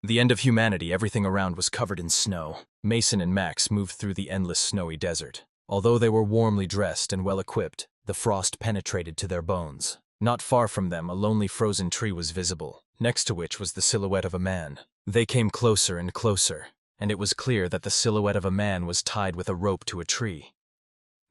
The end of humanity, everything around was covered in snow. Mason and Max moved through the endless snowy desert. Although they were warmly dressed and well-equipped, the frost penetrated to their bones. Not far from them, a lonely frozen tree was visible, next to which was the silhouette of a man. They came closer and closer, and it was clear that the silhouette of a man was tied with a rope to a tree.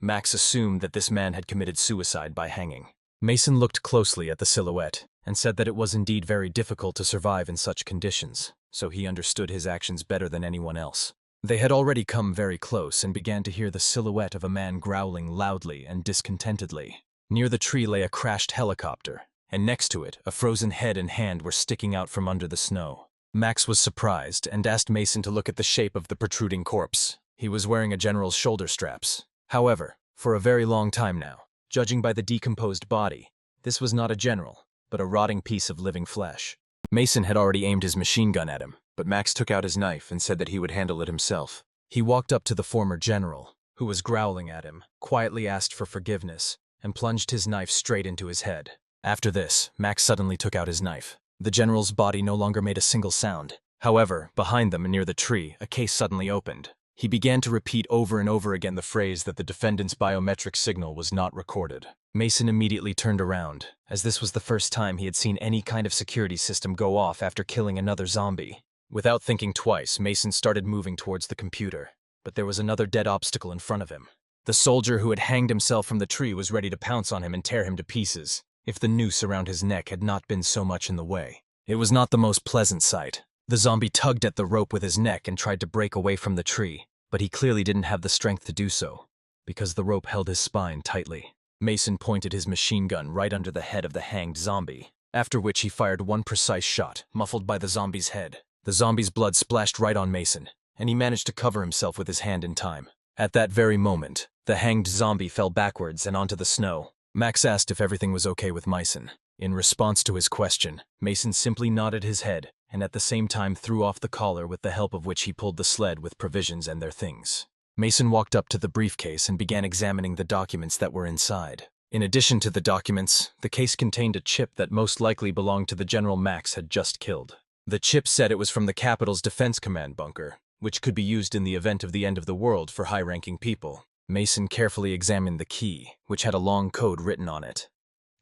Max assumed that this man had committed suicide by hanging. Mason looked closely at the silhouette and said that it was indeed very difficult to survive in such conditions, so he understood his actions better than anyone else. They had already come very close and began to hear the silhouette of a man growling loudly and discontentedly. Near the tree lay a crashed helicopter, and next to it, a frozen head and hand were sticking out from under the snow. Max was surprised and asked Mason to look at the shape of the protruding corpse. He was wearing a general's shoulder straps. However, for a very long time now, judging by the decomposed body, this was not a general, but a rotting piece of living flesh. Mason had already aimed his machine gun at him, but Max took out his knife and said that he would handle it himself. He walked up to the former general, who was growling at him, quietly asked for forgiveness, and plunged his knife straight into his head. After this, Max suddenly took out his knife. The general's body no longer made a single sound. However, behind them and near the tree, a case suddenly opened. He began to repeat over and over again the phrase that the defendant's biometric signal was not recorded. Mason immediately turned around, as this was the first time he had seen any kind of security system go off after killing another zombie. Without thinking twice, Mason started moving towards the computer, but there was another dead obstacle in front of him. The soldier who had hanged himself from the tree was ready to pounce on him and tear him to pieces, if the noose around his neck had not been so much in the way. It was not the most pleasant sight. The zombie tugged at the rope with his neck and tried to break away from the tree, but he clearly didn't have the strength to do so, because the rope held his spine tightly. Mason pointed his machine gun right under the head of the hanged zombie, after which he fired one precise shot, muffled by the zombie's head. The zombie's blood splashed right on Mason, and he managed to cover himself with his hand in time. At that very moment, the hanged zombie fell backwards and onto the snow. Max asked if everything was okay with Mason. In response to his question, Mason simply nodded his head, and at the same time threw off the collar with the help of which he pulled the sled with provisions and their things. Mason walked up to the briefcase and began examining the documents that were inside. In addition to the documents, the case contained a chip that most likely belonged to the General Max had just killed. The chip said it was from the capital's defense command bunker, which could be used in the event of the end of the world for high-ranking people. Mason carefully examined the key, which had a long code written on it.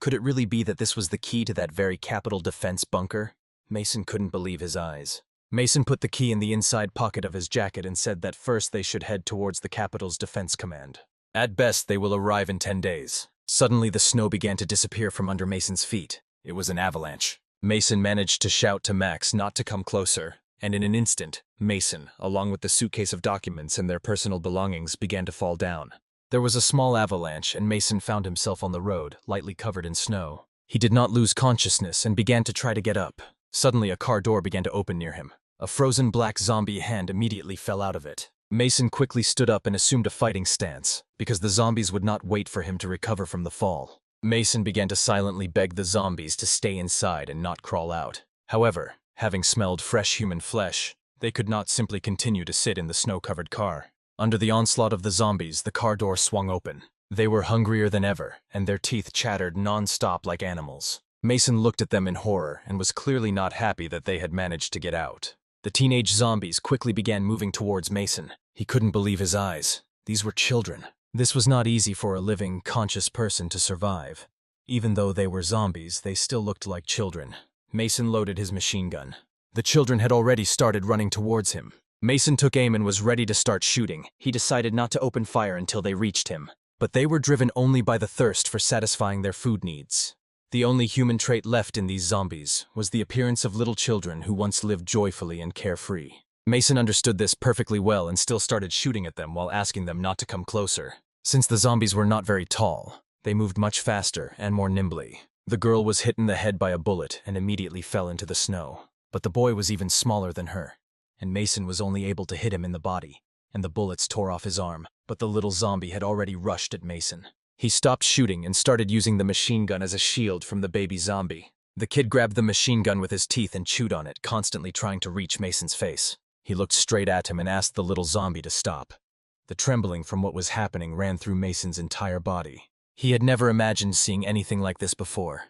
Could it really be that this was the key to that very capital defense bunker? Mason couldn't believe his eyes. Mason put the key in the inside pocket of his jacket and said that first they should head towards the capital's defense command. At best, they will arrive in 10 days. Suddenly, the snow began to disappear from under Mason's feet. It was an avalanche. Mason managed to shout to Max not to come closer, and in an instant, Mason, along with the suitcase of documents and their personal belongings, began to fall down. There was a small avalanche, and Mason found himself on the road, lightly covered in snow. He did not lose consciousness and began to try to get up. Suddenly, a car door began to open near him. A frozen black zombie hand immediately fell out of it. Mason quickly stood up and assumed a fighting stance, because the zombies would not wait for him to recover from the fall. Mason began to silently beg the zombies to stay inside and not crawl out. However, having smelled fresh human flesh, they could not simply continue to sit in the snow-covered car. Under the onslaught of the zombies, the car door swung open. They were hungrier than ever, and their teeth chattered non-stop like animals. Mason looked at them in horror and was clearly not happy that they had managed to get out. The teenage zombies quickly began moving towards Mason. He couldn't believe his eyes. These were children. This was not easy for a living, conscious person to survive. Even though they were zombies, they still looked like children. Mason loaded his machine gun. The children had already started running towards him. Mason took aim and was ready to start shooting. He decided not to open fire until they reached him. But they were driven only by the thirst for satisfying their food needs. The only human trait left in these zombies was the appearance of little children who once lived joyfully and carefree. Mason understood this perfectly well and still started shooting at them while asking them not to come closer. Since the zombies were not very tall, they moved much faster and more nimbly. The girl was hit in the head by a bullet and immediately fell into the snow. But the boy was even smaller than her, and Mason was only able to hit him in the body, and the bullets tore off his arm. But the little zombie had already rushed at Mason. He stopped shooting and started using the machine gun as a shield from the baby zombie. The kid grabbed the machine gun with his teeth and chewed on it, constantly trying to reach Mason's face. He looked straight at him and asked the little zombie to stop. The trembling from what was happening ran through Mason's entire body. He had never imagined seeing anything like this before,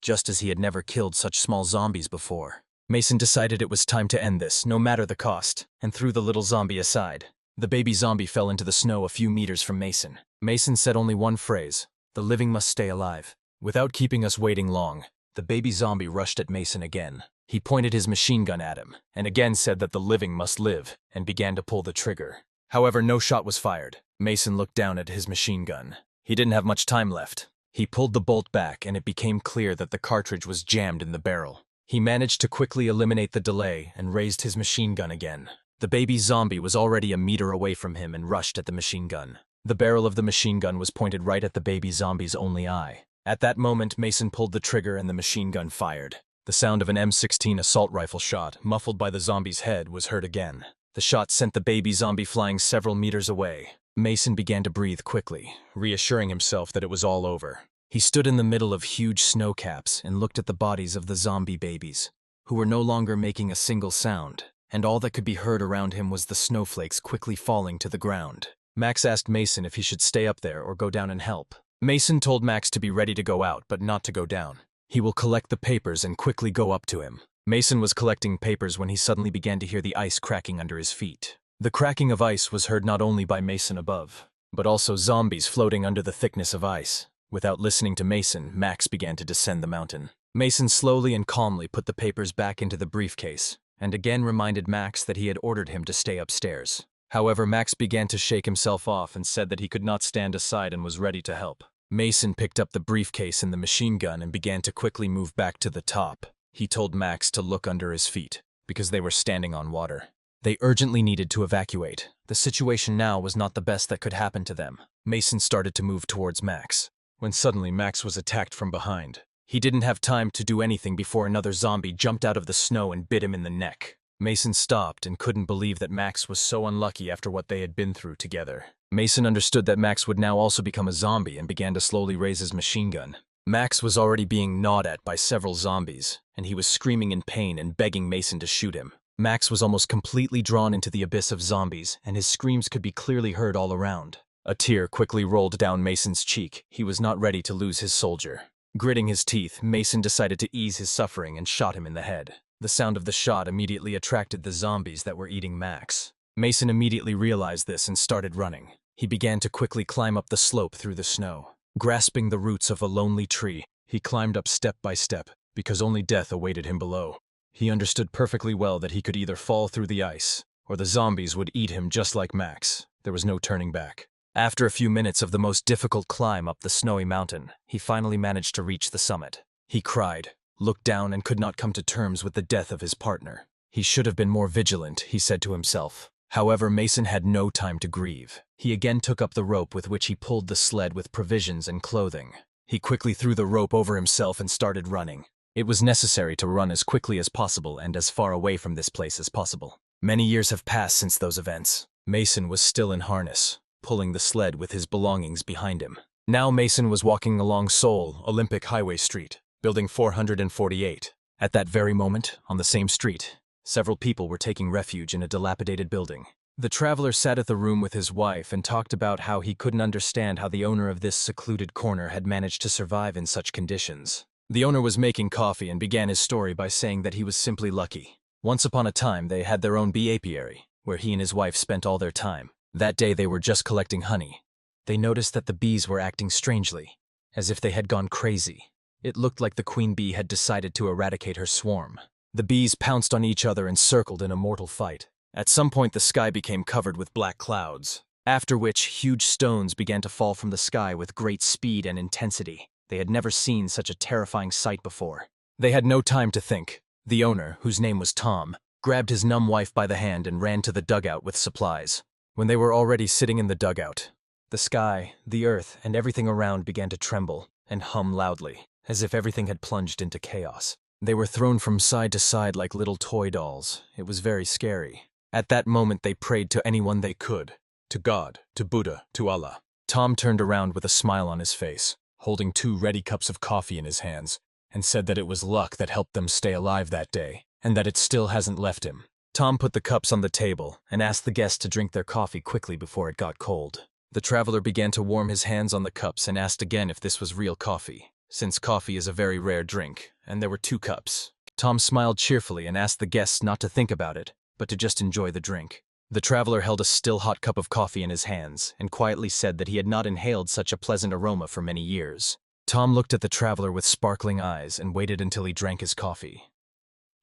just as he had never killed such small zombies before. Mason decided it was time to end this, no matter the cost, and threw the little zombie aside. The baby zombie fell into the snow a few meters from Mason. Mason said only one phrase: "The living must stay alive." Without keeping us waiting long, the baby zombie rushed at Mason again. He pointed his machine gun at him, and again said that the living must live, and began to pull the trigger. However, no shot was fired. Mason looked down at his machine gun. He didn't have much time left. He pulled the bolt back, and it became clear that the cartridge was jammed in the barrel. He managed to quickly eliminate the delay and raised his machine gun again. The baby zombie was already a meter away from him and rushed at the machine gun. The barrel of the machine gun was pointed right at the baby zombie's only eye. At that moment, Mason pulled the trigger and the machine gun fired. The sound of an M16 assault rifle shot, muffled by the zombie's head, was heard again. The shot sent the baby zombie flying several meters away. Mason began to breathe quickly, reassuring himself that it was all over. He stood in the middle of huge snow caps and looked at the bodies of the zombie babies, who were no longer making a single sound, and all that could be heard around him was the snowflakes quickly falling to the ground. Max asked Mason if he should stay up there or go down and help. Mason told Max to be ready to go out, but not to go down. He will collect the papers and quickly go up to him. Mason was collecting papers when he suddenly began to hear the ice cracking under his feet. The cracking of ice was heard not only by Mason above, but also zombies floating under the thickness of ice. Without listening to Mason, Max began to descend the mountain. Mason slowly and calmly put the papers back into the briefcase, and again reminded Max that he had ordered him to stay upstairs. However, Max began to shake himself off and said that he could not stand aside and was ready to help. Mason picked up the briefcase and the machine gun and began to quickly move back to the top. He told Max to look under his feet, because they were standing on water. They urgently needed to evacuate. The situation now was not the best that could happen to them. Mason started to move towards Max, when suddenly Max was attacked from behind. He didn't have time to do anything before another zombie jumped out of the snow and bit him in the neck. Mason stopped and couldn't believe that Max was so unlucky after what they had been through together. Mason understood that Max would now also become a zombie and began to slowly raise his machine gun. Max was already being gnawed at by several zombies, and he was screaming in pain and begging Mason to shoot him. Max was almost completely drawn into the abyss of zombies, and his screams could be clearly heard all around. A tear quickly rolled down Mason's cheek. He was not ready to lose his soldier. Gritting his teeth, Mason decided to ease his suffering and shot him in the head. The sound of the shot immediately attracted the zombies that were eating Max. Mason immediately realized this and started running. He began to quickly climb up the slope through the snow. Grasping the roots of a lonely tree, he climbed up step by step, because only death awaited him below. He understood perfectly well that he could either fall through the ice, or the zombies would eat him just like Max. There was no turning back. After a few minutes of the most difficult climb up the snowy mountain, he finally managed to reach the summit. He cried, looked down, and could not come to terms with the death of his partner. He should have been more vigilant, he said to himself. However, Mason had no time to grieve. He again took up the rope with which he pulled the sled with provisions and clothing. He quickly threw the rope over himself and started running. It was necessary to run as quickly as possible and as far away from this place as possible. Many years have passed since those events. Mason was still in harness, pulling the sled with his belongings behind him. Now Mason was walking along Seoul, Olympic Highway Street, building 448. At that very moment, on the same street, several people were taking refuge in a dilapidated building. The traveler sat at the room with his wife and talked about how he couldn't understand how the owner of this secluded corner had managed to survive in such conditions. The owner was making coffee and began his story by saying that he was simply lucky. Once upon a time, they had their own bee apiary, where he and his wife spent all their time. That day they were just collecting honey. They noticed that the bees were acting strangely, as if they had gone crazy. It looked like the queen bee had decided to eradicate her swarm. The bees pounced on each other and circled in a mortal fight. At some point the sky became covered with black clouds, after which huge stones began to fall from the sky with great speed and intensity. They had never seen such a terrifying sight before. They had no time to think. The owner, whose name was Tom, grabbed his numb wife by the hand and ran to the dugout with supplies. When they were already sitting in the dugout, the sky, the earth, and everything around began to tremble and hum loudly, as if everything had plunged into chaos. They were thrown from side to side like little toy dolls. It was very scary. At that moment they prayed to anyone they could. To God, to Buddha, to Allah. Tom turned around with a smile on his face, holding 2 ready cups of coffee in his hands, and said that it was luck that helped them stay alive that day, and that it still hasn't left him. Tom put the cups on the table and asked the guests to drink their coffee quickly before it got cold. The traveler began to warm his hands on the cups and asked again if this was real coffee, since coffee is a very rare drink, and there were 2 cups. Tom smiled cheerfully and asked the guests not to think about it, but to just enjoy the drink. The traveler held a still hot cup of coffee in his hands and quietly said that he had not inhaled such a pleasant aroma for many years. Tom looked at the traveler with sparkling eyes and waited until he drank his coffee.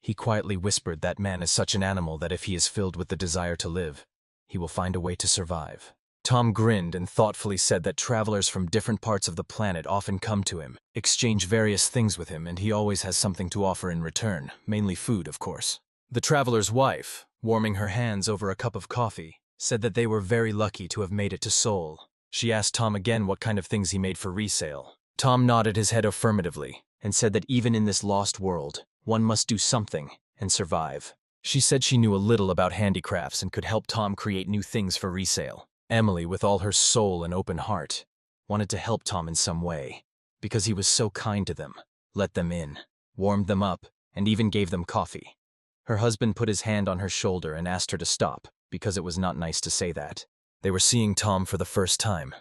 He quietly whispered that man is such an animal that if he is filled with the desire to live, he will find a way to survive. Tom grinned and thoughtfully said that travelers from different parts of the planet often come to him, exchange various things with him, and he always has something to offer in return, mainly food, of course. The traveler's wife, warming her hands over a cup of coffee, said that they were very lucky to have made it to Seoul. She asked Tom again what kind of things he made for resale. Tom nodded his head affirmatively and said that even in this lost world, one must do something and survive. She said she knew a little about handicrafts and could help Tom create new things for resale. Emily, with all her soul and open heart, wanted to help Tom in some way, because he was so kind to them, let them in, warmed them up, and even gave them coffee. Her husband put his hand on her shoulder and asked her to stop, because it was not nice to say that. They were seeing Tom for the first time,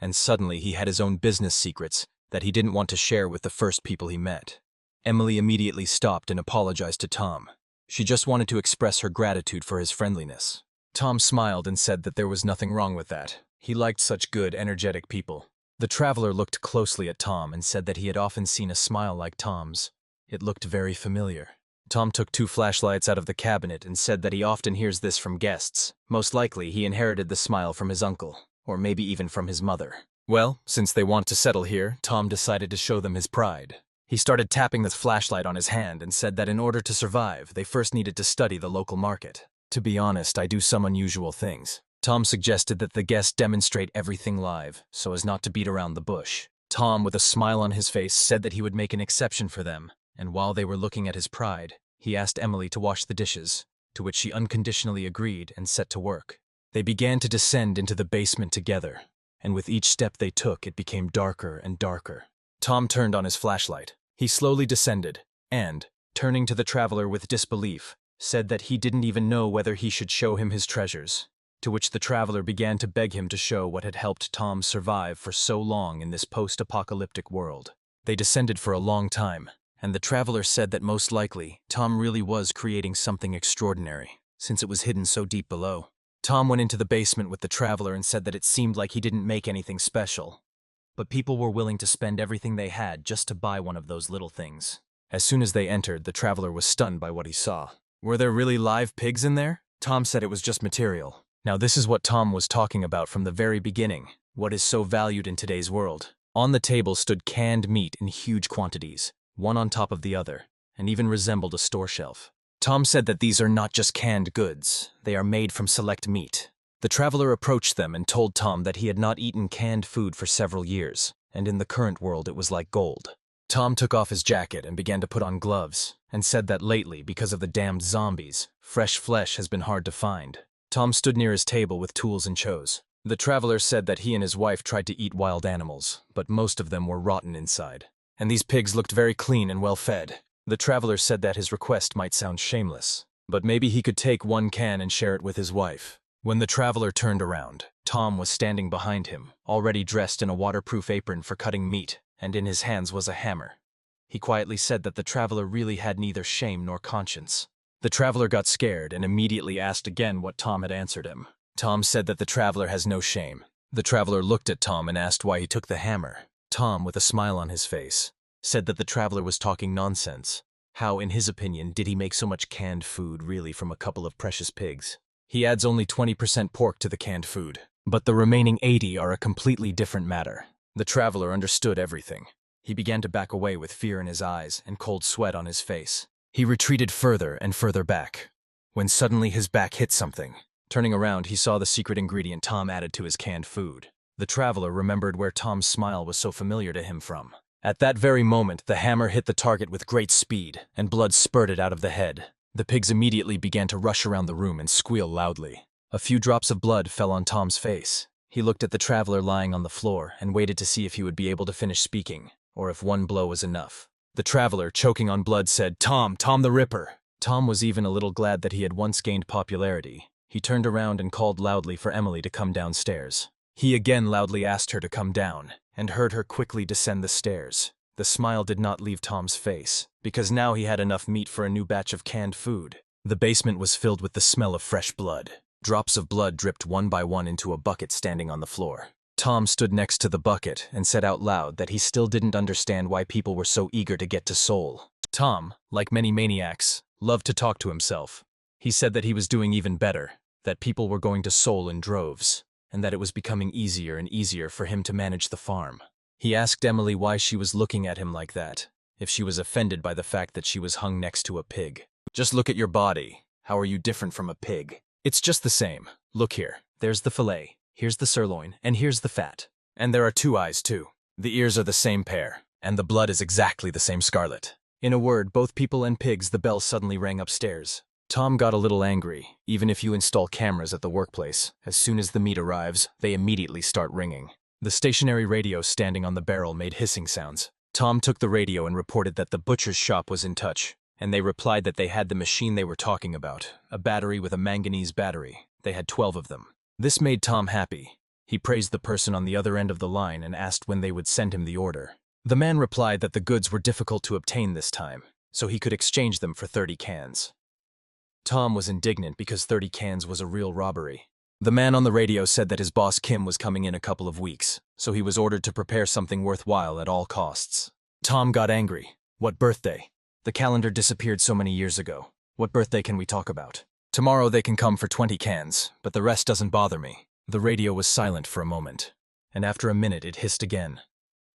and suddenly he had his own business secrets that he didn't want to share with the first people he met. Emily immediately stopped and apologized to Tom. She just wanted to express her gratitude for his friendliness. Tom smiled and said that there was nothing wrong with that. He liked such good, energetic people. The traveler looked closely at Tom and said that he had often seen a smile like Tom's. It looked very familiar. Tom took 2 flashlights out of the cabinet and said that he often hears this from guests. Most likely, he inherited the smile from his uncle, or maybe even from his mother. Well, since they want to settle here, Tom decided to show them his pride. He started tapping the flashlight on his hand and said that in order to survive, they first needed to study the local market. To be honest, I do some unusual things. Tom suggested that the guests demonstrate everything live, so as not to beat around the bush. Tom, with a smile on his face, said that he would make an exception for them, and while they were looking at his pride, he asked Emily to wash the dishes, to which she unconditionally agreed and set to work. They began to descend into the basement together, and with each step they took, it became darker and darker. Tom turned on his flashlight. He slowly descended, and, turning to the traveler with disbelief, said that he didn't even know whether he should show him his treasures, to which the traveler began to beg him to show what had helped Tom survive for so long in this post-apocalyptic world. They descended for a long time, and the traveler said that most likely, Tom really was creating something extraordinary, since it was hidden so deep below. Tom went into the basement with the traveler and said that it seemed like he didn't make anything special, but people were willing to spend everything they had just to buy one of those little things. As soon as they entered, the traveler was stunned by what he saw. Were there really live pigs in there? Tom said it was just material. Now this is what Tom was talking about from the very beginning, what is so valued in today's world. On the table stood canned meat in huge quantities, one on top of the other, and even resembled a store shelf. Tom said that these are not just canned goods, they are made from select meat. The traveler approached them and told Tom that he had not eaten canned food for several years, and in the current world it was like gold. Tom took off his jacket and began to put on gloves, and said that lately, because of the damned zombies, fresh flesh has been hard to find. Tom stood near his table with tools and chose. The traveler said that he and his wife tried to eat wild animals, but most of them were rotten inside. And these pigs looked very clean and well fed. The traveler said that his request might sound shameless, but maybe he could take 1 can and share it with his wife. When the traveler turned around, Tom was standing behind him, already dressed in a waterproof apron for cutting meat, and in his hands was a hammer. He quietly said that the traveler really had neither shame nor conscience. The traveler got scared and immediately asked again what Tom had answered him. Tom said that the traveler has no shame. The traveler looked at Tom and asked why he took the hammer. Tom, with a smile on his face, said that the traveler was talking nonsense. How, in his opinion, did he make so much canned food really from a couple of precious pigs? He adds only 20% pork to the canned food, but the remaining 80 are a completely different matter. The traveler understood everything. He began to back away with fear in his eyes and cold sweat on his face. He retreated further and further back, when suddenly his back hit something. Turning around, he saw the secret ingredient Tom added to his canned food. The traveler remembered where Tom's smile was so familiar to him from. At that very moment, the hammer hit the target with great speed, and blood spurted out of the head. The pigs immediately began to rush around the room and squeal loudly. A few drops of blood fell on Tom's face. He looked at the traveler lying on the floor and waited to see if he would be able to finish speaking, or if one blow was enough. The traveler, choking on blood, said, Tom the Ripper." Tom was even a little glad that he had once gained popularity. He turned around and called loudly for Emily to come downstairs. He again loudly asked her to come down, and heard her quickly descend the stairs. The smile did not leave Tom's face, because now he had enough meat for a new batch of canned food. The basement was filled with the smell of fresh blood. Drops of blood dripped one by one into a bucket standing on the floor. Tom stood next to the bucket and said out loud that he still didn't understand why people were so eager to get to Seoul. Tom, like many maniacs, loved to talk to himself. He said that he was doing even better, that people were going to Seoul in droves, and that it was becoming easier and easier for him to manage the farm. He asked Emily why she was looking at him like that, if she was offended by the fact that she was hung next to a pig. Just look at your body. How are you different from a pig? It's just the same. Look here. There's the fillet, here's the sirloin, and here's the fat. And there are 2 eyes too. The ears are the same pair, and the blood is exactly the same scarlet. In a word, both people and pigs. The bell suddenly rang upstairs. Tom got a little angry. Even if you install cameras at the workplace, as soon as the meat arrives, they immediately start ringing. The stationary radio standing on the barrel made hissing sounds. Tom took the radio and reported that the butcher's shop was in touch, and they replied that they had the machine they were talking about, a battery with a manganese battery. They had 12 of them. This made Tom happy. He praised the person on the other end of the line and asked when they would send him the order. The man replied that the goods were difficult to obtain this time, so he could exchange them for 30 cans. Tom was indignant because 30 cans was a real robbery. The man on the radio said that his boss Kim was coming in a couple of weeks, so he was ordered to prepare something worthwhile at all costs. Tom got angry. What birthday? The calendar disappeared so many years ago. What birthday can we talk about? Tomorrow they can come for 20 cans, but the rest doesn't bother me. The radio was silent for a moment, and after a minute it hissed again.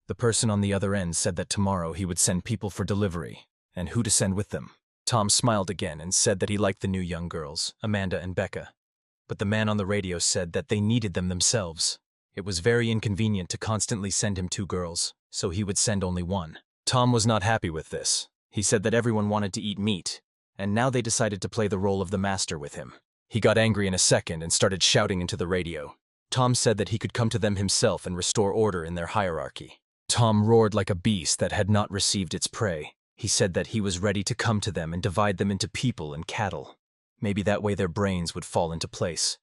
The person on the other end said that tomorrow he would send people for delivery, and who to send with them. Tom smiled again and said that he liked the new young girls, Amanda and Becca. But the man on the radio said that they needed them themselves. It was very inconvenient to constantly send him 2 girls, so he would send only 1. Tom was not happy with this. He said that everyone wanted to eat meat, and now they decided to play the role of the master with him. He got angry in a second and started shouting into the radio. Tom said that he could come to them himself and restore order in their hierarchy. Tom roared like a beast that had not received its prey. He said that he was ready to come to them and divide them into people and cattle. Maybe that way their brains would fall into place,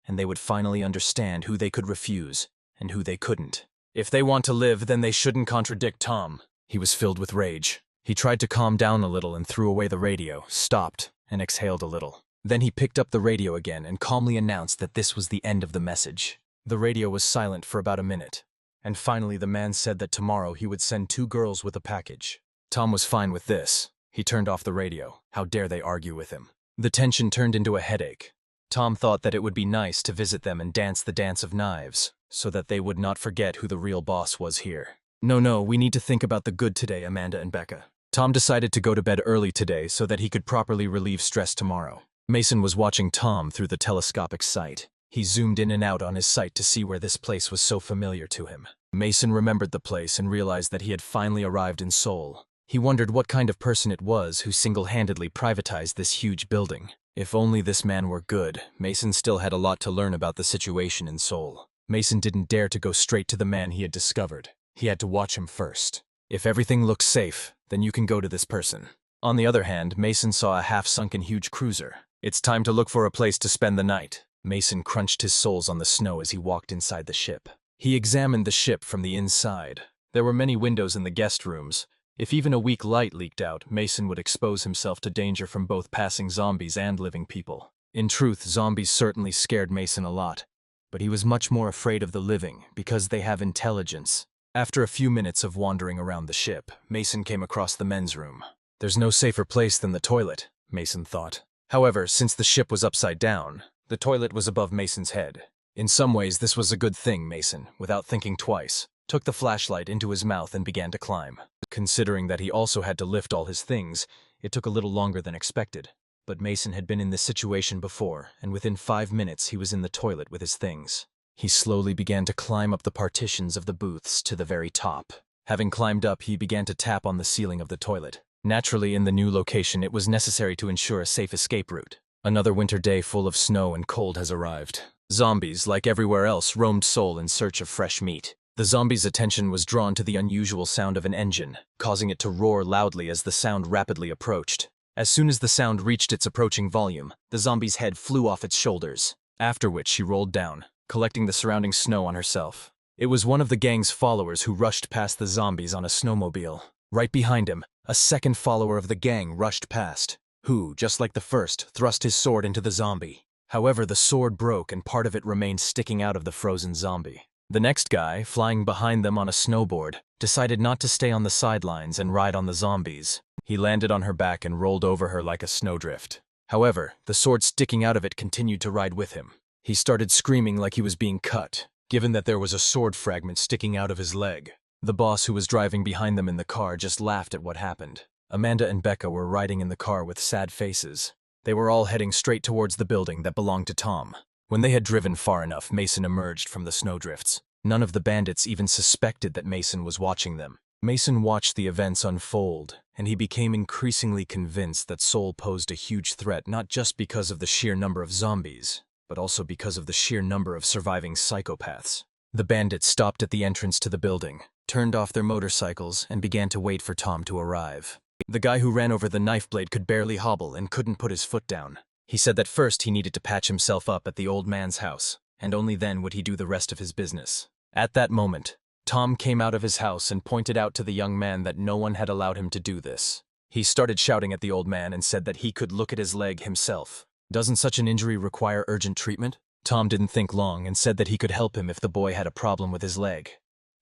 and they would finally understand who they could refuse and who they couldn't. If they want to live, then they shouldn't contradict Tom. He was filled with rage. He tried to calm down a little and threw away the radio, stopped, and exhaled a little. Then he picked up the radio again and calmly announced that this was the end of the message. The radio was silent for about a minute, and finally the man said that tomorrow he would send 2 girls with a package. Tom was fine with this. He turned off the radio. How dare they argue with him? The tension turned into a headache. Tom thought that it would be nice to visit them and dance the dance of knives, so that they would not forget who the real boss was here. No, we need to think about the good today, Amanda and Becca. Tom decided to go to bed early today so that he could properly relieve stress tomorrow. Mason was watching Tom through the telescopic sight. He zoomed in and out on his sight to see where this place was so familiar to him. Mason remembered the place and realized that he had finally arrived in Seoul. He wondered what kind of person it was who single-handedly privatized this huge building. If only this man were good, Mason still had a lot to learn about the situation in Seoul. Mason didn't dare to go straight to the man he had discovered. He had to watch him first. If everything looks safe, then you can go to this person. On the other hand, Mason saw a half-sunken huge cruiser. It's time to look for a place to spend the night. Mason crunched his soles on the snow as he walked inside the ship. He examined the ship from the inside. There were many windows in the guest rooms. If even a weak light leaked out, Mason would expose himself to danger from both passing zombies and living people. In truth, zombies certainly scared Mason a lot, but he was much more afraid of the living because they have intelligence. After a few minutes of wandering around the ship, Mason came across the men's room. There's no safer place than the toilet, Mason thought. However, since the ship was upside down, the toilet was above Mason's head. In some ways, this was a good thing. Mason, without thinking twice, took the flashlight into his mouth and began to climb. Considering that he also had to lift all his things, it took a little longer than expected. But Mason had been in this situation before, and within 5 minutes he was in the toilet with his things. He slowly began to climb up the partitions of the booths to the very top. Having climbed up, he began to tap on the ceiling of the toilet. Naturally, in the new location, it was necessary to ensure a safe escape route. Another winter day full of snow and cold has arrived. Zombies, like everywhere else, roamed Seoul in search of fresh meat. The zombies' attention was drawn to the unusual sound of an engine, causing it to roar loudly as the sound rapidly approached. As soon as the sound reached its approaching volume, the zombie's head flew off its shoulders, after which she rolled down, collecting the surrounding snow on herself. It was one of the gang's followers who rushed past the zombies on a snowmobile. Right behind him, a second follower of the gang rushed past, who, just like the first, thrust his sword into the zombie. However, the sword broke and part of it remained sticking out of the frozen zombie. The next guy, flying behind them on a snowboard, decided not to stay on the sidelines and ride on the zombies. He landed on her back and rolled over her like a snowdrift. However, the sword sticking out of it continued to ride with him. He started screaming like he was being cut, given that there was a sword fragment sticking out of his leg. The boss who was driving behind them in the car just laughed at what happened. Amanda and Becca were riding in the car with sad faces. They were all heading straight towards the building that belonged to Tom. When they had driven far enough, Mason emerged from the snowdrifts. None of the bandits even suspected that Mason was watching them. Mason watched the events unfold, and he became increasingly convinced that Seoul posed a huge threat not just because of the sheer number of zombies, but also because of the sheer number of surviving psychopaths. The bandits stopped at the entrance to the building, turned off their motorcycles, and began to wait for Tom to arrive. The guy who ran over the knife blade could barely hobble and couldn't put his foot down. He said that first he needed to patch himself up at the old man's house, and only then would he do the rest of his business. At that moment, Tom came out of his house and pointed out to the young man that no one had allowed him to do this. He started shouting at the old man and said that he could look at his leg himself. Doesn't such an injury require urgent treatment? Tom didn't think long and said that he could help him if the boy had a problem with his leg.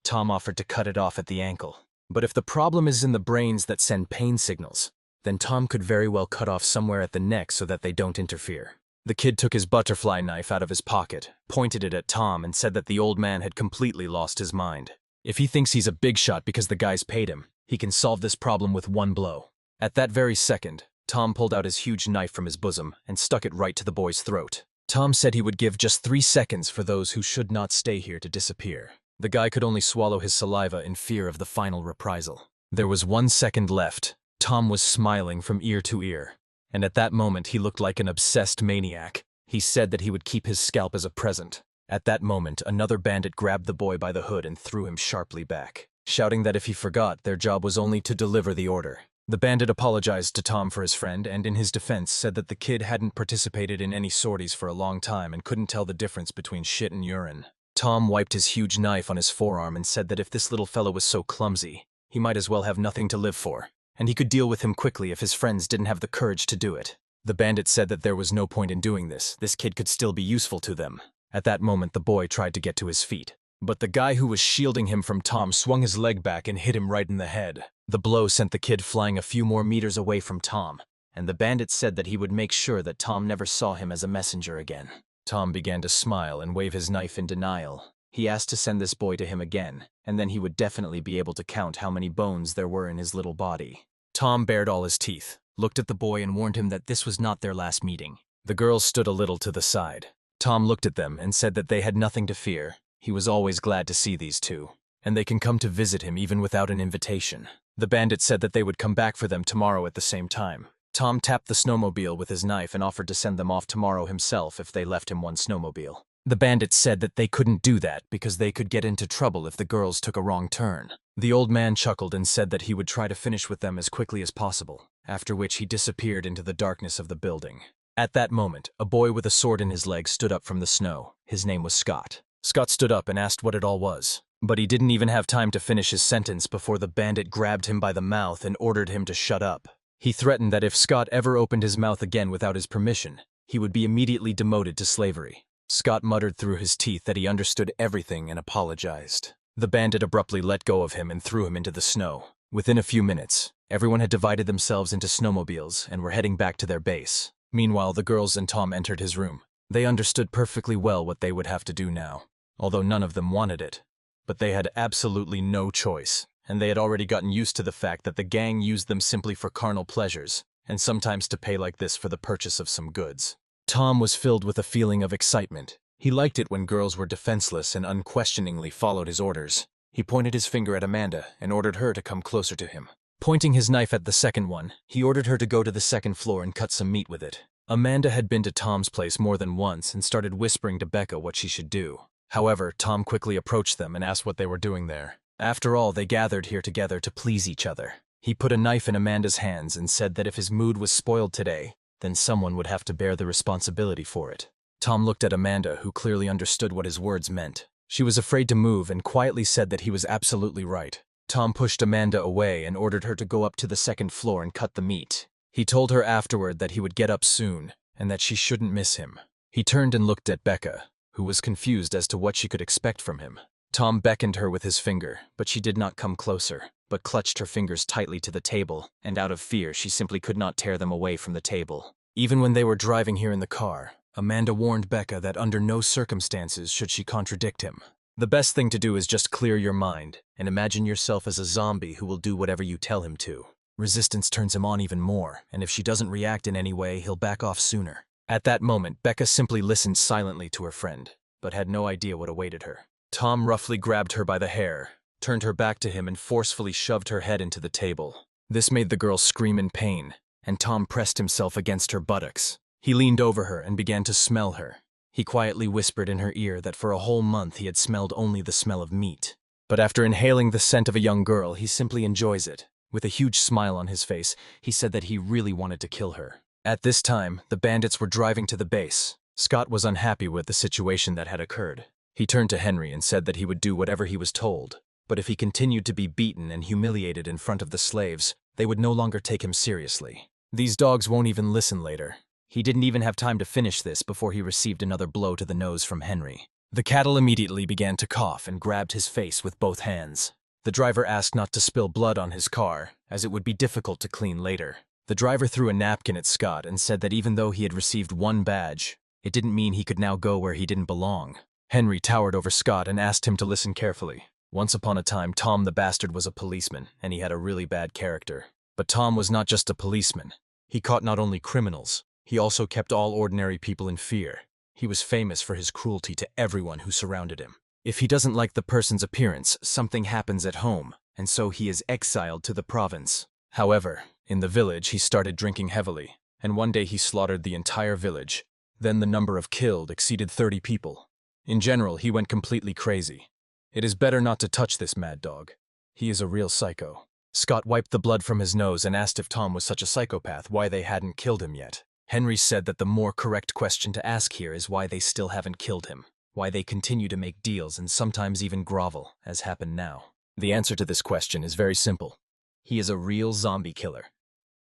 Tom offered to cut it off at the ankle. But if the problem is in the brains that send pain signals, then Tom could very well cut off somewhere at the neck so that they don't interfere. The kid took his butterfly knife out of his pocket, pointed it at Tom, and said that the old man had completely lost his mind. If he thinks he's a big shot because the guys paid him, he can solve this problem with one blow. At that very second, Tom pulled out his huge knife from his bosom and stuck it right to the boy's throat. Tom said he would give just 3 seconds for those who should not stay here to disappear. The guy could only swallow his saliva in fear of the final reprisal. There was 1 second left. Tom was smiling from ear to ear, and at that moment he looked like an obsessed maniac. He said that he would keep his scalp as a present. At that moment, another bandit grabbed the boy by the hood and threw him sharply back, shouting that if he forgot, their job was only to deliver the order. The bandit apologized to Tom for his friend and in his defense said that the kid hadn't participated in any sorties for a long time and couldn't tell the difference between shit and urine. Tom wiped his huge knife on his forearm and said that if this little fellow was so clumsy, he might as well have nothing to live for, and he could deal with him quickly if his friends didn't have the courage to do it. The bandit said that there was no point in doing this kid could still be useful to them. At that moment, the boy tried to get to his feet, but the guy who was shielding him from Tom swung his leg back and hit him right in the head. The blow sent the kid flying a few more meters away from Tom, and the bandit said that he would make sure that Tom never saw him as a messenger again. Tom began to smile and wave his knife in denial. He asked to send this boy to him again, and then he would definitely be able to count how many bones there were in his little body. Tom bared all his teeth, looked at the boy and warned him that this was not their last meeting. The girls stood a little to the side. Tom looked at them and said that they had nothing to fear. He was always glad to see these two, and they can come to visit him even without an invitation. The bandit said that they would come back for them tomorrow at the same time. Tom tapped the snowmobile with his knife and offered to send them off tomorrow himself if they left him one snowmobile. The bandit said that they couldn't do that because they could get into trouble if the girls took a wrong turn. The old man chuckled and said that he would try to finish with them as quickly as possible, after which he disappeared into the darkness of the building. At that moment, a boy with a sword in his leg stood up from the snow. His name was Scott. Scott stood up and asked what it all was, but he didn't even have time to finish his sentence before the bandit grabbed him by the mouth and ordered him to shut up. He threatened that if Scott ever opened his mouth again without his permission, he would be immediately demoted to slavery. Scott muttered through his teeth that he understood everything and apologized. The bandit abruptly let go of him and threw him into the snow. Within a few minutes, everyone had divided themselves into snowmobiles and were heading back to their base. Meanwhile, the girls and Tom entered his room. They understood perfectly well what they would have to do now, although none of them wanted it. But they had absolutely no choice, and they had already gotten used to the fact that the gang used them simply for carnal pleasures, and sometimes to pay like this for the purchase of some goods. Tom was filled with a feeling of excitement. He liked it when girls were defenseless and unquestioningly followed his orders. He pointed his finger at Amanda and ordered her to come closer to him. Pointing his knife at the second one, he ordered her to go to the second floor and cut some meat with it. Amanda had been to Tom's place more than once and started whispering to Becca what she should do. However, Tom quickly approached them and asked what they were doing there. After all, they gathered here together to please each other. He put a knife in Amanda's hands and said that if his mood was spoiled today, then someone would have to bear the responsibility for it. Tom looked at Amanda, who clearly understood what his words meant. She was afraid to move and quietly said that he was absolutely right. Tom pushed Amanda away and ordered her to go up to the second floor and cut the meat. He told her afterward that he would get up soon and that she shouldn't miss him. He turned and looked at Becca, who was confused as to what she could expect from him. Tom beckoned her with his finger, but she did not come closer, but clutched her fingers tightly to the table, and out of fear she simply could not tear them away from the table. Even when they were driving here in the car, Amanda warned Becca that under no circumstances should she contradict him. The best thing to do is just clear your mind and imagine yourself as a zombie who will do whatever you tell him to. Resistance turns him on even more, and if she doesn't react in any way, he'll back off sooner. At that moment, Becca simply listened silently to her friend, but had no idea what awaited her. Tom roughly grabbed her by the hair, turned her back to him and forcefully shoved her head into the table. This made the girl scream in pain, and Tom pressed himself against her buttocks. He leaned over her and began to smell her. He quietly whispered in her ear that for a whole month he had smelled only the smell of meat. But after inhaling the scent of a young girl, he simply enjoys it. With a huge smile on his face, he said that he really wanted to kill her. At this time, the bandits were driving to the base. Scott was unhappy with the situation that had occurred. He turned to Henry and said that he would do whatever he was told, but if he continued to be beaten and humiliated in front of the slaves, they would no longer take him seriously. These dogs won't even listen later. He didn't even have time to finish this before he received another blow to the nose from Henry. The cattle immediately began to cough and grabbed his face with both hands. The driver asked not to spill blood on his car, as it would be difficult to clean later. The driver threw a napkin at Scott and said that even though he had received one badge, it didn't mean he could now go where he didn't belong. Henry towered over Scott and asked him to listen carefully. Once upon a time, Tom the Bastard was a policeman, and he had a really bad character. But Tom was not just a policeman. He caught not only criminals, he also kept all ordinary people in fear. He was famous for his cruelty to everyone who surrounded him. If he doesn't like the person's appearance, something happens at home, and so he is exiled to the province. However, in the village he started drinking heavily, and one day he slaughtered the entire village. Then the number of killed exceeded 30 people. In general, he went completely crazy. It is better not to touch this mad dog. He is a real psycho. Scott wiped the blood from his nose and asked if Tom was such a psychopath, why they hadn't killed him yet. Henry said that the more correct question to ask here is why they still haven't killed him, why they continue to make deals and sometimes even grovel, as happened now. The answer to this question is very simple. He is a real zombie killer.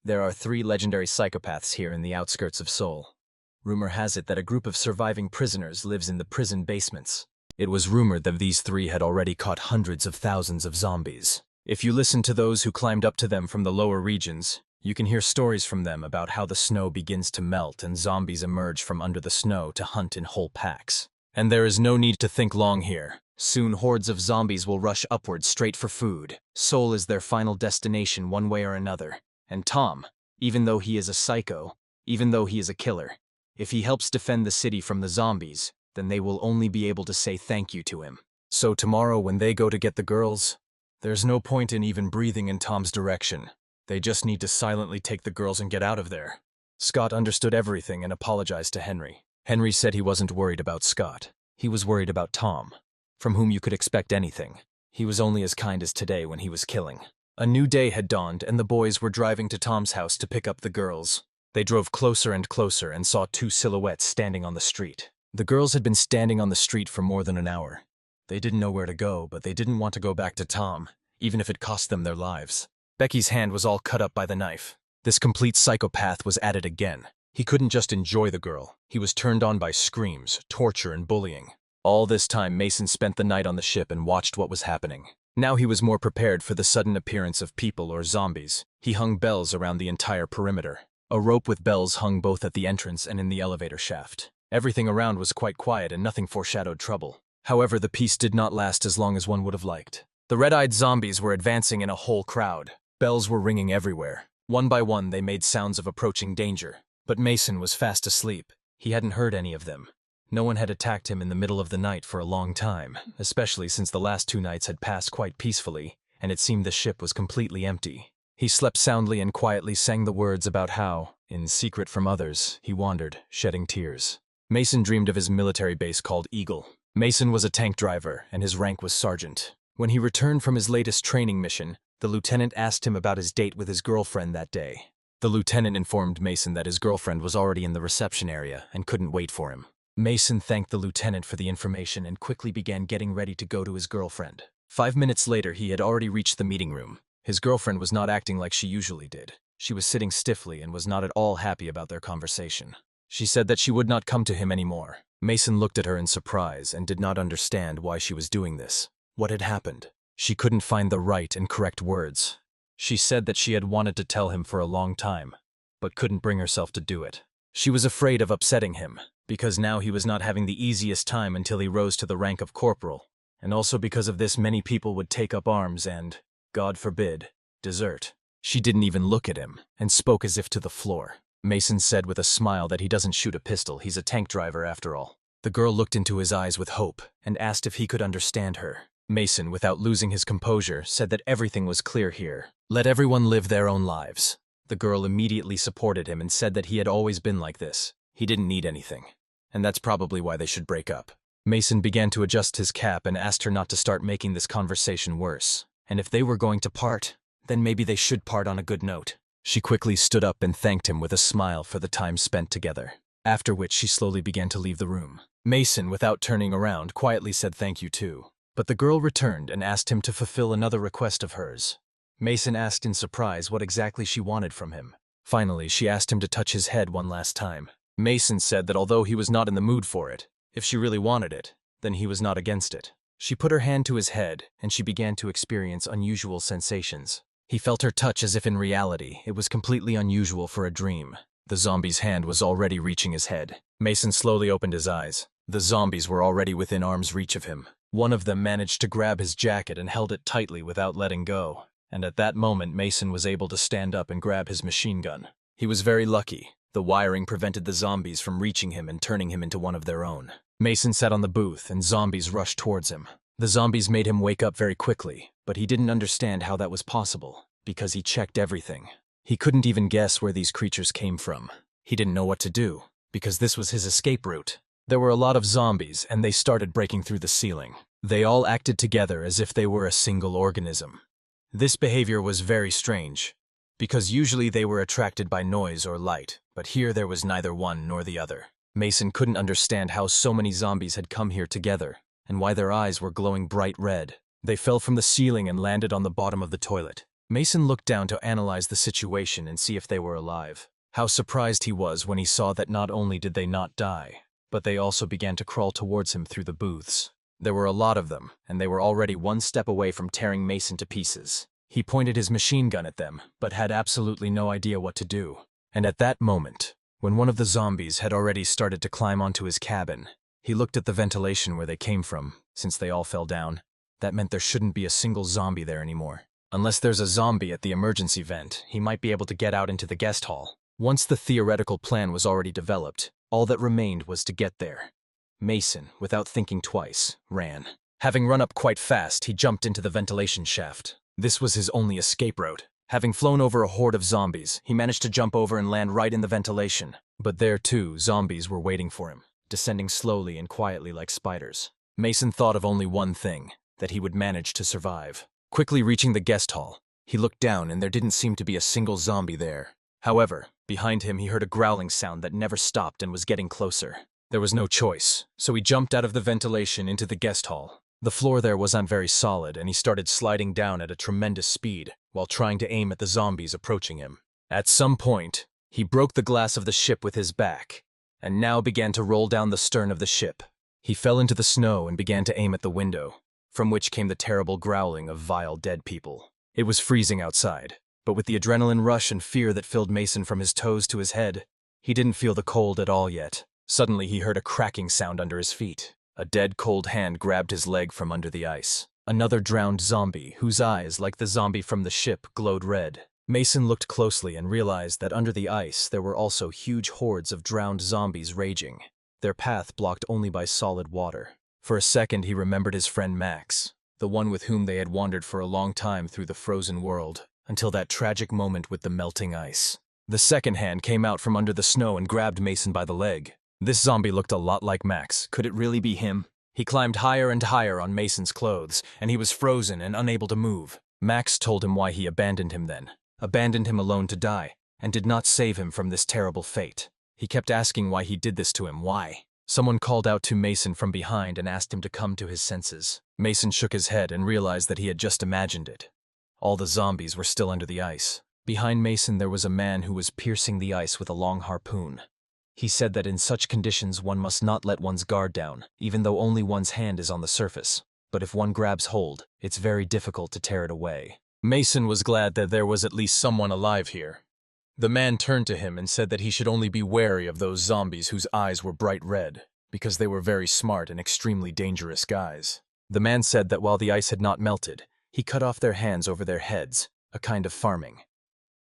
There are 3 legendary psychopaths here in the outskirts of Seoul. Rumor has it that a group of surviving prisoners lives in the prison basements. It was rumored that these 3 had already caught hundreds of thousands of zombies. If you listen to those who climbed up to them from the lower regions, you can hear stories from them about how the snow begins to melt and zombies emerge from under the snow to hunt in whole packs. And there is no need to think long here. Soon hordes of zombies will rush upward straight for food. Seoul is their final destination one way or another. And Tom, even though he is a psycho, even though he is a killer, if he helps defend the city from the zombies, then they will only be able to say thank you to him. So tomorrow when they go to get the girls, there's no point in even breathing in Tom's direction. They just need to silently take the girls and get out of there. Scott understood everything and apologized to Henry. Henry said he wasn't worried about Scott. He was worried about Tom, from whom you could expect anything. He was only as kind as today when he was killing. A new day had dawned and the boys were driving to Tom's house to pick up the girls. They drove closer and closer and saw 2 silhouettes standing on the street. The girls had been standing on the street for more than an hour. They didn't know where to go, but they didn't want to go back to Tom, even if it cost them their lives. Becky's hand was all cut up by the knife. This complete psychopath was at it again. He couldn't just enjoy the girl. He was turned on by screams, torture, and bullying. All this time, Mason spent the night on the ship and watched what was happening. Now he was more prepared for the sudden appearance of people or zombies. He hung bells around the entire perimeter. A rope with bells hung both at the entrance and in the elevator shaft. Everything around was quite quiet and nothing foreshadowed trouble. However, the peace did not last as long as one would have liked. The red-eyed zombies were advancing in a whole crowd. Bells were ringing everywhere. One by one, they made sounds of approaching danger. But Mason was fast asleep. He hadn't heard any of them. No one had attacked him in the middle of the night for a long time, especially since the last 2 nights had passed quite peacefully, and it seemed the ship was completely empty. He slept soundly and quietly sang the words about how, in secret from others, he wandered, shedding tears. Mason dreamed of his military base called Eagle. Mason was a tank driver, and his rank was sergeant. When he returned from his latest training mission, the lieutenant asked him about his date with his girlfriend that day. The lieutenant informed Mason that his girlfriend was already in the reception area and couldn't wait for him. Mason thanked the lieutenant for the information and quickly began getting ready to go to his girlfriend. 5 minutes later, he had already reached the meeting room. His girlfriend was not acting like she usually did. She was sitting stiffly and was not at all happy about their conversation. She said that she would not come to him anymore. Mason looked at her in surprise and did not understand why she was doing this. What had happened? She couldn't find the right and correct words. She said that she had wanted to tell him for a long time, but couldn't bring herself to do it. She was afraid of upsetting him, because now he was not having the easiest time until he rose to the rank of corporal, and also because of this many people would take up arms and, God forbid, desert. She didn't even look at him, and spoke as if to the floor. Mason said with a smile that he doesn't shoot a pistol, he's a tank driver after all. The girl looked into his eyes with hope, and asked if he could understand her. Mason, without losing his composure, said that everything was clear here. Let everyone live their own lives. The girl immediately supported him and said that he had always been like this. He didn't need anything. And that's probably why they should break up. Mason began to adjust his cap and asked her not to start making this conversation worse. And if they were going to part, then maybe they should part on a good note. She quickly stood up and thanked him with a smile for the time spent together, after which she slowly began to leave the room. Mason, without turning around, quietly said thank you too. But the girl returned and asked him to fulfill another request of hers. Mason asked in surprise what exactly she wanted from him. Finally, she asked him to touch his head one last time. Mason said that although he was not in the mood for it, if she really wanted it, then he was not against it. She put her hand to his head, and she began to experience unusual sensations. He felt her touch as if in reality it was completely unusual for a dream. The zombie's hand was already reaching his head. Mason slowly opened his eyes. The zombies were already within arm's reach of him. One of them managed to grab his jacket and held it tightly without letting go. And at that moment, Mason was able to stand up and grab his machine gun. He was very lucky. The wiring prevented the zombies from reaching him and turning him into one of their own. Mason sat on the booth and zombies rushed towards him. The zombies made him wake up very quickly, but he didn't understand how that was possible, because he checked everything. He couldn't even guess where these creatures came from. He didn't know what to do, because this was his escape route. There were a lot of zombies, and they started breaking through the ceiling. They all acted together as if they were a single organism. This behavior was very strange, because usually they were attracted by noise or light, but here there was neither one nor the other. Mason couldn't understand how so many zombies had come here together, and why their eyes were glowing bright red. They fell from the ceiling and landed on the bottom of the toilet. Mason looked down to analyze the situation and see if they were alive. How surprised he was when he saw that not only did they not die, but they also began to crawl towards him through the booths. There were a lot of them, and they were already one step away from tearing Mason to pieces. He pointed his machine gun at them, but had absolutely no idea what to do. And at that moment, when one of the zombies had already started to climb onto his cabin, he looked at the ventilation where they came from. Since they all fell down, that meant there shouldn't be a single zombie there anymore. Unless there's a zombie at the emergency vent, he might be able to get out into the guest hall. Once the theoretical plan was already developed, all that remained was to get there. Mason, without thinking twice, ran. Having run up quite fast, he jumped into the ventilation shaft. This was his only escape route. Having flown over a horde of zombies, he managed to jump over and land right in the ventilation. But there too, zombies were waiting for him, descending slowly and quietly like spiders. Mason thought of only one thing, that he would manage to survive. Quickly reaching the guest hall, he looked down and there didn't seem to be a single zombie there. However, behind him he heard a growling sound that never stopped and was getting closer. There was no choice, so he jumped out of the ventilation into the guest hall. The floor there wasn't very solid, and he started sliding down at a tremendous speed while trying to aim at the zombies approaching him. At some point, he broke the glass of the ship with his back, and now began to roll down the stern of the ship. He fell into the snow and began to aim at the window, from which came the terrible growling of vile dead people. It was freezing outside, but with the adrenaline rush and fear that filled Mason from his toes to his head, he didn't feel the cold at all yet. Suddenly he heard a cracking sound under his feet. A dead cold hand grabbed his leg from under the ice. Another drowned zombie, whose eyes, like the zombie from the ship, glowed red. Mason looked closely and realized that under the ice there were also huge hordes of drowned zombies raging, their path blocked only by solid water. For a second he remembered his friend Max, the one with whom they had wandered for a long time through the frozen world, until that tragic moment with the melting ice. The second hand came out from under the snow and grabbed Mason by the leg. This zombie looked a lot like Max. Could it really be him? He climbed higher and higher on Mason's clothes, and he was frozen and unable to move. Max told him why he abandoned him then. Abandoned him alone to die, and did not save him from this terrible fate. He kept asking why he did this to him. Why? Someone called out to Mason from behind and asked him to come to his senses. Mason shook his head and realized that he had just imagined it. All the zombies were still under the ice. Behind Mason there was a man who was piercing the ice with a long harpoon. He said that in such conditions one must not let one's guard down, even though only one's hand is on the surface. But if one grabs hold, it's very difficult to tear it away. Mason was glad that there was at least someone alive here. The man turned to him and said that he should only be wary of those zombies whose eyes were bright red, because they were very smart and extremely dangerous guys. The man said that while the ice had not melted, he cut off their hands over their heads, a kind of farming.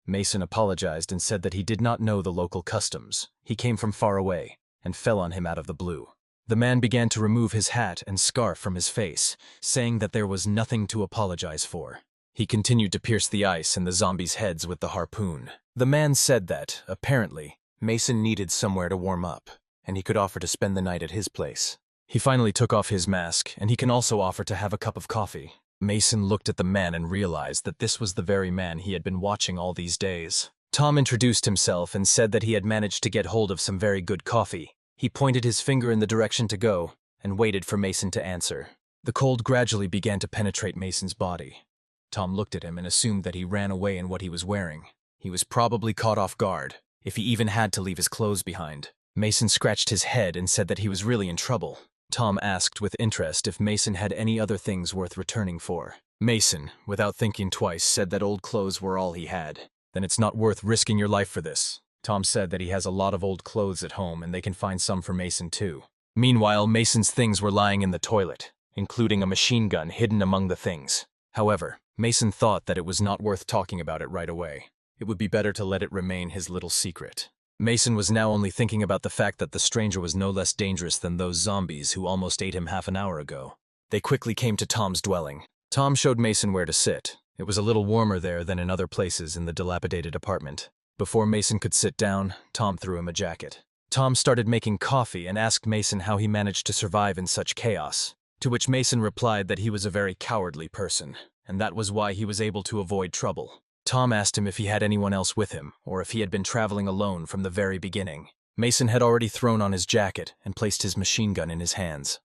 Mason apologized and said that he did not know the local customs. He came from far away, and fell on him out of the blue. The man began to remove his hat and scarf from his face, saying that there was nothing to apologize for. He continued to pierce the ice and the zombies' heads with the harpoon. The man said that, apparently, Mason needed somewhere to warm up, and he could offer to spend the night at his place. He finally took off his mask, and he can also offer to have a cup of coffee. Mason looked at the man and realized that this was the very man he had been watching all these days. Tom introduced himself and said that he had managed to get hold of some very good coffee. He pointed his finger in the direction to go, and waited for Mason to answer. The cold gradually began to penetrate Mason's body. Tom looked at him and assumed that he ran away in what he was wearing. He was probably caught off guard, if he even had to leave his clothes behind. Mason scratched his head and said that he was really in trouble. Tom asked with interest if Mason had any other things worth returning for. Mason, without thinking twice, said that old clothes were all he had. Then it's not worth risking your life for this. Tom said that he has a lot of old clothes at home and they can find some for Mason too. Meanwhile, Mason's things were lying in the toilet, including a machine gun hidden among the things. However, Mason thought that it was not worth talking about it right away. It would be better to let it remain his little secret. Mason was now only thinking about the fact that the stranger was no less dangerous than those zombies who almost ate him half an hour ago. They quickly came to Tom's dwelling. Tom showed Mason where to sit. It was a little warmer there than in other places in the dilapidated apartment. Before Mason could sit down, Tom threw him a jacket. Tom started making coffee and asked Mason how he managed to survive in such chaos, to which Mason replied that he was a very cowardly person, and that was why he was able to avoid trouble. Tom asked him if he had anyone else with him, or if he had been traveling alone from the very beginning. Mason had already thrown on his jacket and placed his machine gun in his hands.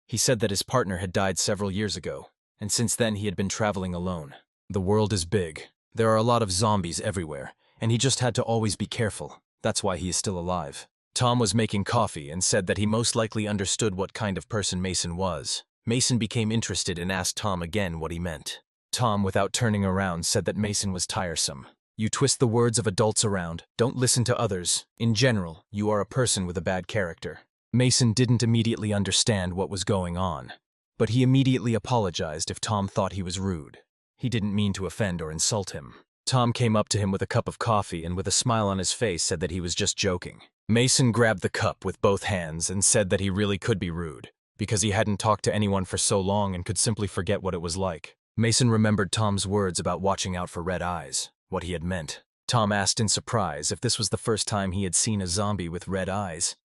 He said that his partner had died several years ago, and since then he had been traveling alone. The world is big. There are a lot of zombies everywhere, and he just had to always be careful. That's why he is still alive. Tom was making coffee and said that he most likely understood what kind of person Mason was. Mason became interested and asked Tom again what he meant. Tom, without turning around, said that Mason was tiresome. You twist the words of adults around, don't listen to others. In general, you are a person with a bad character. Mason didn't immediately understand what was going on, but he immediately apologized if Tom thought he was rude. He didn't mean to offend or insult him. Tom came up to him with a cup of coffee and with a smile on his face said that he was just joking. Mason grabbed the cup with both hands and said that he really could be rude, because he hadn't talked to anyone for so long and could simply forget what it was like. Mason remembered Tom's words about watching out for red eyes, what he had meant. Tom asked in surprise if this was the first time he had seen a zombie with red eyes.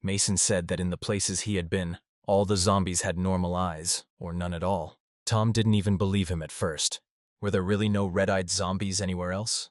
Mason said that in the places he had been, all the zombies had normal eyes, or none at all. Tom didn't even believe him at first. Were there really no red-eyed zombies anywhere else?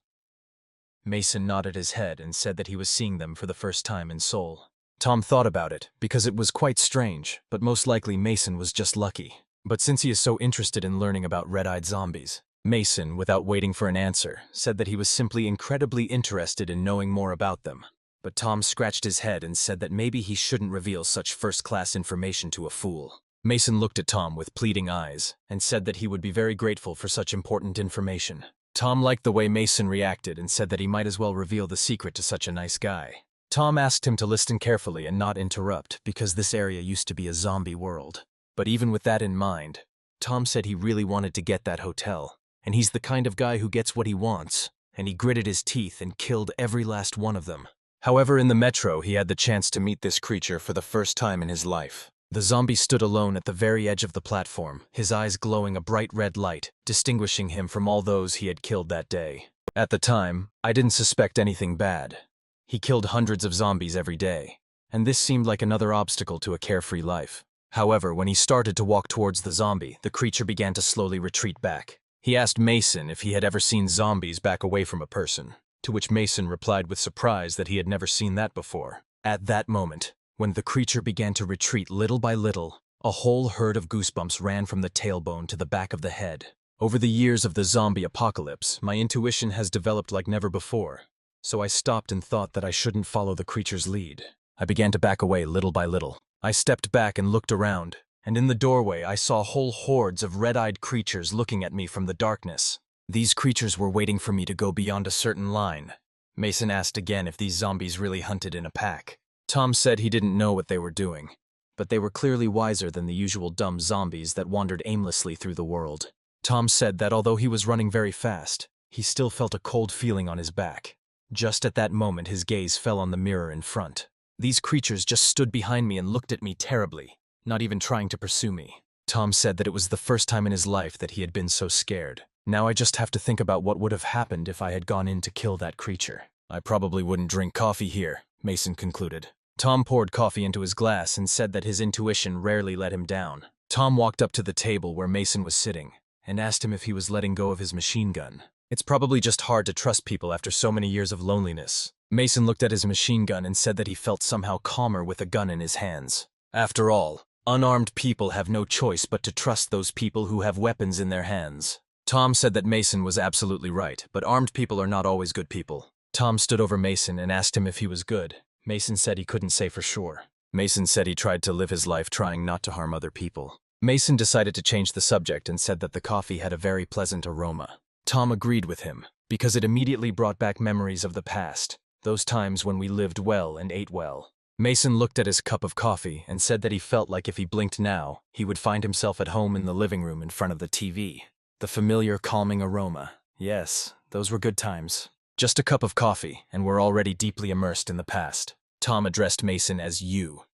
Mason nodded his head and said that he was seeing them for the first time in Seoul. Tom thought about it, because it was quite strange, but most likely Mason was just lucky. But since he is so interested in learning about red-eyed zombies, Mason, without waiting for an answer, said that he was simply incredibly interested in knowing more about them. But Tom scratched his head and said that maybe he shouldn't reveal such first-class information to a fool. Mason looked at Tom with pleading eyes and said that he would be very grateful for such important information. Tom liked the way Mason reacted and said that he might as well reveal the secret to such a nice guy. Tom asked him to listen carefully and not interrupt because this area used to be a zombie world. But even with that in mind, Tom said he really wanted to get that hotel, and he's the kind of guy who gets what he wants, and he gritted his teeth and killed every last one of them. However, in the metro, he had the chance to meet this creature for the first time in his life. The zombie stood alone at the very edge of the platform, his eyes glowing a bright red light, distinguishing him from all those he had killed that day. At the time, I didn't suspect anything bad. He killed hundreds of zombies every day, and this seemed like another obstacle to a carefree life. However, when he started to walk towards the zombie, the creature began to slowly retreat back. He asked Mason if he had ever seen zombies back away from a person, to which Mason replied with surprise that he had never seen that before. At that moment, When the creature began to retreat little by little, a whole herd of goosebumps ran from the tailbone to the back of the head. Over the years of the zombie apocalypse, my intuition has developed like never before, so I stopped and thought that I shouldn't follow the creature's lead. I began to back away little by little. I stepped back and looked around, and in the doorway I saw whole hordes of red-eyed creatures looking at me from the darkness. These creatures were waiting for me to go beyond a certain line. Mason asked again if these zombies really hunted in a pack. Tom said he didn't know what they were doing, but they were clearly wiser than the usual dumb zombies that wandered aimlessly through the world. Tom said that although he was running very fast, he still felt a cold feeling on his back. Just at that moment his gaze fell on the mirror in front. These creatures just stood behind me and looked at me terribly, not even trying to pursue me. Tom said that it was the first time in his life that he had been so scared. Now I just have to think about what would have happened if I had gone in to kill that creature. I probably wouldn't drink coffee here, Mason concluded. Tom poured coffee into his glass and said that his intuition rarely let him down. Tom walked up to the table where Mason was sitting and asked him if he was letting go of his machine gun. It's probably just hard to trust people after so many years of loneliness. Mason looked at his machine gun and said that he felt somehow calmer with a gun in his hands. After all, unarmed people have no choice but to trust those people who have weapons in their hands. Tom said that Mason was absolutely right, but armed people are not always good people. Tom stood over Mason and asked him if he was good. Mason said he couldn't say for sure. Mason said he tried to live his life trying not to harm other people. Mason decided to change the subject and said that the coffee had a very pleasant aroma. Tom agreed with him, because it immediately brought back memories of the past, those times when we lived well and ate well. Mason looked at his cup of coffee and said that he felt like if he blinked now, he would find himself at home in the living room in front of the TV. The familiar calming aroma. Yes, those were good times. Just a cup of coffee, and we're already deeply immersed in the past. Tom addressed Mason as you,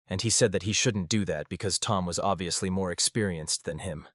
and he said that he shouldn't do that because Tom was obviously more experienced than him.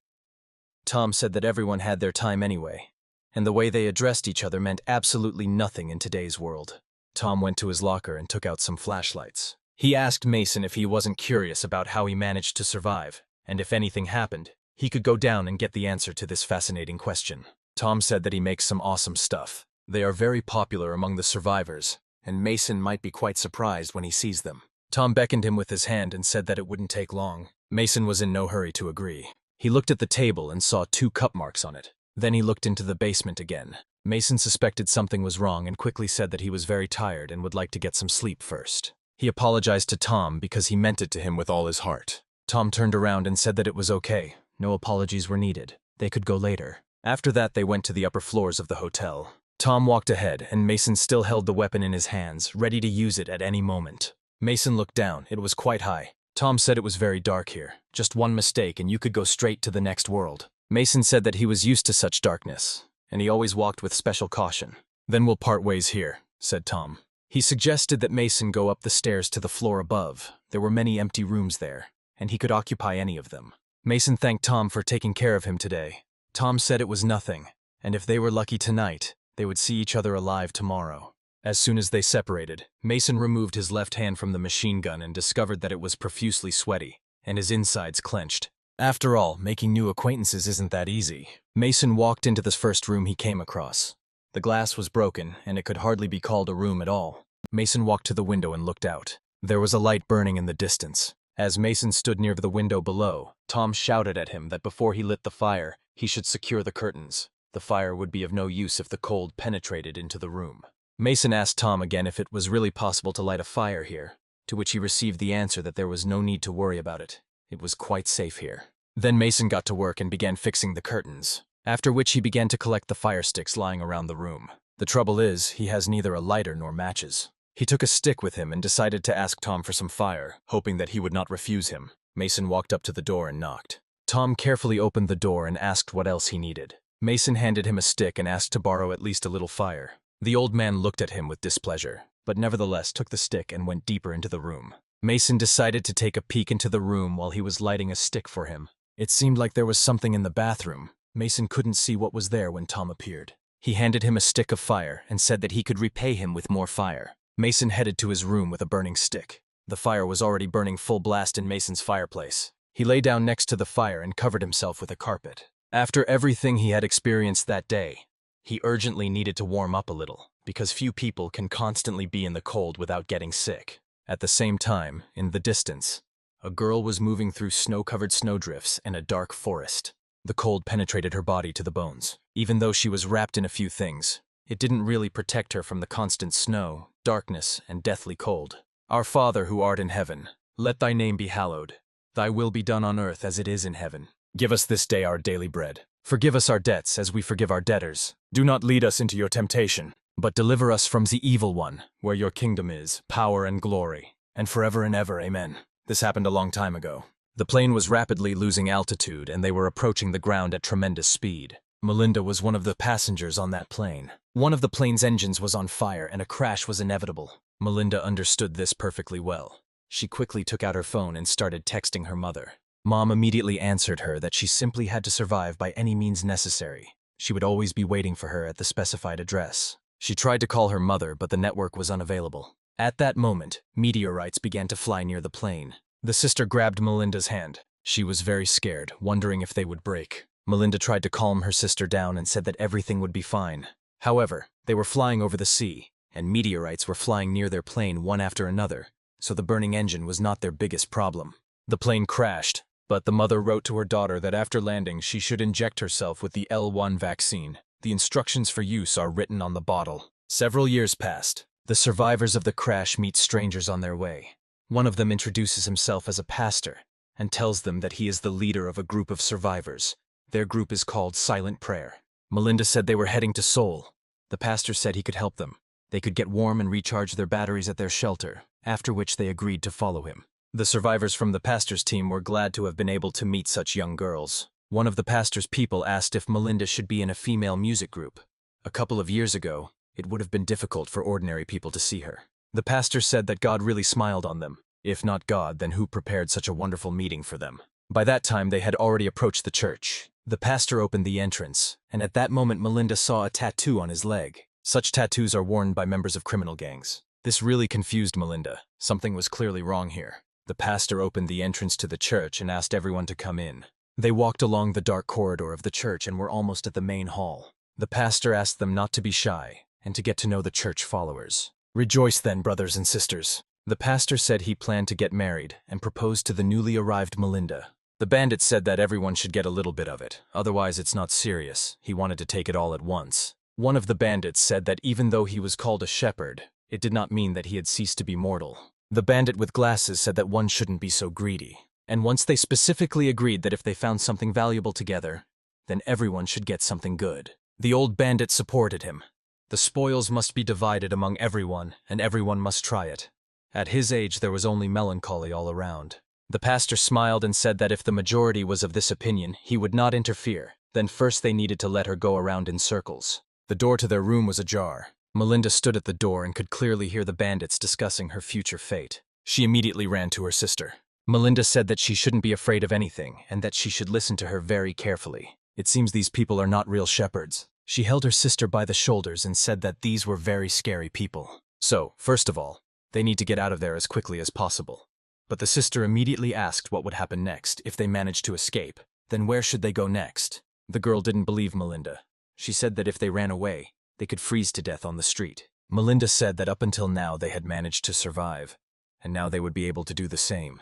Tom said that everyone had their time anyway, and the way they addressed each other meant absolutely nothing in today's world. Tom went to his locker and took out some flashlights. He asked Mason if he wasn't curious about how he managed to survive, and if anything happened, he could go down and get the answer to this fascinating question. Tom said that he makes some awesome stuff. They are very popular among the survivors, and Mason might be quite surprised when he sees them. Tom beckoned him with his hand and said that it wouldn't take long. Mason was in no hurry to agree. He looked at the table and saw 2 cup marks on it. Then he looked into the basement again. Mason suspected something was wrong and quickly said that he was very tired and would like to get some sleep first. He apologized to Tom because he meant it to him with all his heart. Tom turned around and said that it was okay. No apologies were needed. They could go later. After that, they went to the upper floors of the hotel. Tom walked ahead, and Mason still held the weapon in his hands, ready to use it at any moment. Mason looked down. It was quite high. Tom said it was very dark here. Just one mistake and you could go straight to the next world. Mason said that he was used to such darkness, and he always walked with special caution. Then we'll part ways here, said Tom. He suggested that Mason go up the stairs to the floor above. There were many empty rooms there, and he could occupy any of them. Mason thanked Tom for taking care of him today. Tom said it was nothing, and if they were lucky tonight, they would see each other alive tomorrow. As soon as they separated, Mason removed his left hand from the machine gun and discovered that it was profusely sweaty, and his insides clenched. After all, making new acquaintances isn't that easy. Mason walked into the first room he came across. The glass was broken, and it could hardly be called a room at all. Mason walked to the window and looked out. There was a light burning in the distance. As Mason stood near the window below, Tom shouted at him that before he lit the fire, he should secure the curtains. The fire would be of no use if the cold penetrated into the room. Mason asked Tom again if it was really possible to light a fire here, to which he received the answer that there was no need to worry about it. It was quite safe here. Then Mason got to work and began fixing the curtains, after which he began to collect the fire sticks lying around the room. The trouble is, he has neither a lighter nor matches. He took a stick with him and decided to ask Tom for some fire, hoping that he would not refuse him. Mason walked up to the door and knocked. Tom carefully opened the door and asked what else he needed. Mason handed him a stick and asked to borrow at least a little fire. The old man looked at him with displeasure, but nevertheless took the stick and went deeper into the room. Mason decided to take a peek into the room while he was lighting a stick for him. It seemed like there was something in the bathroom. Mason couldn't see what was there when Tom appeared. He handed him a stick of fire and said that he could repay him with more fire. Mason headed to his room with a burning stick. The fire was already burning full blast in Mason's fireplace. He lay down next to the fire and covered himself with a carpet. After everything he had experienced that day, he urgently needed to warm up a little, because few people can constantly be in the cold without getting sick. At the same time, in the distance, a girl was moving through snow-covered snowdrifts in a dark forest. The cold penetrated her body to the bones. Even though she was wrapped in a few things, it didn't really protect her from the constant snow, darkness, and deathly cold. Our Father who art in heaven, let thy name be hallowed. Thy will be done on earth as it is in heaven. Give us this day our daily bread. Forgive us our debts as we forgive our debtors. Do not lead us into your temptation, but deliver us from the evil one, where your kingdom is, power and glory, and forever and ever, amen. This happened a long time ago. The plane was rapidly losing altitude and they were approaching the ground at tremendous speed. Melinda was one of the passengers on that plane. One of the plane's engines was on fire and a crash was inevitable. Melinda understood this perfectly well. She quickly took out her phone and started texting her mother. Mom immediately answered her that she simply had to survive by any means necessary. She would always be waiting for her at the specified address. She tried to call her mother, but the network was unavailable. At that moment, meteorites began to fly near the plane. The sister grabbed Melinda's hand. She was very scared, wondering if they would break. Melinda tried to calm her sister down and said that everything would be fine. However, they were flying over the sea, and meteorites were flying near their plane one after another, so the burning engine was not their biggest problem. The plane crashed, but the mother wrote to her daughter that after landing she should inject herself with the L1 vaccine. The instructions for use are written on the bottle. Several years passed. The survivors of the crash meet strangers on their way. One of them introduces himself as a pastor and tells them that he is the leader of a group of survivors. Their group is called Silent Prayer. Melinda said they were heading to Seoul. The pastor said he could help them. They could get warm and recharge their batteries at their shelter, after which they agreed to follow him. The survivors from the pastor's team were glad to have been able to meet such young girls. One of the pastor's people asked if Melinda should be in a female music group. A couple of years ago, it would have been difficult for ordinary people to see her. The pastor said that God really smiled on them. If not God, then who prepared such a wonderful meeting for them? By that time, they had already approached the church. The pastor opened the entrance, and at that moment Melinda saw a tattoo on his leg. Such tattoos are worn by members of criminal gangs. This really confused Melinda. Something was clearly wrong here. The pastor opened the entrance to the church and asked everyone to come in. They walked along the dark corridor of the church and were almost at the main hall. The pastor asked them not to be shy and to get to know the church followers. Rejoice then, brothers and sisters. The pastor said he planned to get married and proposed to the newly arrived Melinda. The bandit said that everyone should get a little bit of it, otherwise it's not serious. He wanted to take it all at once. One of the bandits said that even though he was called a shepherd, it did not mean that he had ceased to be mortal. The bandit with glasses said that one shouldn't be so greedy. And once they specifically agreed that if they found something valuable together, then everyone should get something good. The old bandit supported him. The spoils must be divided among everyone, and everyone must try it. At his age, there was only melancholy all around. The pastor smiled and said that if the majority was of this opinion, he would not interfere. Then first they needed to let her go around in circles. The door to their room was ajar. Melinda stood at the door and could clearly hear the bandits discussing her future fate. She immediately ran to her sister. Melinda said that she shouldn't be afraid of anything and that she should listen to her very carefully. It seems these people are not real shepherds. She held her sister by the shoulders and said that these were very scary people. So, first of all, they need to get out of there as quickly as possible. But the sister immediately asked what would happen next if they managed to escape. Then where should they go next? The girl didn't believe Melinda. She said that if they ran away, they could freeze to death on the street. Melinda said that up until now they had managed to survive, and now they would be able to do the same.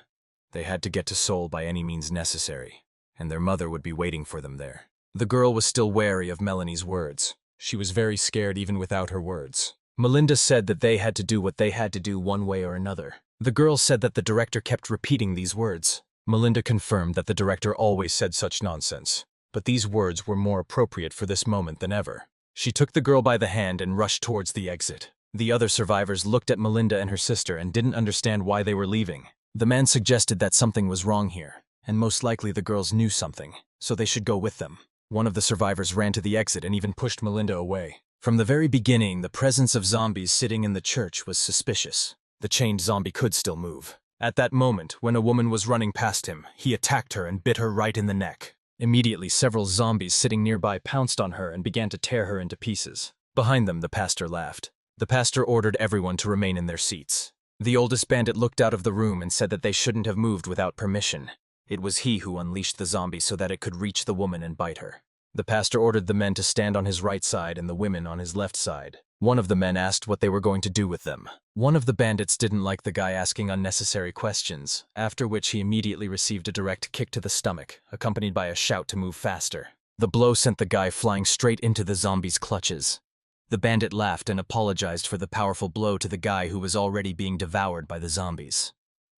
They had to get to Seoul by any means necessary, and their mother would be waiting for them there. The girl was still wary of Melanie's words. She was very scared even without her words. Melinda said that they had to do what they had to do one way or another. The girl said that the director kept repeating these words. Melinda confirmed that the director always said such nonsense, but these words were more appropriate for this moment than ever. She took the girl by the hand and rushed towards the exit. The other survivors looked at Melinda and her sister and didn't understand why they were leaving. The man suggested that something was wrong here, and most likely the girls knew something, so they should go with them. One of the survivors ran to the exit and even pushed Melinda away. From the very beginning, the presence of zombies sitting in the church was suspicious. The chained zombie could still move. At that moment, when a woman was running past him, he attacked her and bit her right in the neck. Immediately, several zombies sitting nearby pounced on her and began to tear her into pieces. Behind them, the pastor laughed. The pastor ordered everyone to remain in their seats. The oldest bandit looked out of the room and said that they shouldn't have moved without permission. It was he who unleashed the zombie so that it could reach the woman and bite her. The pastor ordered the men to stand on his right side and the women on his left side. One of the men asked what they were going to do with them. One of the bandits didn't like the guy asking unnecessary questions, after which he immediately received a direct kick to the stomach, accompanied by a shout to move faster. The blow sent the guy flying straight into the zombie's clutches. The bandit laughed and apologized for the powerful blow to the guy who was already being devoured by the zombies.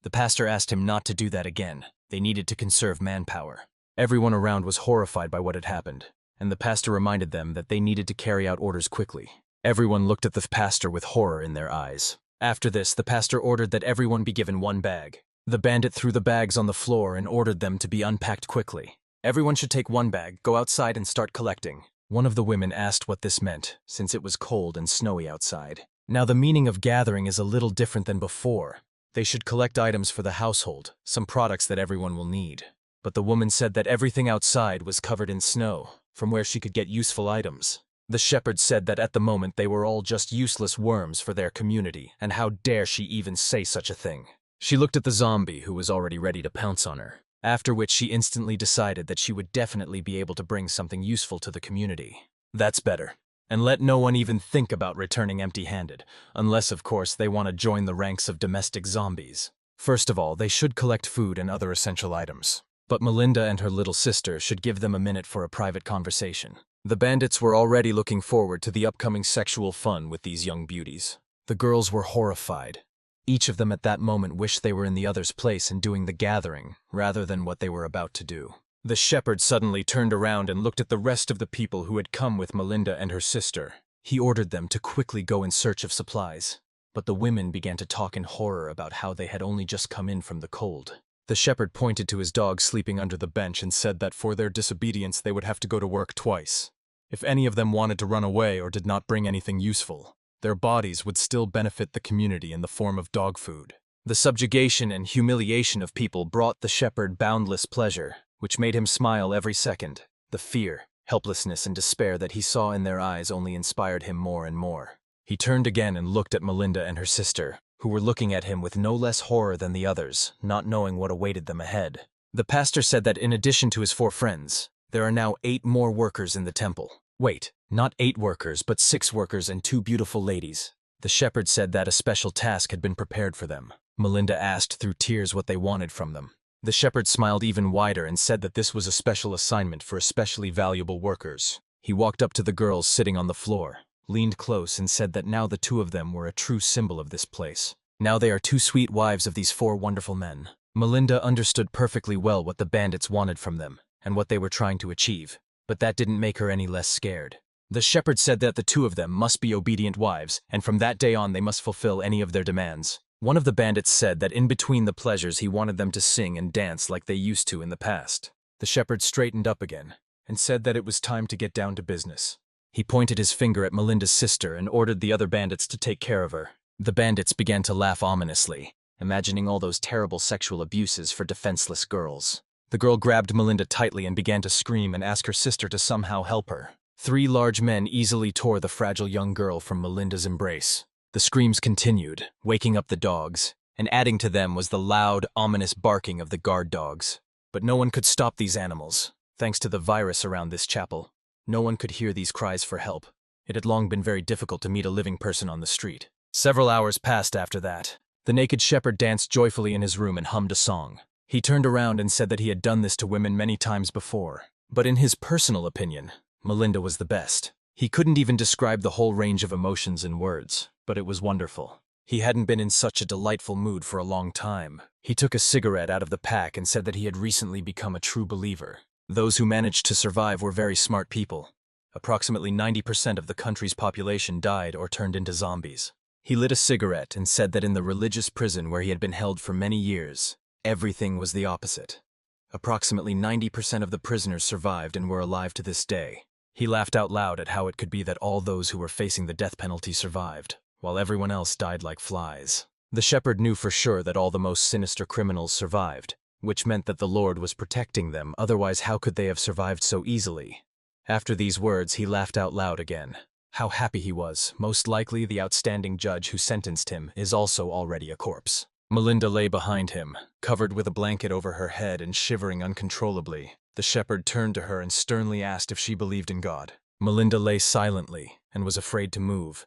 The pastor asked him not to do that again. They needed to conserve manpower. Everyone around was horrified by what had happened, and the pastor reminded them that they needed to carry out orders quickly. Everyone looked at the pastor with horror in their eyes. After this, the pastor ordered that everyone be given one bag. The bandit threw the bags on the floor and ordered them to be unpacked quickly. Everyone should take one bag, go outside and start collecting. One of the women asked what this meant, since it was cold and snowy outside. Now the meaning of gathering is a little different than before. They should collect items for the household, some products that everyone will need. But the woman said that everything outside was covered in snow, from where she could get useful items. The shepherd said that at the moment they were all just useless worms for their community, and how dare she even say such a thing. She looked at the zombie, who was already ready to pounce on her, after which she instantly decided that she would definitely be able to bring something useful to the community. That's better. And let no one even think about returning empty-handed, unless, of course, they want to join the ranks of domestic zombies. First of all, they should collect food and other essential items. But Melinda and her little sister should give them a minute for a private conversation. The bandits were already looking forward to the upcoming sexual fun with these young beauties. The girls were horrified. Each of them at that moment wished they were in the other's place and doing the gathering, rather than what they were about to do. The shepherd suddenly turned around and looked at the rest of the people who had come with Melinda and her sister. He ordered them to quickly go in search of supplies. But the women began to talk in horror about how they had only just come in from the cold. The shepherd pointed to his dog sleeping under the bench and said that for their disobedience they would have to go to work twice. If any of them wanted to run away or did not bring anything useful, their bodies would still benefit the community in the form of dog food. The subjugation and humiliation of people brought the shepherd boundless pleasure, which made him smile every second. The fear, helplessness, and despair that he saw in their eyes only inspired him more and more. He turned again and looked at Melinda and her sister, who were looking at him with no less horror than the others, not knowing what awaited them ahead. The pastor said that in addition to his 4 friends, there are now 8 more workers in the temple. Wait, not 8 workers, but 6 workers and 2 beautiful ladies. The shepherd said that a special task had been prepared for them. Melinda asked through tears what they wanted from them. The shepherd smiled even wider and said that this was a special assignment for especially valuable workers. He walked up to the girls sitting on the floor, leaned close and said that now the 2 of them were a true symbol of this place. Now they are 2 sweet wives of these 4 wonderful men. Melinda understood perfectly well what the bandits wanted from them and what they were trying to achieve, but that didn't make her any less scared. The shepherd said that the 2 of them must be obedient wives, and from that day on they must fulfill any of their demands. One of the bandits said that in between the pleasures he wanted them to sing and dance like they used to in the past. The shepherd straightened up again and said that it was time to get down to business. He pointed his finger at Melinda's sister and ordered the other bandits to take care of her. The bandits began to laugh ominously, imagining all those terrible sexual abuses for defenseless girls. The girl grabbed Melinda tightly and began to scream and ask her sister to somehow help her. 3 large men easily tore the fragile young girl from Melinda's embrace. The screams continued, waking up the dogs, and adding to them was the loud, ominous barking of the guard dogs. But no one could stop these animals. Thanks to the virus around this chapel, no one could hear these cries for help. It had long been very difficult to meet a living person on the street. Several hours passed after that. The naked shepherd danced joyfully in his room and hummed a song. He turned around and said that he had done this to women many times before. But in his personal opinion, Melinda was the best. He couldn't even describe the whole range of emotions in words, but it was wonderful. He hadn't been in such a delightful mood for a long time. He took a cigarette out of the pack and said that he had recently become a true believer. Those who managed to survive were very smart people. Approximately 90% of the country's population died or turned into zombies. He lit a cigarette and said that in the religious prison where he had been held for many years, everything was the opposite. Approximately 90% of the prisoners survived and were alive to this day. He laughed out loud at how it could be that all those who were facing the death penalty survived, while everyone else died like flies. The shepherd knew for sure that all the most sinister criminals survived, which meant that the Lord was protecting them, otherwise how could they have survived so easily? After these words, he laughed out loud again. How happy he was. Most likely the outstanding judge who sentenced him is also already a corpse. Melinda lay behind him, covered with a blanket over her head and shivering uncontrollably. The shepherd turned to her and sternly asked if she believed in God. Melinda lay silently and was afraid to move.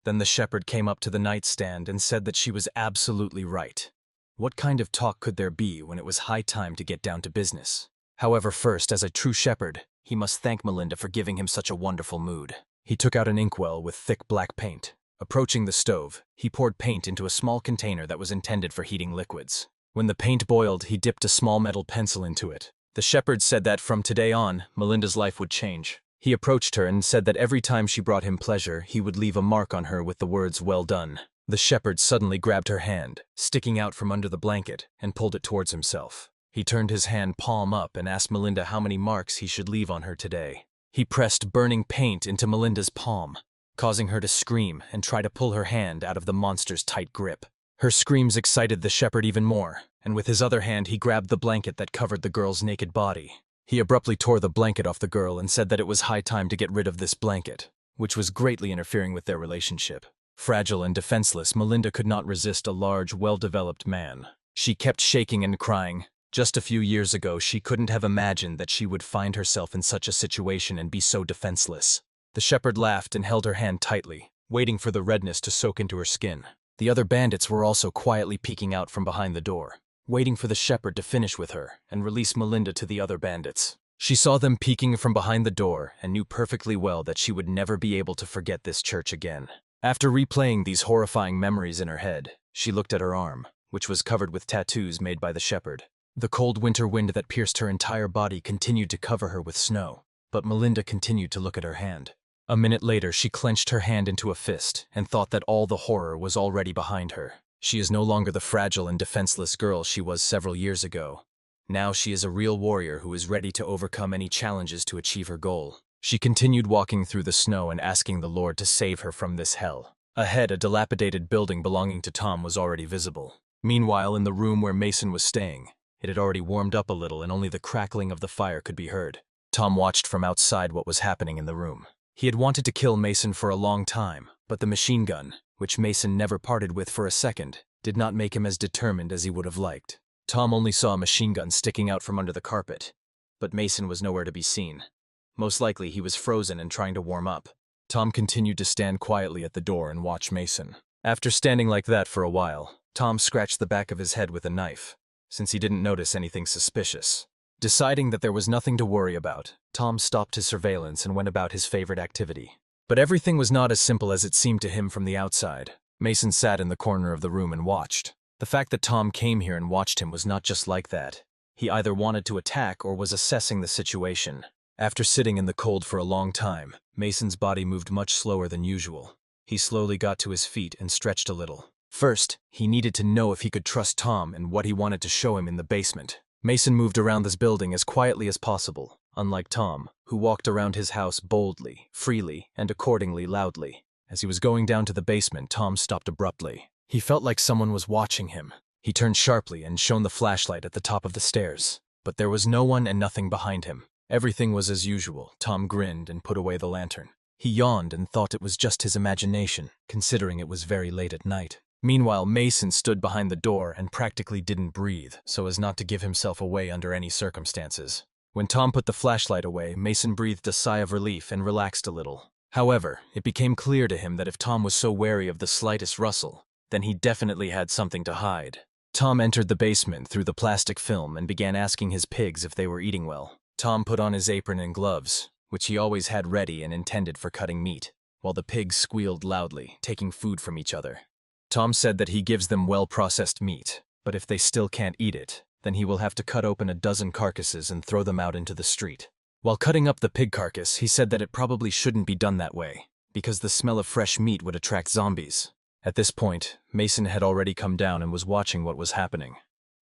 Then the shepherd came up to the nightstand and said that she was absolutely right. What kind of talk could there be when it was high time to get down to business? However, first, as a true shepherd, he must thank Melinda for giving him such a wonderful mood. He took out an inkwell with thick black paint. Approaching the stove, he poured paint into a small container that was intended for heating liquids. When the paint boiled, he dipped a small metal pencil into it. The shepherd said that from today on, Melinda's life would change. He approached her and said that every time she brought him pleasure, he would leave a mark on her with the words, "Well done." The shepherd suddenly grabbed her hand, sticking out from under the blanket, and pulled it towards himself. He turned his hand palm up and asked Melinda how many marks he should leave on her today. He pressed burning paint into Melinda's palm, causing her to scream and try to pull her hand out of the monster's tight grip. Her screams excited the shepherd even more, and with his other hand he grabbed the blanket that covered the girl's naked body. He abruptly tore the blanket off the girl and said that it was high time to get rid of this blanket, which was greatly interfering with their relationship. Fragile and defenseless, Melinda could not resist a large, well-developed man. She kept shaking and crying. Just a few years ago, she couldn't have imagined that she would find herself in such a situation and be so defenseless. The shepherd laughed and held her hand tightly, waiting for the redness to soak into her skin. The other bandits were also quietly peeking out from behind the door, waiting for the shepherd to finish with her and release Melinda to the other bandits. She saw them peeking from behind the door and knew perfectly well that she would never be able to forget this church again. After replaying these horrifying memories in her head, she looked at her arm, which was covered with tattoos made by the shepherd. The cold winter wind that pierced her entire body continued to cover her with snow, but Melinda continued to look at her hand. A minute later, she clenched her hand into a fist and thought that all the horror was already behind her. She is no longer the fragile and defenseless girl she was several years ago. Now she is a real warrior who is ready to overcome any challenges to achieve her goal. She continued walking through the snow and asking the Lord to save her from this hell. Ahead, a dilapidated building belonging to Tom was already visible. Meanwhile, in the room where Mason was staying, it had already warmed up a little and only the crackling of the fire could be heard. Tom watched from outside what was happening in the room. He had wanted to kill Mason for a long time, but the machine gun, which Mason never parted with for a second, did not make him as determined as he would have liked. Tom only saw a machine gun sticking out from under the carpet, but Mason was nowhere to be seen. Most likely he was frozen and trying to warm up. Tom continued to stand quietly at the door and watch Mason. After standing like that for a while, Tom scratched the back of his head with a knife, since he didn't notice anything suspicious. Deciding that there was nothing to worry about, Tom stopped his surveillance and went about his favorite activity. But everything was not as simple as it seemed to him from the outside. Mason sat in the corner of the room and watched. The fact that Tom came here and watched him was not just like that. He either wanted to attack or was assessing the situation. After sitting in the cold for a long time, Mason's body moved much slower than usual. He slowly got to his feet and stretched a little. First, he needed to know if he could trust Tom and what he wanted to show him in the basement. Mason moved around this building as quietly as possible, unlike Tom, who walked around his house boldly, freely, and accordingly loudly. As he was going down to the basement, Tom stopped abruptly. He felt like someone was watching him. He turned sharply and shone the flashlight at the top of the stairs. But there was no one and nothing behind him. Everything was as usual. Tom grinned and put away the lantern. He yawned and thought it was just his imagination, considering it was very late at night. Meanwhile, Mason stood behind the door and practically didn't breathe, so as not to give himself away under any circumstances. When Tom put the flashlight away, Mason breathed a sigh of relief and relaxed a little. However, it became clear to him that if Tom was so wary of the slightest rustle, then he definitely had something to hide. Tom entered the basement through the plastic film and began asking his pigs if they were eating well. Tom put on his apron and gloves, which he always had ready and intended for cutting meat, while the pigs squealed loudly, taking food from each other. Tom said that he gives them well-processed meat, but if they still can't eat it, then he will have to cut open a dozen carcasses and throw them out into the street. While cutting up the pig carcass, he said that it probably shouldn't be done that way, because the smell of fresh meat would attract zombies. At this point, Mason had already come down and was watching what was happening.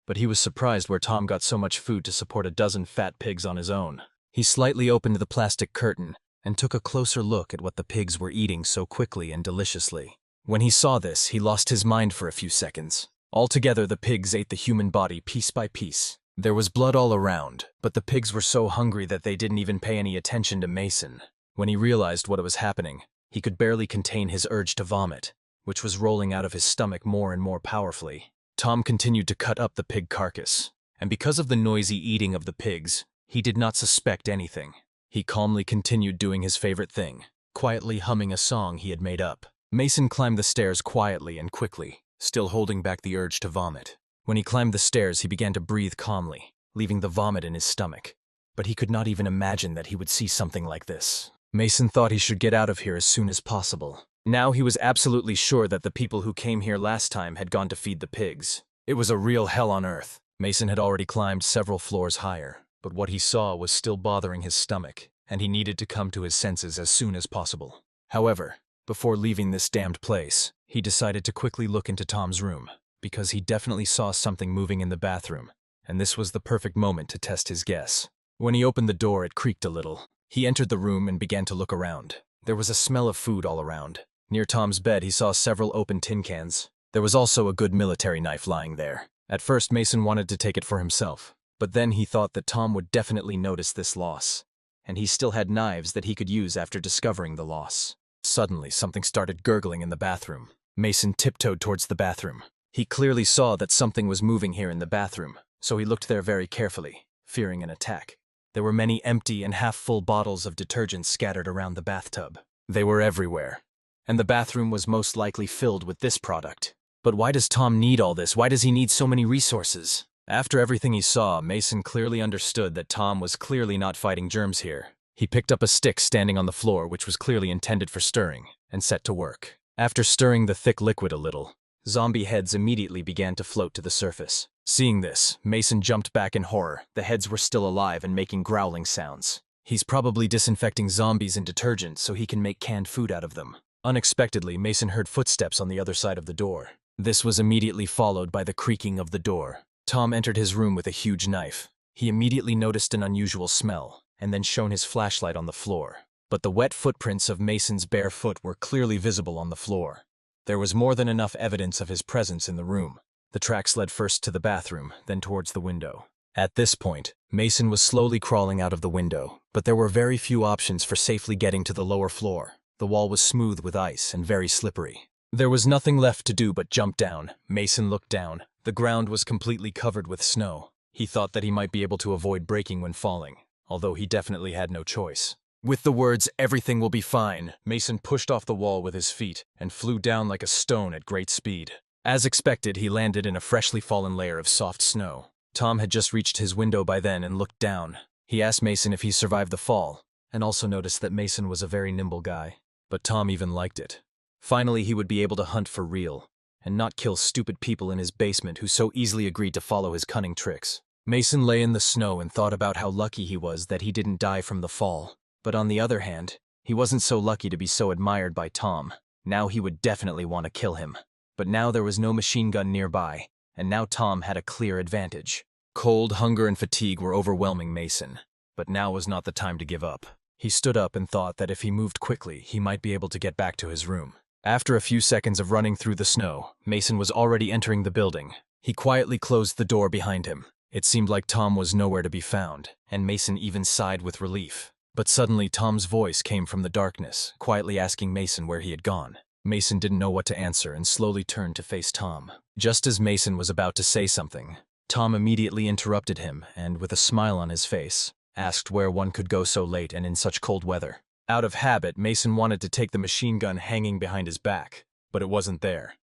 But he was surprised where Tom got so much food to support a dozen fat pigs on his own. He slightly opened the plastic curtain and took a closer look at what the pigs were eating so quickly and deliciously. When he saw this, he lost his mind for a few seconds. Altogether, the pigs ate the human body piece by piece. There was blood all around, but the pigs were so hungry that they didn't even pay any attention to Mason. When he realized what was happening, he could barely contain his urge to vomit, which was rolling out of his stomach more and more powerfully. Tom continued to cut up the pig carcass, and because of the noisy eating of the pigs, he did not suspect anything. He calmly continued doing his favorite thing, quietly humming a song he had made up. Mason climbed the stairs quietly and quickly, still holding back the urge to vomit. When he climbed the stairs, he began to breathe calmly, leaving the vomit in his stomach. But he could not even imagine that he would see something like this. Mason thought he should get out of here as soon as possible. Now he was absolutely sure that the people who came here last time had gone to feed the pigs. It was a real hell on earth. Mason had already climbed several floors higher, but what he saw was still bothering his stomach, and he needed to come to his senses as soon as possible. However, before leaving this damned place, he decided to quickly look into Tom's room, because he definitely saw something moving in the bathroom, and this was the perfect moment to test his guess. When he opened the door, it creaked a little. He entered the room and began to look around. There was a smell of food all around. Near Tom's bed, he saw several open tin cans. There was also a good military knife lying there. At first, Mason wanted to take it for himself, but then he thought that Tom would definitely notice this loss, and he still had knives that he could use after discovering the loss. Suddenly, something started gurgling in the bathroom. Mason tiptoed towards the bathroom. He clearly saw that something was moving here in the bathroom, so he looked there very carefully, fearing an attack. There were many empty and half-full bottles of detergent scattered around the bathtub. They were everywhere, and the bathroom was most likely filled with this product. But why does Tom need all this? Why does he need so many resources? After everything he saw, Mason clearly understood that Tom was clearly not fighting germs here. He picked up a stick standing on the floor, which was clearly intended for stirring, and set to work. After stirring the thick liquid a little, zombie heads immediately began to float to the surface. Seeing this, Mason jumped back in horror. The heads were still alive and making growling sounds. He's probably disinfecting zombies in detergent so he can make canned food out of them. Unexpectedly, Mason heard footsteps on the other side of the door. This was immediately followed by the creaking of the door. Tom entered his room with a huge knife. He immediately noticed an unusual smell, and then shone his flashlight on the floor. But the wet footprints of Mason's bare foot were clearly visible on the floor. There was more than enough evidence of his presence in the room. The tracks led first to the bathroom, then towards the window. At this point, Mason was slowly crawling out of the window, but there were very few options for safely getting to the lower floor. The wall was smooth with ice and very slippery. There was nothing left to do but jump down. Mason looked down. The ground was completely covered with snow. He thought that he might be able to avoid breaking when falling, although he definitely had no choice. With the words, "Everything will be fine," Mason pushed off the wall with his feet and flew down like a stone at great speed. As expected, he landed in a freshly fallen layer of soft snow. Tom had just reached his window by then and looked down. He asked Mason if he survived the fall, and also noticed that Mason was a very nimble guy. But Tom even liked it. Finally, he would be able to hunt for real, and not kill stupid people in his basement who so easily agreed to follow his cunning tricks. Mason lay in the snow and thought about how lucky he was that he didn't die from the fall. But on the other hand, he wasn't so lucky to be so admired by Tom. Now he would definitely want to kill him. But now there was no machine gun nearby, and now Tom had a clear advantage. Cold, hunger, and fatigue were overwhelming Mason, but now was not the time to give up. He stood up and thought that if he moved quickly, he might be able to get back to his room. After a few seconds of running through the snow, Mason was already entering the building. He quietly closed the door behind him. It seemed like Tom was nowhere to be found, and Mason even sighed with relief. But suddenly Tom's voice came from the darkness, quietly asking Mason where he had gone. Mason didn't know what to answer and slowly turned to face Tom. Just as Mason was about to say something, Tom immediately interrupted him and, with a smile on his face, asked where one could go so late and in such cold weather. Out of habit, Mason wanted to take the machine gun hanging behind his back, but it wasn't there.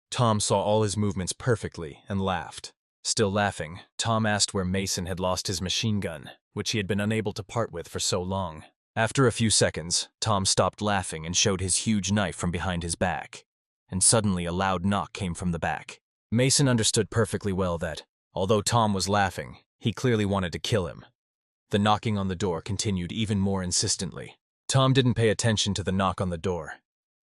Tom saw all his movements perfectly and laughed. Still laughing, Tom asked where Mason had lost his machine gun, which he had been unable to part with for so long. After a few seconds, Tom stopped laughing and showed his huge knife from behind his back. And suddenly a loud knock came from the back. Mason understood perfectly well that, although Tom was laughing, he clearly wanted to kill him. The knocking on the door continued even more insistently. Tom didn't pay attention to the knock on the door.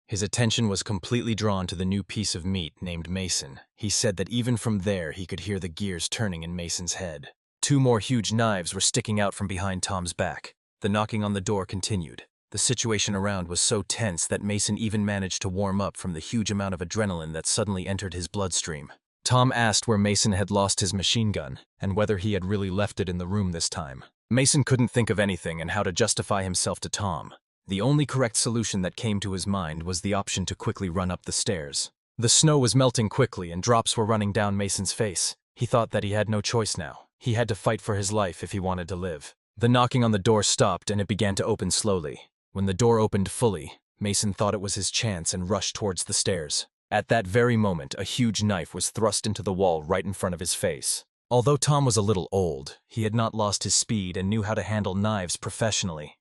His attention was completely drawn to the new piece of meat named Mason. He said that even from there he could hear the gears turning in Mason's head. 2 more huge knives were sticking out from behind Tom's back. The knocking on the door continued. The situation around was so tense that Mason even managed to warm up from the huge amount of adrenaline that suddenly entered his bloodstream. Tom asked where Mason had lost his machine gun, and whether he had really left it in the room this time. Mason couldn't think of anything and how to justify himself to Tom. The only correct solution that came to his mind was the option to quickly run up the stairs. The snow was melting quickly and drops were running down Mason's face. He thought that he had no choice now. He had to fight for his life if he wanted to live. The knocking on the door stopped and it began to open slowly. When the door opened fully, Mason thought it was his chance and rushed towards the stairs. At that very moment, a huge knife was thrust into the wall right in front of his face. Although Tom was a little old, he had not lost his speed and knew how to handle knives professionally.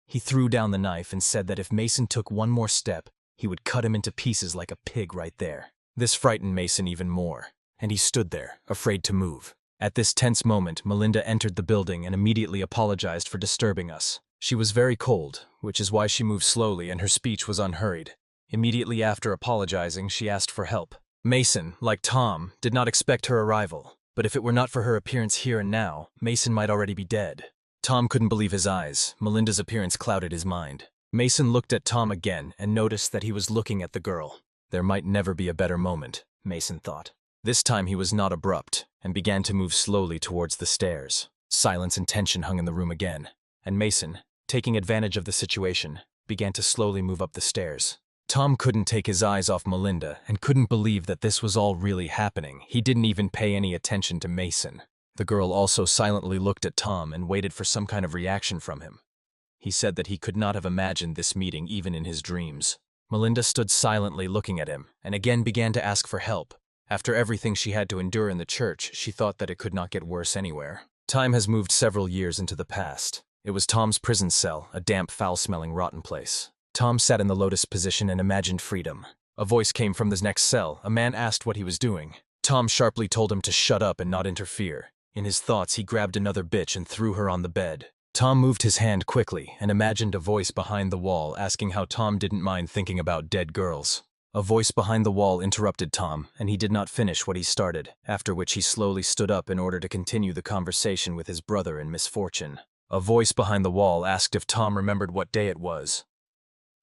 He threw down the knife and said that if Mason took one more step, he would cut him into pieces like a pig right there. This frightened Mason even more, and he stood there, afraid to move. At this tense moment, Melinda entered the building and immediately apologized for disturbing us. She was very cold, which is why she moved slowly and her speech was unhurried. Immediately after apologizing, she asked for help. Mason, like Tom, did not expect her arrival, but if it were not for her appearance here and now, Mason might already be dead. Tom couldn't believe his eyes. Melinda's appearance clouded his mind. Mason looked at Tom again and noticed that he was looking at the girl. There might never be a better moment, Mason thought. This time he was not abrupt and began to move slowly towards the stairs. Silence and tension hung in the room again, and Mason, taking advantage of the situation, began to slowly move up the stairs. Tom couldn't take his eyes off Melinda and couldn't believe that this was all really happening. He didn't even pay any attention to Mason. The girl also silently looked at Tom and waited for some kind of reaction from him. He said that he could not have imagined this meeting even in his dreams. Melinda stood silently looking at him and again began to ask for help. After everything she had to endure in the church, she thought that it could not get worse anywhere. Time has moved several years into the past. It was Tom's prison cell, a damp, foul-smelling, rotten place. Tom sat in the lotus position and imagined freedom. A voice came from the next cell. A man asked what he was doing. Tom sharply told him to shut up and not interfere. In his thoughts, he grabbed another bitch and threw her on the bed. Tom moved his hand quickly and imagined a voice behind the wall asking how Tom didn't mind thinking about dead girls. A voice behind the wall interrupted Tom, and he did not finish what he started, after which he slowly stood up in order to continue the conversation with his brother in misfortune. A voice behind the wall asked if Tom remembered what day it was.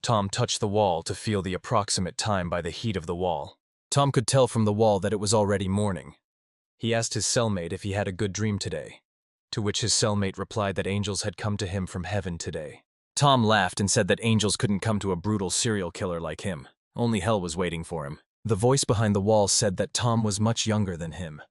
Tom touched the wall to feel the approximate time by the heat of the wall. Tom could tell from the wall that it was already morning. He asked his cellmate if he had a good dream today, to which his cellmate replied that angels had come to him from heaven today. Tom laughed and said that angels couldn't come to a brutal serial killer like him. Only hell was waiting for him. The voice behind the wall said that Tom was much younger than him.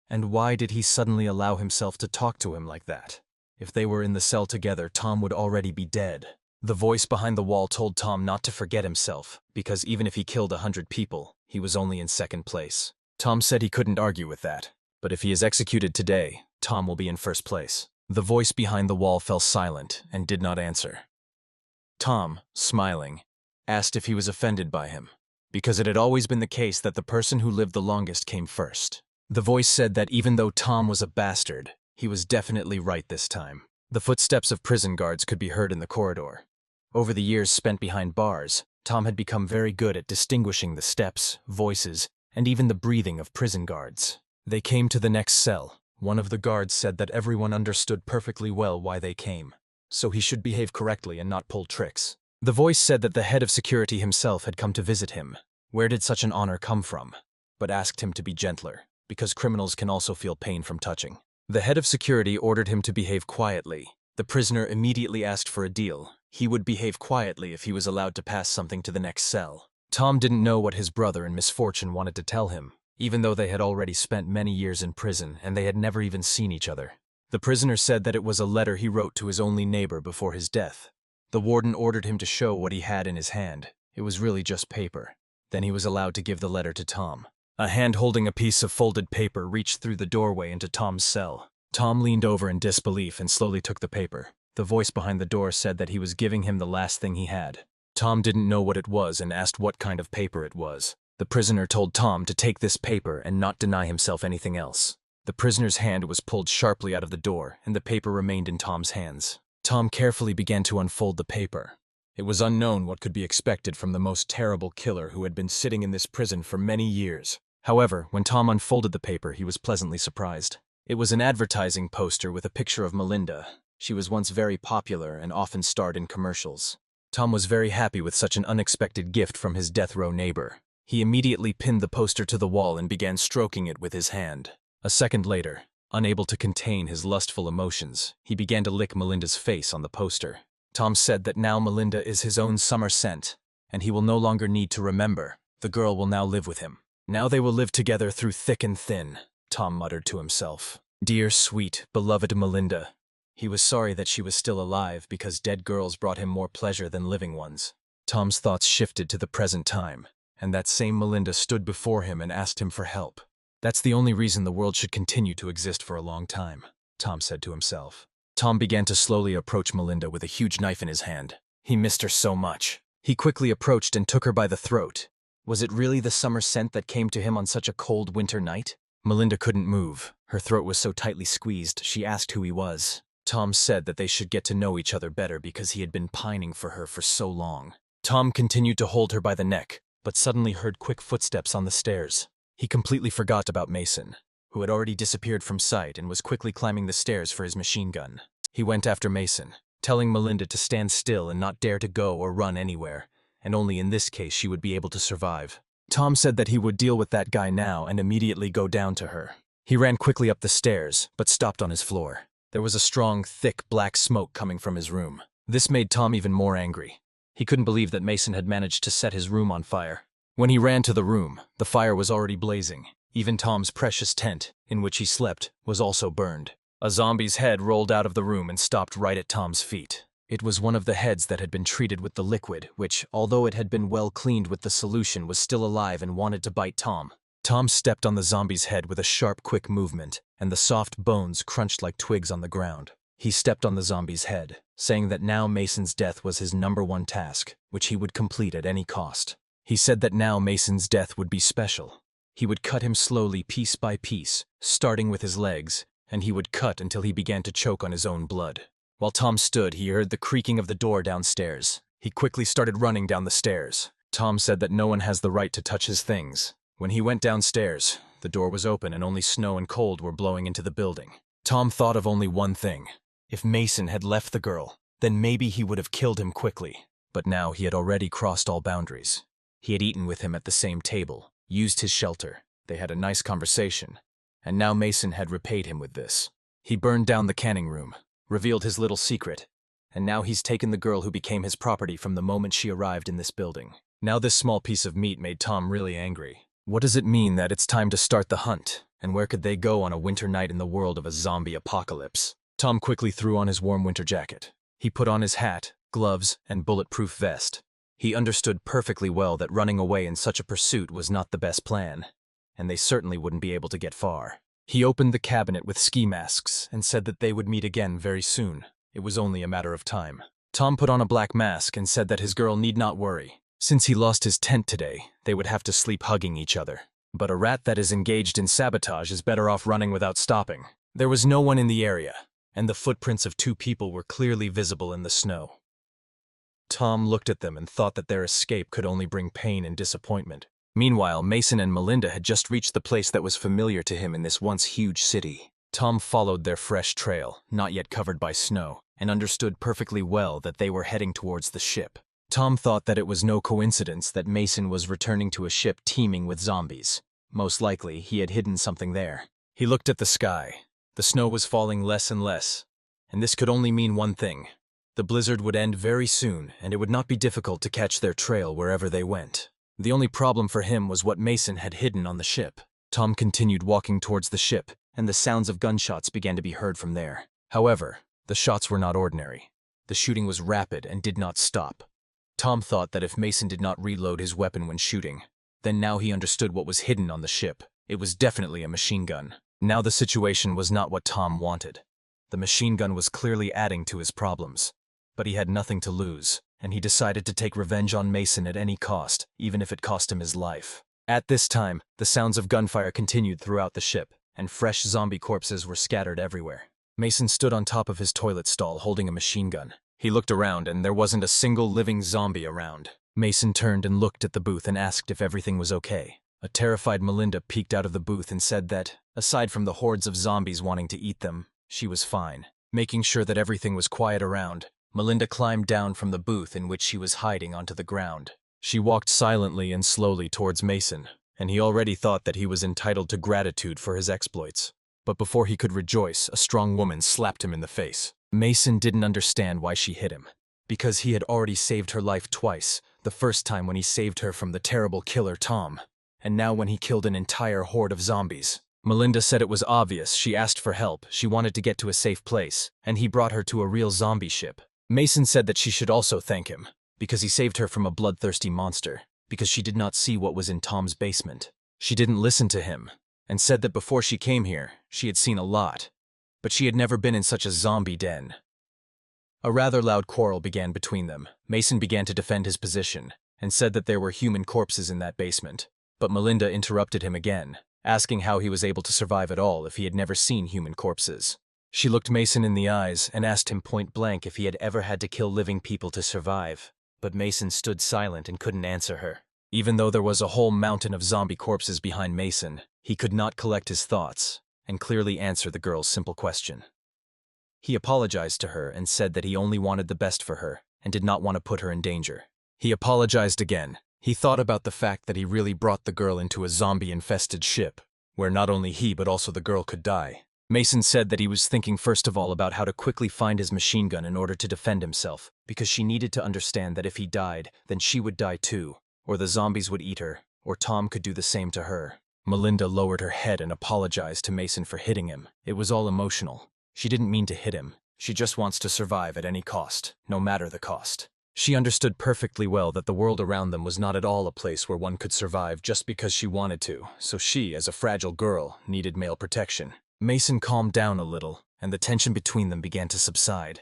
And why did he suddenly allow himself to talk to him like that? If they were in the cell together, Tom would already be dead. The voice behind the wall told Tom not to forget himself, because even if he killed 100 people, he was only in second place. Tom said he couldn't argue with that, but if he is executed today, Tom will be in first place. The voice behind the wall fell silent and did not answer. Tom, smiling, asked if he was offended by him, because it had always been the case that the person who lived the longest came first. The voice said that even though Tom was a bastard, he was definitely right this time. The footsteps of prison guards could be heard in the corridor. Over the years spent behind bars, Tom had become very good at distinguishing the steps, voices, and even the breathing of prison guards. They came to the next cell. One of the guards said that everyone understood perfectly well why they came, so he should behave correctly and not pull tricks. The voice said that the head of security himself had come to visit him. Where did such an honor come from? But asked him to be gentler, because criminals can also feel pain from touching. The head of security ordered him to behave quietly. The prisoner immediately asked for a deal. He would behave quietly if he was allowed to pass something to the next cell. Tom didn't know what his brother in misfortune wanted to tell him, even though they had already spent many years in prison and they had never even seen each other. The prisoner said that it was a letter he wrote to his only neighbor before his death. The warden ordered him to show what he had in his hand. It was really just paper. Then he was allowed to give the letter to Tom. A hand holding a piece of folded paper reached through the doorway into Tom's cell. Tom leaned over in disbelief and slowly took the paper. The voice behind the door said that he was giving him the last thing he had. Tom didn't know what it was and asked what kind of paper it was. The prisoner told Tom to take this paper and not deny himself anything else. The prisoner's hand was pulled sharply out of the door and the paper remained in Tom's hands. Tom carefully began to unfold the paper. It was unknown what could be expected from the most terrible killer who had been sitting in this prison for many years. However, when Tom unfolded the paper, he was pleasantly surprised. It was an advertising poster with a picture of Melinda. She was once very popular and often starred in commercials. Tom was very happy with such an unexpected gift from his death row neighbor. He immediately pinned the poster to the wall and began stroking it with his hand. A second later, unable to contain his lustful emotions, he began to lick Melinda's face on the poster. Tom said that now Melinda is his own summer scent, and he will no longer need to remember. The girl will now live with him. Now they will live together through thick and thin, Tom muttered to himself. Dear, sweet, beloved Melinda. He was sorry that she was still alive because dead girls brought him more pleasure than living ones. Tom's thoughts shifted to the present time, and that same Melinda stood before him and asked him for help. That's the only reason the world should continue to exist for a long time, Tom said to himself. Tom began to slowly approach Melinda with a huge knife in his hand. He missed her so much. He quickly approached and took her by the throat. Was it really the summer scent that came to him on such a cold winter night? Melinda couldn't move. Her throat was so tightly squeezed, she asked who he was. Tom said that they should get to know each other better because he had been pining for her for so long. Tom continued to hold her by the neck, but suddenly heard quick footsteps on the stairs. He completely forgot about Mason, who had already disappeared from sight and was quickly climbing the stairs for his machine gun. He went after Mason, telling Melinda to stand still and not dare to go or run anywhere, and only in this case she would be able to survive. Tom said that he would deal with that guy now and immediately go down to her. He ran quickly up the stairs, but stopped on his floor. There was a strong, thick, black smoke coming from his room. This made Tom even more angry. He couldn't believe that Mason had managed to set his room on fire. When he ran to the room, the fire was already blazing. Even Tom's precious tent, in which he slept, was also burned. A zombie's head rolled out of the room and stopped right at Tom's feet. It was one of the heads that had been treated with the liquid, which, although it had been well cleaned with the solution, was still alive and wanted to bite Tom. Tom stepped on the zombie's head with a sharp, quick movement, and the soft bones crunched like twigs on the ground. He stepped on the zombie's head, saying that now Mason's death was his #1 task, which he would complete at any cost. He said that now Mason's death would be special. He would cut him slowly piece by piece, starting with his legs, and he would cut until he began to choke on his own blood. While Tom stood, he heard the creaking of the door downstairs. He quickly started running down the stairs. Tom said that no one has the right to touch his things. When he went downstairs, the door was open and only snow and cold were blowing into the building. Tom thought of only one thing. If Mason had left the girl, then maybe he would have killed him quickly. But now he had already crossed all boundaries. He had eaten with him at the same table, used his shelter. They had a nice conversation. And now Mason had repaid him with this. He burned down the canning room, revealed his little secret, and now he's taken the girl who became his property from the moment she arrived in this building. Now this small piece of meat made Tom really angry. What does it mean that it's time to start the hunt? And where could they go on a winter night in the world of a zombie apocalypse? Tom quickly threw on his warm winter jacket. He put on his hat, gloves, and bulletproof vest. He understood perfectly well that running away in such a pursuit was not the best plan, and they certainly wouldn't be able to get far. He opened the cabinet with ski masks and said that they would meet again very soon. It was only a matter of time. Tom put on a black mask and said that his girl need not worry. Since he lost his tent today, they would have to sleep hugging each other. But a rat that is engaged in sabotage is better off running without stopping. There was no one in the area, and the footprints of 2 people were clearly visible in the snow. Tom looked at them and thought that their escape could only bring pain and disappointment. Meanwhile, Mason and Melinda had just reached the place that was familiar to him in this once huge city. Tom followed their fresh trail, not yet covered by snow, and understood perfectly well that they were heading towards the ship. Tom thought that it was no coincidence that Mason was returning to a ship teeming with zombies. Most likely, he had hidden something there. He looked at the sky. The snow was falling less and less, and this could only mean one thing. The blizzard would end very soon, and it would not be difficult to catch their trail wherever they went. The only problem for him was what Mason had hidden on the ship. Tom continued walking towards the ship, and the sounds of gunshots began to be heard from there. However, the shots were not ordinary. The shooting was rapid and did not stop. Tom thought that if Mason did not reload his weapon when shooting, then now he understood what was hidden on the ship. It was definitely a machine gun. Now the situation was not what Tom wanted. The machine gun was clearly adding to his problems. But he had nothing to lose, and he decided to take revenge on Mason at any cost, even if it cost him his life. At this time, the sounds of gunfire continued throughout the ship, and fresh zombie corpses were scattered everywhere. Mason stood on top of his toilet stall holding a machine gun. He looked around, and there wasn't a single living zombie around. Mason turned and looked at the booth and asked if everything was okay. A terrified Melinda peeked out of the booth and said that, aside from the hordes of zombies wanting to eat them, she was fine. Making sure that everything was quiet around, Melinda climbed down from the booth in which she was hiding onto the ground. She walked silently and slowly towards Mason, and he already thought that he was entitled to gratitude for his exploits. But before he could rejoice, a strong woman slapped him in the face. Mason didn't understand why she hit him, because he had already saved her life twice, the first time when he saved her from the terrible killer Tom, and now when he killed an entire horde of zombies. Melinda said it was obvious she asked for help, she wanted to get to a safe place, and he brought her to a real zombie ship. Mason said that she should also thank him, because he saved her from a bloodthirsty monster, because she did not see what was in Tom's basement. She didn't listen to him, and said that before she came here, she had seen a lot, but she had never been in such a zombie den. A rather loud quarrel began between them. Mason began to defend his position, and said that there were human corpses in that basement, but Melinda interrupted him again, asking how he was able to survive at all if he had never seen human corpses. She looked Mason in the eyes and asked him point blank if he had ever had to kill living people to survive, but Mason stood silent and couldn't answer her. Even though there was a whole mountain of zombie corpses behind Mason, he could not collect his thoughts and clearly answer the girl's simple question. He apologized to her and said that he only wanted the best for her and did not want to put her in danger. He apologized again. He thought about the fact that he really brought the girl into a zombie-infested ship, where not only he but also the girl could die. Mason said that he was thinking first of all about how to quickly find his machine gun in order to defend himself, because she needed to understand that if he died, then she would die too, or the zombies would eat her, or Tom could do the same to her. Melinda lowered her head and apologized to Mason for hitting him. It was all emotional. She didn't mean to hit him. She just wants to survive at any cost, no matter the cost. She understood perfectly well that the world around them was not at all a place where one could survive just because she wanted to, so she, as a fragile girl, needed male protection. Mason calmed down a little, and the tension between them began to subside.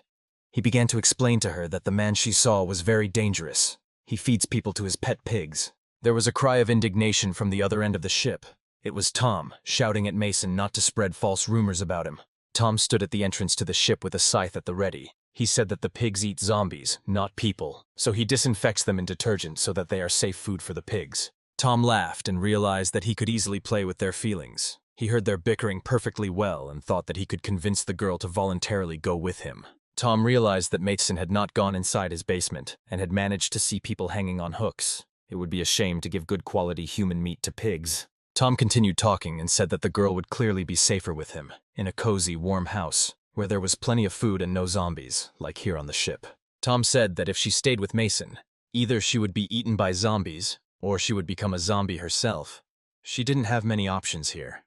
He began to explain to her that the man she saw was very dangerous. He feeds people to his pet pigs. There was a cry of indignation from the other end of the ship. It was Tom, shouting at Mason not to spread false rumors about him. Tom stood at the entrance to the ship with a scythe at the ready. He said that the pigs eat zombies, not people, so he disinfects them in detergent so that they are safe food for the pigs. Tom laughed and realized that he could easily play with their feelings. He heard their bickering perfectly well and thought that he could convince the girl to voluntarily go with him. Tom realized that Mason had not gone inside his basement and had managed to see people hanging on hooks. It would be a shame to give good quality human meat to pigs. Tom continued talking and said that the girl would clearly be safer with him, in a cozy, warm house, where there was plenty of food and no zombies, like here on the ship. Tom said that if she stayed with Mason, either she would be eaten by zombies, or she would become a zombie herself. She didn't have many options here.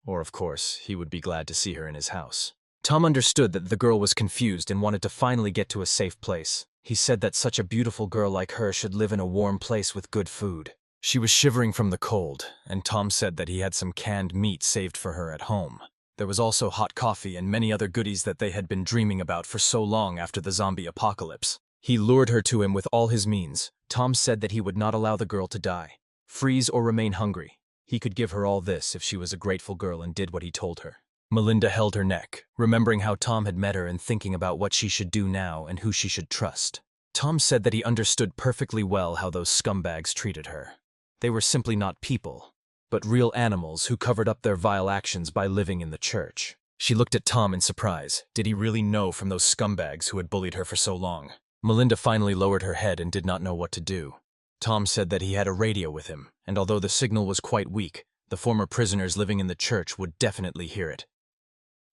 Or, of course, he would be glad to see her in his house. Tom understood that the girl was confused and wanted to finally get to a safe place. He said that such a beautiful girl like her should live in a warm place with good food. She was shivering from the cold, and Tom said that he had some canned meat saved for her at home. There was also hot coffee and many other goodies that they had been dreaming about for so long after the zombie apocalypse. He lured her to him with all his means. Tom said that he would not allow the girl to die, freeze or remain hungry. He could give her all this if she was a grateful girl and did what he told her. Melinda held her neck, remembering how Tom had met her and thinking about what she should do now and who she should trust. Tom said that he understood perfectly well how those scumbags treated her. They were simply not people, but real animals who covered up their vile actions by living in the church. She looked at Tom in surprise. Did he really know from those scumbags who had bullied her for so long? Melinda finally lowered her head and did not know what to do. Tom said that he had a radio with him, and although the signal was quite weak, the former prisoners living in the church would definitely hear it.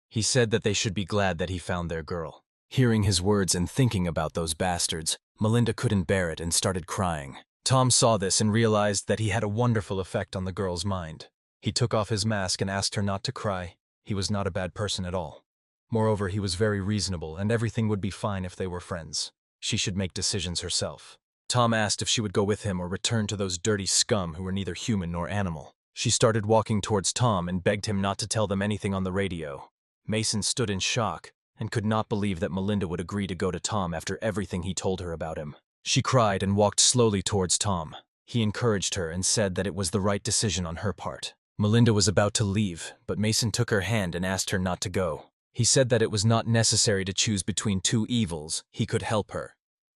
He said that they should be glad that he found their girl. Hearing his words and thinking about those bastards, Melinda couldn't bear it and started crying. Tom saw this and realized that he had a wonderful effect on the girl's mind. He took off his mask and asked her not to cry. He was not a bad person at all. Moreover, he was very reasonable and everything would be fine if they were friends. She should make decisions herself. Tom asked if she would go with him or return to those dirty scum who were neither human nor animal. She started walking towards Tom and begged him not to tell them anything on the radio. Mason stood in shock and could not believe that Melinda would agree to go to Tom after everything he told her about him. She cried and walked slowly towards Tom. He encouraged her and said that it was the right decision on her part. Melinda was about to leave, but Mason took her hand and asked her not to go. He said that it was not necessary to choose between two evils. He could help her,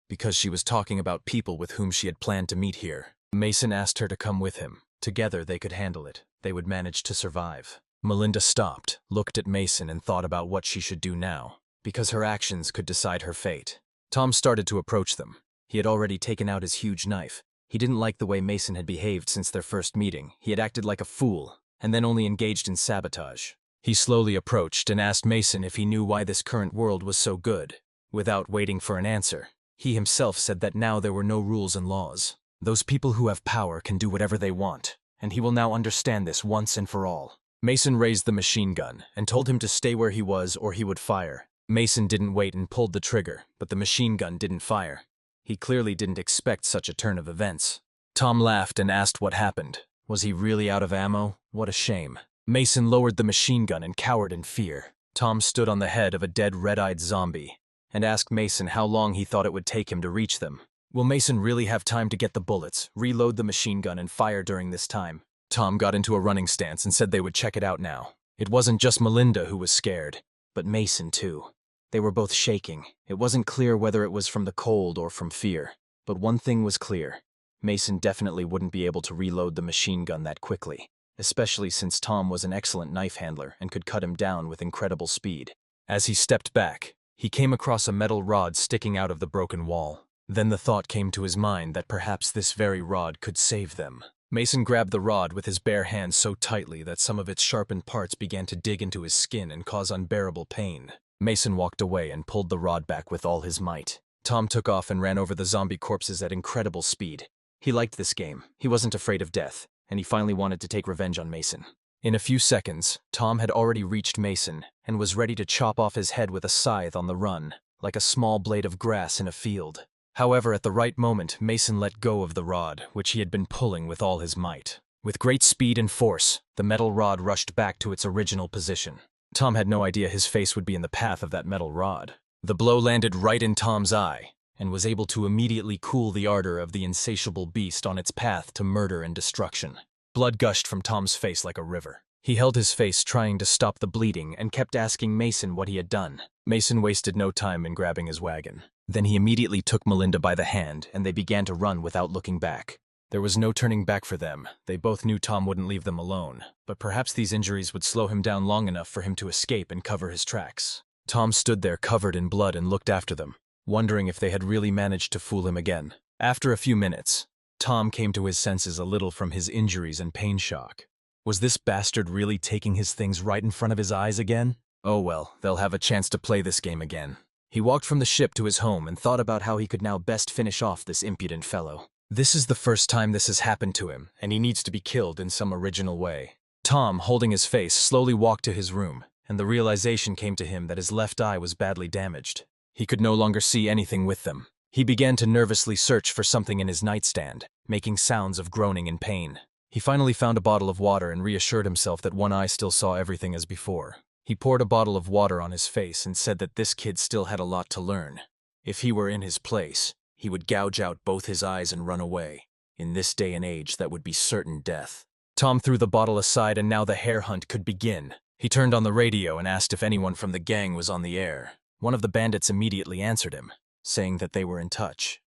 because she was talking about people with whom she had planned to meet here. Mason asked her to come with him. Together they could handle it. They would manage to survive. Melinda stopped, looked at Mason and thought about what she should do now, because her actions could decide her fate. Tom started to approach them. He had already taken out his huge knife. He didn't like the way Mason had behaved since their first meeting. He had acted like a fool, and then only engaged in sabotage. He slowly approached and asked Mason if he knew why this current world was so good. Without waiting for an answer, he himself said that now there were no rules and laws. Those people who have power can do whatever they want, and he will now understand this once and for all. Mason raised the machine gun and told him to stay where he was or he would fire. Mason didn't wait and pulled the trigger, but the machine gun didn't fire. He clearly didn't expect such a turn of events. Tom laughed and asked what happened. Was he really out of ammo? What a shame. Mason lowered the machine gun and cowered in fear. Tom stood on the head of a dead red-eyed zombie and asked Mason how long he thought it would take him to reach them. Will Mason really have time to get the bullets, reload the machine gun, and fire during this time? Tom got into a running stance and said they would check it out now. It wasn't just Melinda who was scared, but Mason too. They were both shaking. It wasn't clear whether it was from the cold or from fear. But one thing was clear. Mason definitely wouldn't be able to reload the machine gun that quickly, especially since Tom was an excellent knife handler and could cut him down with incredible speed. As he stepped back, he came across a metal rod sticking out of the broken wall. Then the thought came to his mind that perhaps this very rod could save them. Mason grabbed the rod with his bare hands so tightly that some of its sharpened parts began to dig into his skin and cause unbearable pain. Mason walked away and pulled the rod back with all his might. Tom took off and ran over the zombie corpses at incredible speed. He liked this game. He wasn't afraid of death, and he finally wanted to take revenge on Mason. In a few seconds, Tom had already reached Mason and was ready to chop off his head with a scythe on the run, like a small blade of grass in a field. However, at the right moment, Mason let go of the rod, which he had been pulling with all his might. With great speed and force, the metal rod rushed back to its original position. Tom had no idea his face would be in the path of that metal rod. The blow landed right in Tom's eye, and was able to immediately cool the ardor of the insatiable beast on its path to murder and destruction. Blood gushed from Tom's face like a river. He held his face trying to stop the bleeding and kept asking Mason what he had done. Mason wasted no time in grabbing his wagon. Then he immediately took Melinda by the hand, and they began to run without looking back. There was no turning back for them. They both knew Tom wouldn't leave them alone, but perhaps these injuries would slow him down long enough for him to escape and cover his tracks. Tom stood there covered in blood and looked after them, wondering if they had really managed to fool him again. After a few minutes, Tom came to his senses a little from his injuries and pain shock. Was this bastard really taking his things right in front of his eyes again? Oh well, they'll have a chance to play this game again. He walked from the ship to his home and thought about how he could now best finish off this impudent fellow. This is the first time this has happened to him, and he needs to be killed in some original way. Tom, holding his face, slowly walked to his room, and the realization came to him that his left eye was badly damaged. He could no longer see anything with them. He began to nervously search for something in his nightstand, making sounds of groaning in pain. He finally found a bottle of water and reassured himself that one eye still saw everything as before. He poured a bottle of water on his face and said that this kid still had a lot to learn. If he were in his place, he would gouge out both his eyes and run away. In this day and age, that would be certain death. Tom threw the bottle aside, and now the hare hunt could begin. He turned on the radio and asked if anyone from the gang was on the air. One of the bandits immediately answered him, saying that they were in touch.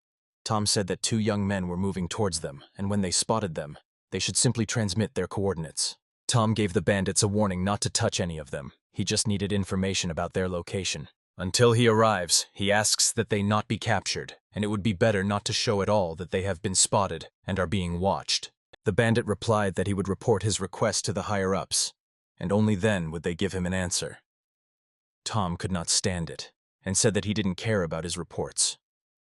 Tom said that 2 young men were moving towards them, and when they spotted them, they should simply transmit their coordinates. Tom gave the bandits a warning not to touch any of them. He just needed information about their location. Until he arrives, he asks that they not be captured, and it would be better not to show at all that they have been spotted and are being watched. The bandit replied that he would report his request to the higher-ups, and only then would they give him an answer. Tom could not stand it, and said that he didn't care about his reports.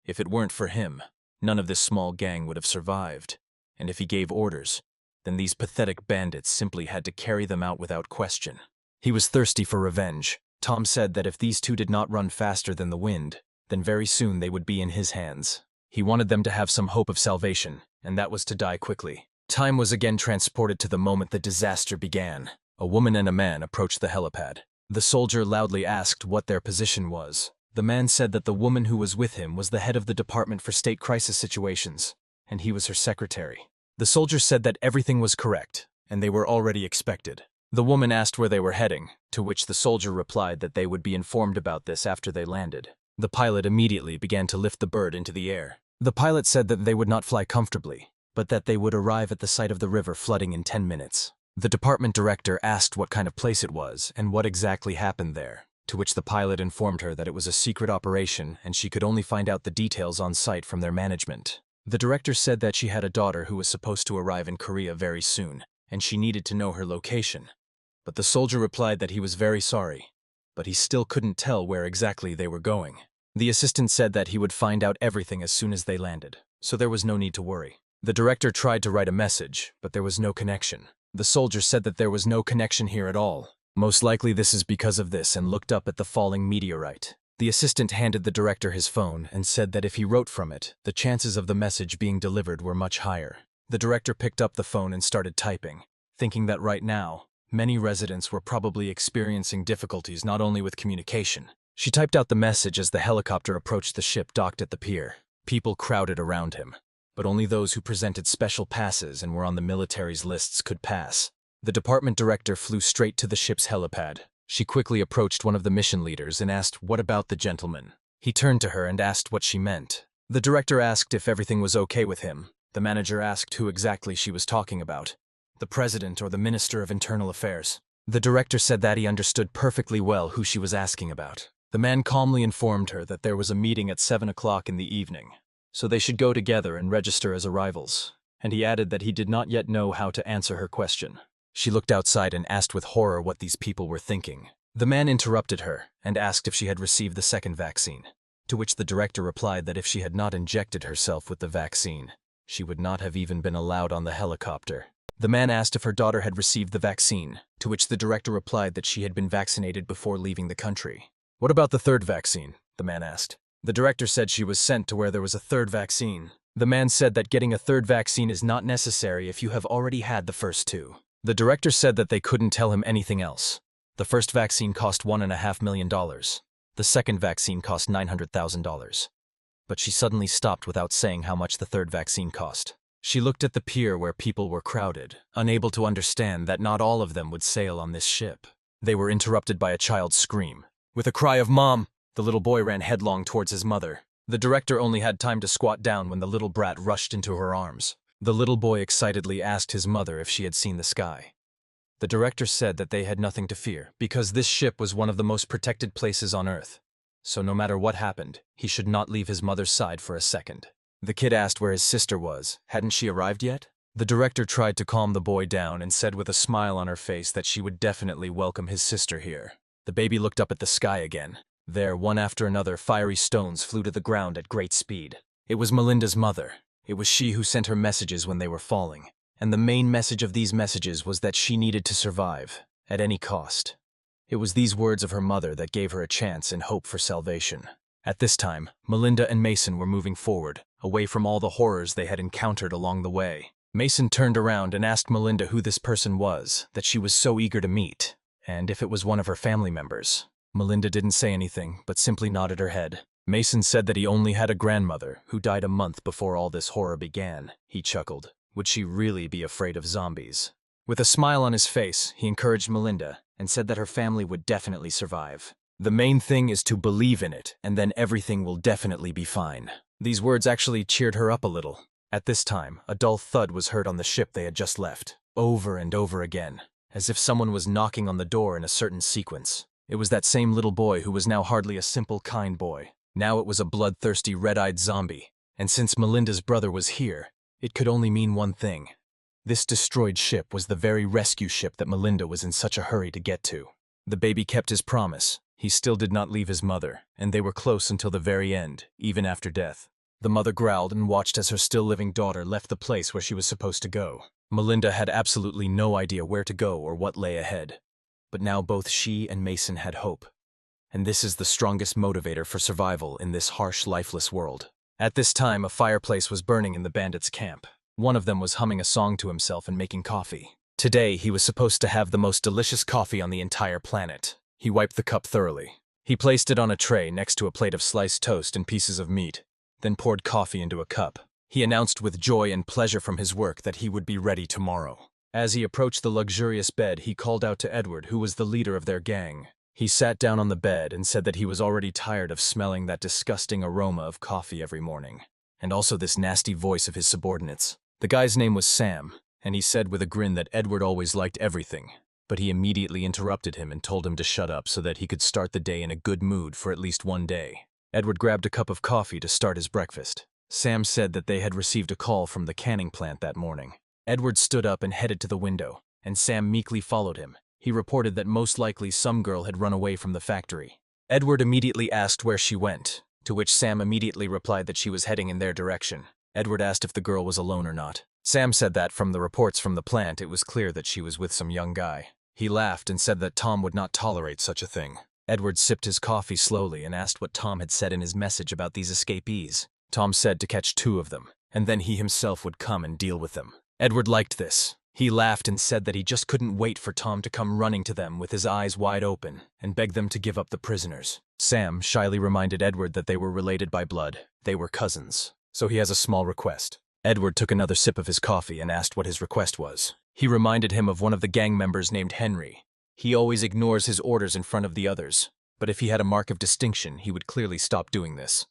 If it weren't for him, none of this small gang would have survived, and if he gave orders, then these pathetic bandits simply had to carry them out without question. He was thirsty for revenge. Tom said that if these 2 did not run faster than the wind, then very soon they would be in his hands. He wanted them to have some hope of salvation, and that was to die quickly. Time was again transported to the moment the disaster began. A woman and a man approached the helipad. The soldier loudly asked what their position was. The man said that the woman who was with him was the head of the Department for State Crisis Situations, and he was her secretary. The soldier said that everything was correct, and they were already expected. The woman asked where they were heading, to which the soldier replied that they would be informed about this after they landed. The pilot immediately began to lift the bird into the air. The pilot said that they would not fly comfortably, but that they would arrive at the site of the river flooding in 10 minutes. The department director asked what kind of place it was and what exactly happened there, to which the pilot informed her that it was a secret operation and she could only find out the details on site from their management. The director said that she had a daughter who was supposed to arrive in Korea very soon, and she needed to know her location. But the soldier replied that he was very sorry, but he still couldn't tell where exactly they were going. The assistant said that he would find out everything as soon as they landed, so there was no need to worry. The director tried to write a message, but there was no connection. The soldier said that there was no connection here at all. Most likely this is because of this, and looked up at the falling meteorite. The assistant handed the director his phone and said that if he wrote from it, the chances of the message being delivered were much higher. The director picked up the phone and started typing, thinking that right now, many residents were probably experiencing difficulties not only with communication. She typed out the message as the helicopter approached the ship docked at the pier. People crowded around him, but only those who presented special passes and were on the military's lists could pass. The department director flew straight to the ship's helipad. She quickly approached one of the mission leaders and asked, "What about the gentleman?" He turned to her and asked what she meant. The director asked if everything was okay with him. The manager asked who exactly she was talking about. The president or the minister of internal affairs. The director said that he understood perfectly well who she was asking about. The man calmly informed her that there was a meeting at 7 o'clock in the evening, so they should go together and register as arrivals, and he added that he did not yet know how to answer her question. She looked outside and asked with horror what these people were thinking. The man interrupted her and asked if she had received the second vaccine, to which the director replied that if she had not injected herself with the vaccine, she would not have even been allowed on the helicopter. The man asked if her daughter had received the vaccine, to which the director replied that she had been vaccinated before leaving the country. "What about the third vaccine?" the man asked. The director said she was sent to where there was a third vaccine. The man said that getting a third vaccine is not necessary if you have already had the first two. The director said that they couldn't tell him anything else. The first vaccine cost $1.5 million. The second vaccine cost $900,000. But she suddenly stopped without saying how much the third vaccine cost. She looked at the pier where people were crowded, unable to understand that not all of them would sail on this ship. They were interrupted by a child's scream. With a cry of "Mom!" the little boy ran headlong towards his mother. The director only had time to squat down when the little brat rushed into her arms. The little boy excitedly asked his mother if she had seen the sky. The director said that they had nothing to fear, because this ship was one of the most protected places on Earth. So no matter what happened, he should not leave his mother's side for a second. The kid asked where his sister was. Hadn't she arrived yet? The director tried to calm the boy down and said with a smile on her face that she would definitely welcome his sister here. The baby looked up at the sky again. There, one after another, fiery stones flew to the ground at great speed. It was Melinda's mother. It was she who sent her messages when they were falling. And the main message of these messages was that she needed to survive, at any cost. It was these words of her mother that gave her a chance and hope for salvation. At this time, Melinda and Mason were moving forward, away from all the horrors they had encountered along the way. Mason turned around and asked Melinda who this person was that she was so eager to meet, and if it was one of her family members. Melinda didn't say anything, but simply nodded her head. Mason said that he only had a grandmother who died a month before all this horror began. He chuckled. Would she really be afraid of zombies? With a smile on his face, he encouraged Melinda and said that her family would definitely survive. The main thing is to believe in it, and then everything will definitely be fine. These words actually cheered her up a little. At this time, a dull thud was heard on the ship they had just left, over and over again, as if someone was knocking on the door in a certain sequence. It was that same little boy who was now hardly a simple, kind boy. Now it was a bloodthirsty, red-eyed zombie. And since Melinda's brother was here, it could only mean one thing. This destroyed ship was the very rescue ship that Melinda was in such a hurry to get to. The baby kept his promise. He still did not leave his mother, and they were close until the very end, even after death. The mother growled and watched as her still-living daughter left the place where she was supposed to go. Melinda had absolutely no idea where to go or what lay ahead. But now both she and Mason had hope. And this is the strongest motivator for survival in this harsh, lifeless world. At this time, a fireplace was burning in the bandits' camp. One of them was humming a song to himself and making coffee. Today, he was supposed to have the most delicious coffee on the entire planet. He wiped the cup thoroughly. He placed it on a tray next to a plate of sliced toast and pieces of meat, then poured coffee into a cup. He announced with joy and pleasure from his work that he would be ready tomorrow. As he approached the luxurious bed, he called out to Edward, who was the leader of their gang. He sat down on the bed and said that he was already tired of smelling that disgusting aroma of coffee every morning, and also this nasty voice of his subordinates. The guy's name was Sam, and he said with a grin that Edward always liked everything, but he immediately interrupted him and told him to shut up so that he could start the day in a good mood for at least one day. Edward grabbed a cup of coffee to start his breakfast. Sam said that they had received a call from the canning plant that morning. Edward stood up and headed to the window, and Sam meekly followed him. He reported that most likely some girl had run away from the factory. Edward immediately asked where she went, to which Sam immediately replied that she was heading in their direction. Edward asked if the girl was alone or not. Sam said that, from the reports from the plant, it was clear that she was with some young guy. He laughed and said that Tom would not tolerate such a thing. Edward sipped his coffee slowly and asked what Tom had said in his message about these escapees. Tom said to catch 2 of them, and then he himself would come and deal with them. Edward liked this. He laughed and said that he just couldn't wait for Tom to come running to them with his eyes wide open and beg them to give up the prisoners. Sam shyly reminded Edward that they were related by blood. They were cousins. So he has a small request. Edward took another sip of his coffee and asked what his request was. He reminded him of one of the gang members named Henry. He always ignores his orders in front of the others, but if he had a mark of distinction, he would clearly stop doing this.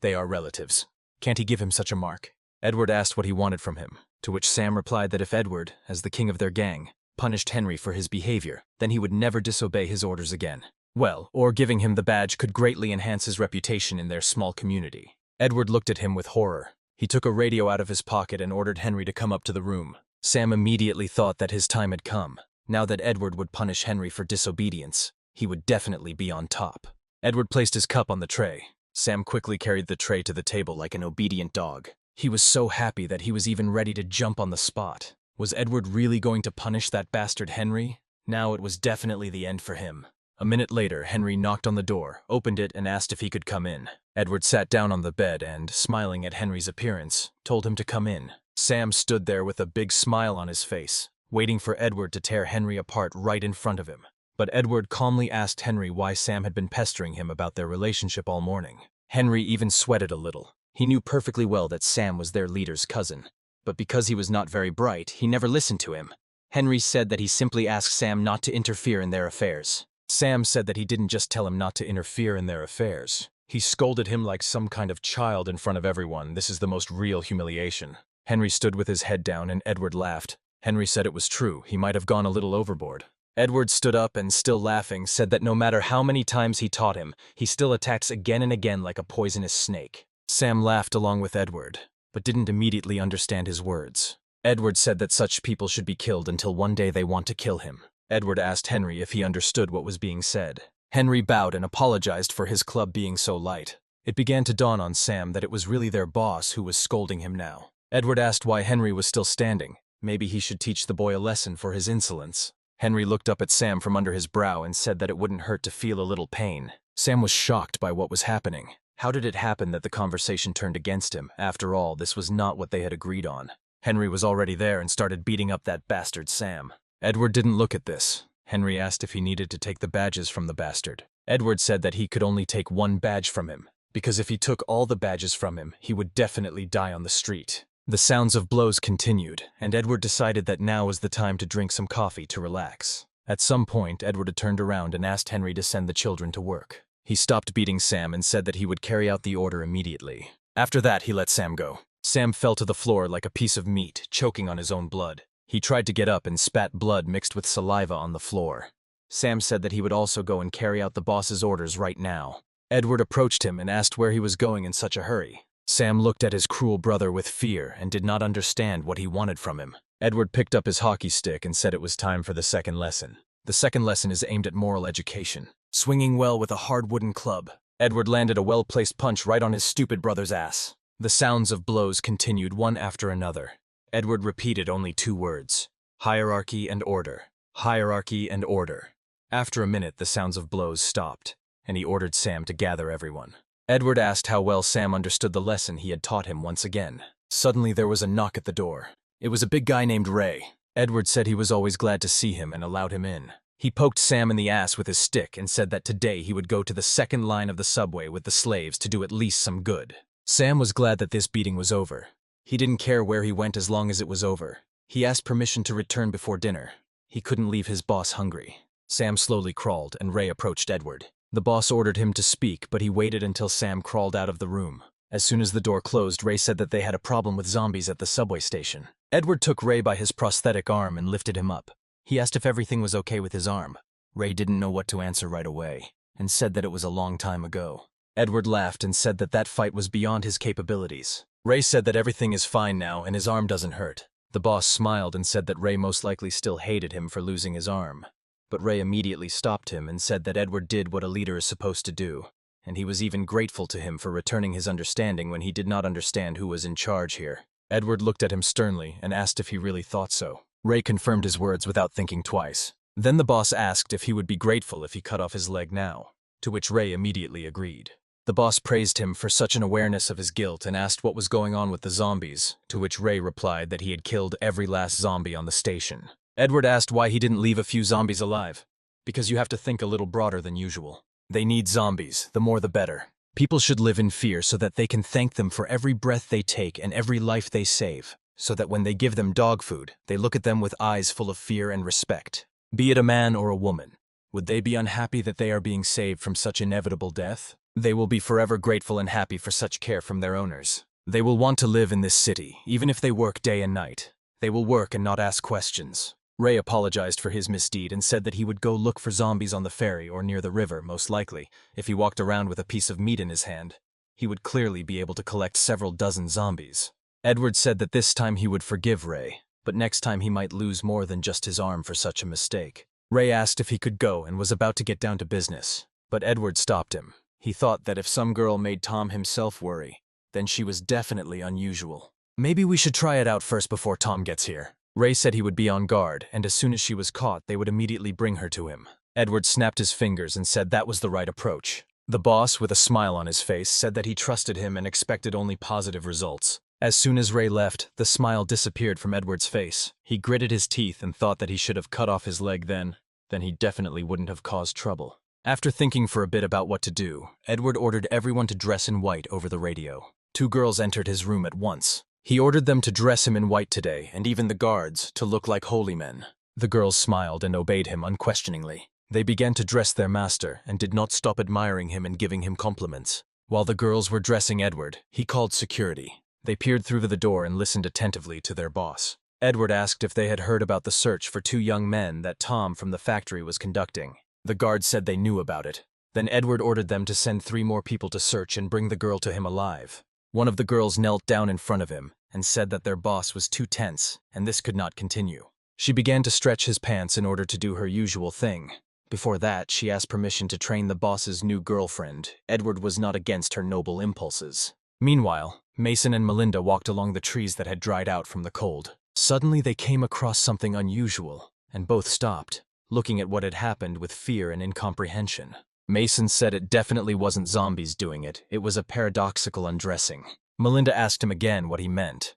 They are relatives. Can't he give him such a mark? Edward asked what he wanted from him, to which Sam replied that if Edward, as the king of their gang, punished Henry for his behavior, then he would never disobey his orders again. Well, or giving him the badge could greatly enhance his reputation in their small community. Edward looked at him with horror. He took a radio out of his pocket and ordered Henry to come up to the room. Sam immediately thought that his time had come. Now that Edward would punish Henry for disobedience, he would definitely be on top. Edward placed his cup on the tray. Sam quickly carried the tray to the table like an obedient dog. He was so happy that he was even ready to jump on the spot. Was Edward really going to punish that bastard Henry? Now it was definitely the end for him. A minute later, Henry knocked on the door, opened it, and asked if he could come in. Edward sat down on the bed and, smiling at Henry's appearance, told him to come in. Sam stood there with a big smile on his face, waiting for Edward to tear Henry apart right in front of him. But Edward calmly asked Henry why Sam had been pestering him about their relationship all morning. Henry even sweated a little. He knew perfectly well that Sam was their leader's cousin, but because he was not very bright, he never listened to him. Henry said that he simply asked Sam not to interfere in their affairs. Sam said that he didn't just tell him not to interfere in their affairs. He scolded him like some kind of child in front of everyone. This is the most real humiliation. Henry stood with his head down and Edward laughed. Henry said it was true. He might have gone a little overboard. Edward stood up and, still laughing, said that no matter how many times he taught him, he still attacks again and again like a poisonous snake. Sam laughed along with Edward, but didn't immediately understand his words. Edward said that such people should be killed until one day they want to kill him. Edward asked Henry if he understood what was being said. Henry bowed and apologized for his club being so light. It began to dawn on Sam that it was really their boss who was scolding him now. Edward asked why Henry was still standing. Maybe he should teach the boy a lesson for his insolence. Henry looked up at Sam from under his brow and said that it wouldn't hurt to feel a little pain. Sam was shocked by what was happening. How did it happen that the conversation turned against him? After all, this was not what they had agreed on. Henry was already there and started beating up that bastard Sam. Edward didn't look at this. Henry asked if he needed to take the badges from the bastard. Edward said that he could only take one badge from him, because if he took all the badges from him, he would definitely die on the street. The sounds of blows continued, and Edward decided that now was the time to drink some coffee to relax. At some point, Edward had turned around and asked Henry to send the children to work. He stopped beating Sam and said that he would carry out the order immediately. After that, he let Sam go. Sam fell to the floor like a piece of meat, choking on his own blood. He tried to get up and spat blood mixed with saliva on the floor. Sam said that he would also go and carry out the boss's orders right now. Edward approached him and asked where he was going in such a hurry. Sam looked at his cruel brother with fear and did not understand what he wanted from him. Edward picked up his hockey stick and said it was time for the second lesson. The second lesson is aimed at moral education. Swinging well with a hard wooden club, Edward landed a well-placed punch right on his stupid brother's ass. The sounds of blows continued one after another. Edward repeated only 2 words: hierarchy and order. Hierarchy and order. After a minute, the sounds of blows stopped, and he ordered Sam to gather everyone. Edward asked how well Sam understood the lesson he had taught him once again. Suddenly there was a knock at the door. It was a big guy named Ray. Edward said he was always glad to see him and allowed him in. He poked Sam in the ass with his stick and said that today he would go to the second line of the subway with the slaves to do at least some good. Sam was glad that this beating was over. He didn't care where he went as long as it was over. He asked permission to return before dinner. He couldn't leave his boss hungry. Sam slowly crawled, and Ray approached Edward. The boss ordered him to speak, but he waited until Sam crawled out of the room. As soon as the door closed, Ray said that they had a problem with zombies at the subway station. Edward took Ray by his prosthetic arm and lifted him up. He asked if everything was okay with his arm. Ray didn't know what to answer right away, and said that it was a long time ago. Edward laughed and said that that fight was beyond his capabilities. Ray said that everything is fine now and his arm doesn't hurt. The boss smiled and said that Ray most likely still hated him for losing his arm. But Ray immediately stopped him and said that Edward did what a leader is supposed to do, and he was even grateful to him for returning his understanding when he did not understand who was in charge here. Edward looked at him sternly and asked if he really thought so. Ray confirmed his words without thinking twice. Then the boss asked if he would be grateful if he cut off his leg now, to which Ray immediately agreed. The boss praised him for such an awareness of his guilt and asked what was going on with the zombies, to which Ray replied that he had killed every last zombie on the station. Edward asked why he didn't leave a few zombies alive. Because you have to think a little broader than usual. They need zombies, the more the better. People should live in fear so that they can thank them for every breath they take and every life they save, so that when they give them dog food, they look at them with eyes full of fear and respect. Be it a man or a woman, would they be unhappy that they are being saved from such inevitable death? They will be forever grateful and happy for such care from their owners. They will want to live in this city, even if they work day and night. They will work and not ask questions. Ray apologized for his misdeed and said that he would go look for zombies on the ferry or near the river, most likely. If he walked around with a piece of meat in his hand, he would clearly be able to collect several dozen zombies. Edward said that this time he would forgive Ray, but next time he might lose more than just his arm for such a mistake. Ray asked if he could go and was about to get down to business, but Edward stopped him. He thought that if some girl made Tom himself worry, then she was definitely unusual. Maybe we should try it out first before Tom gets here. Ray said he would be on guard, and as soon as she was caught, they would immediately bring her to him. Edward snapped his fingers and said that was the right approach. The boss, with a smile on his face, said that he trusted him and expected only positive results. As soon as Ray left, the smile disappeared from Edward's face. He gritted his teeth and thought that he should have cut off his leg then he definitely wouldn't have caused trouble. After thinking for a bit about what to do, Edward ordered everyone to dress in white over the radio. 2 girls entered his room at once. He ordered them to dress him in white today, and even the guards to look like holy men. The girls smiled and obeyed him unquestioningly. They began to dress their master and did not stop admiring him and giving him compliments. While the girls were dressing Edward, he called security. They peered through the door and listened attentively to their boss. Edward asked if they had heard about the search for 2 young men that Tom from the factory was conducting. The guards said they knew about it. Then Edward ordered them to send 3 more people to search and bring the girl to him alive. One of the girls knelt down in front of him and said that their boss was too tense and this could not continue. She began to stretch his pants in order to do her usual thing. Before that, she asked permission to train the boss's new girlfriend. Edward was not against her noble impulses. Meanwhile, Mason and Melinda walked along the trees that had dried out from the cold. Suddenly they came across something unusual, and both stopped, looking at what had happened with fear and incomprehension. Mason said it definitely wasn't zombies doing it, it was a paradoxical undressing. Melinda asked him again what he meant.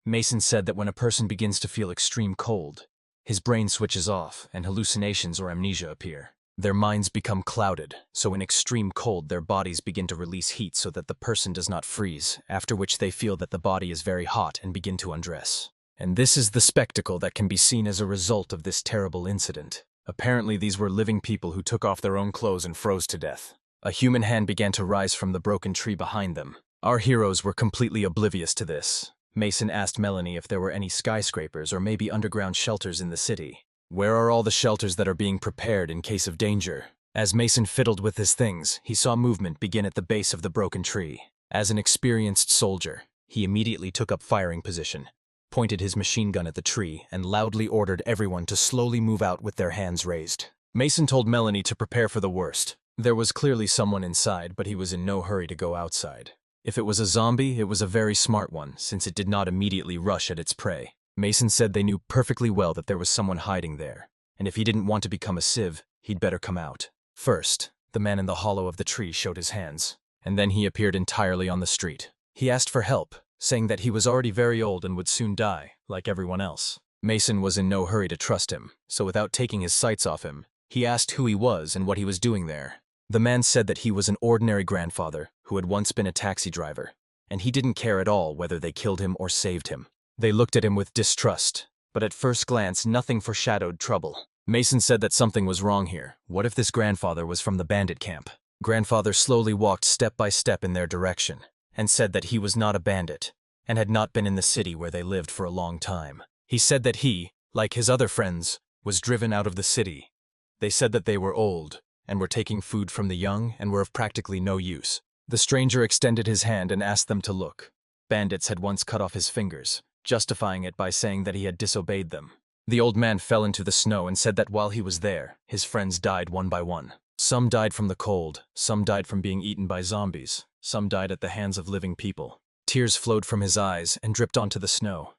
Mason said that when a person begins to feel extreme cold, his brain switches off and hallucinations or amnesia appear. Their minds become clouded, so in extreme cold their bodies begin to release heat so that the person does not freeze, after which they feel that the body is very hot and begin to undress. And this is the spectacle that can be seen as a result of this terrible incident. Apparently these were living people who took off their own clothes and froze to death. A human hand began to rise from the broken tree behind them. Our heroes were completely oblivious to this. Mason asked Melanie if there were any skyscrapers or maybe underground shelters in the city. Where are all the shelters that are being prepared in case of danger? As Mason fiddled with his things, he saw movement begin at the base of the broken tree. As an experienced soldier, he immediately took up firing position, pointed his machine gun at the tree, and loudly ordered everyone to slowly move out with their hands raised. Mason told Melanie to prepare for the worst. There was clearly someone inside, but he was in no hurry to go outside. If it was a zombie, it was a very smart one, since it did not immediately rush at its prey. Mason said they knew perfectly well that there was someone hiding there, and if he didn't want to become a sieve, he'd better come out. First, the man in the hollow of the tree showed his hands, and then he appeared entirely on the street. He asked for help, saying that he was already very old and would soon die, like everyone else. Mason was in no hurry to trust him, so without taking his sights off him, he asked who he was and what he was doing there. The man said that he was an ordinary grandfather who had once been a taxi driver, and he didn't care at all whether they killed him or saved him. They looked at him with distrust, but at first glance nothing foreshadowed trouble. Mason said that something was wrong here. What if this grandfather was from the bandit camp? Grandfather slowly walked step by step in their direction, and said that he was not a bandit, and had not been in the city where they lived for a long time. He said that he, like his other friends, was driven out of the city. They said that they were old, and were taking food from the young and were of practically no use. The stranger extended his hand and asked them to look. Bandits had once cut off his fingers, justifying it by saying that he had disobeyed them. The old man fell into the snow and said that while he was there, his friends died one by one. Some died from the cold, some died from being eaten by zombies, some died at the hands of living people. Tears flowed from his eyes and dripped onto the snow.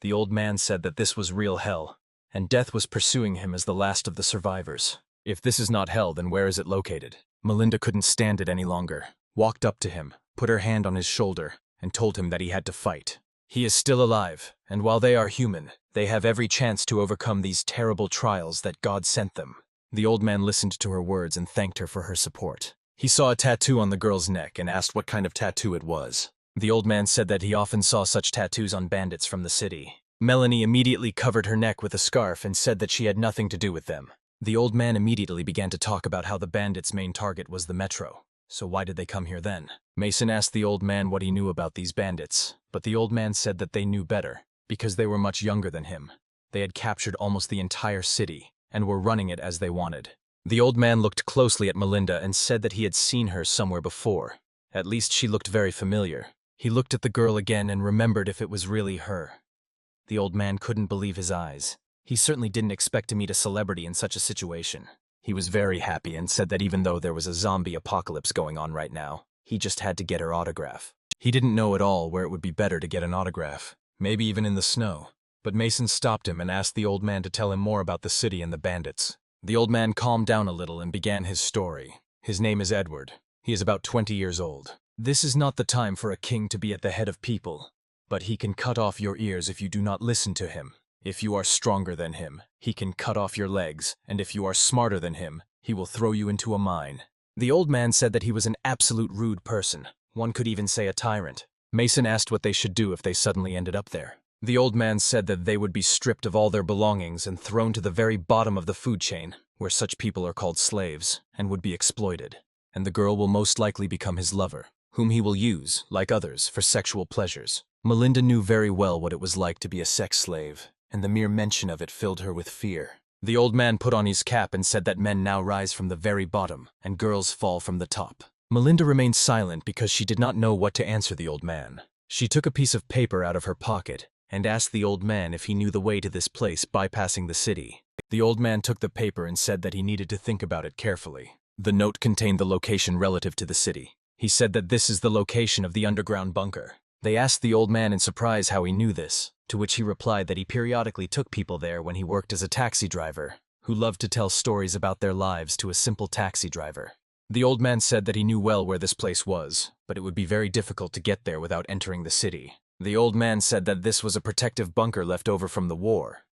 The old man said that this was real hell, and death was pursuing him as the last of the survivors. If this is not hell, then where is it located? Melinda couldn't stand it any longer, walked up to him, put her hand on his shoulder, and told him that he had to fight. He is still alive, and while they are human, they have every chance to overcome these terrible trials that God sent them. The old man listened to her words and thanked her for her support. He saw a tattoo on the girl's neck and asked what kind of tattoo it was. The old man said that he often saw such tattoos on bandits from the city. Melanie immediately covered her neck with a scarf and said that she had nothing to do with them. The old man immediately began to talk about how the bandits' main target was the metro. So why did they come here then? Mason asked the old man what he knew about these bandits, but the old man said that they knew better, because they were much younger than him. They had captured almost the entire city, and were running it as they wanted. The old man looked closely at Melinda and said that he had seen her somewhere before. At least she looked very familiar. He looked at the girl again and remembered if it was really her. The old man couldn't believe his eyes. He certainly didn't expect to meet a celebrity in such a situation. He was very happy and said that even though there was a zombie apocalypse going on right now, he just had to get her autograph. He didn't know at all where it would be better to get an autograph, maybe even in the snow. But Mason stopped him and asked the old man to tell him more about the city and the bandits. The old man calmed down a little and began his story. His name is Edward. He is about 20 years old. This is not the time for a king to be at the head of people, but he can cut off your ears if you do not listen to him. If you are stronger than him, he can cut off your legs, and if you are smarter than him, he will throw you into a mine. The old man said that he was an absolute rude person. One could even say a tyrant. Mason asked what they should do if they suddenly ended up there. The old man said that they would be stripped of all their belongings and thrown to the very bottom of the food chain, where such people are called slaves, and would be exploited. And the girl will most likely become his lover, whom he will use, like others, for sexual pleasures. Melinda knew very well what it was like to be a sex slave, and the mere mention of it filled her with fear. The old man put on his cap and said that men now rise from the very bottom, and girls fall from the top. Melinda remained silent because she did not know what to answer the old man. She took a piece of paper out of her pocket and asked the old man if he knew the way to this place bypassing the city. The old man took the paper and said that he needed to think about it carefully. The note contained the location relative to the city. He said that this is the location of the underground bunker. They asked the old man in surprise how he knew this, to which he replied that he periodically took people there when he worked as a taxi driver, who loved to tell stories about their lives to a simple taxi driver. The old man said that he knew well where this place was, but it would be very difficult to get there without entering the city. The old man said that this was a protective bunker left over from the war.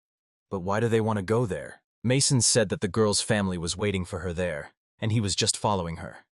But why do they want to go there? Mason said that the girl's family was waiting for her there, and he was just following her.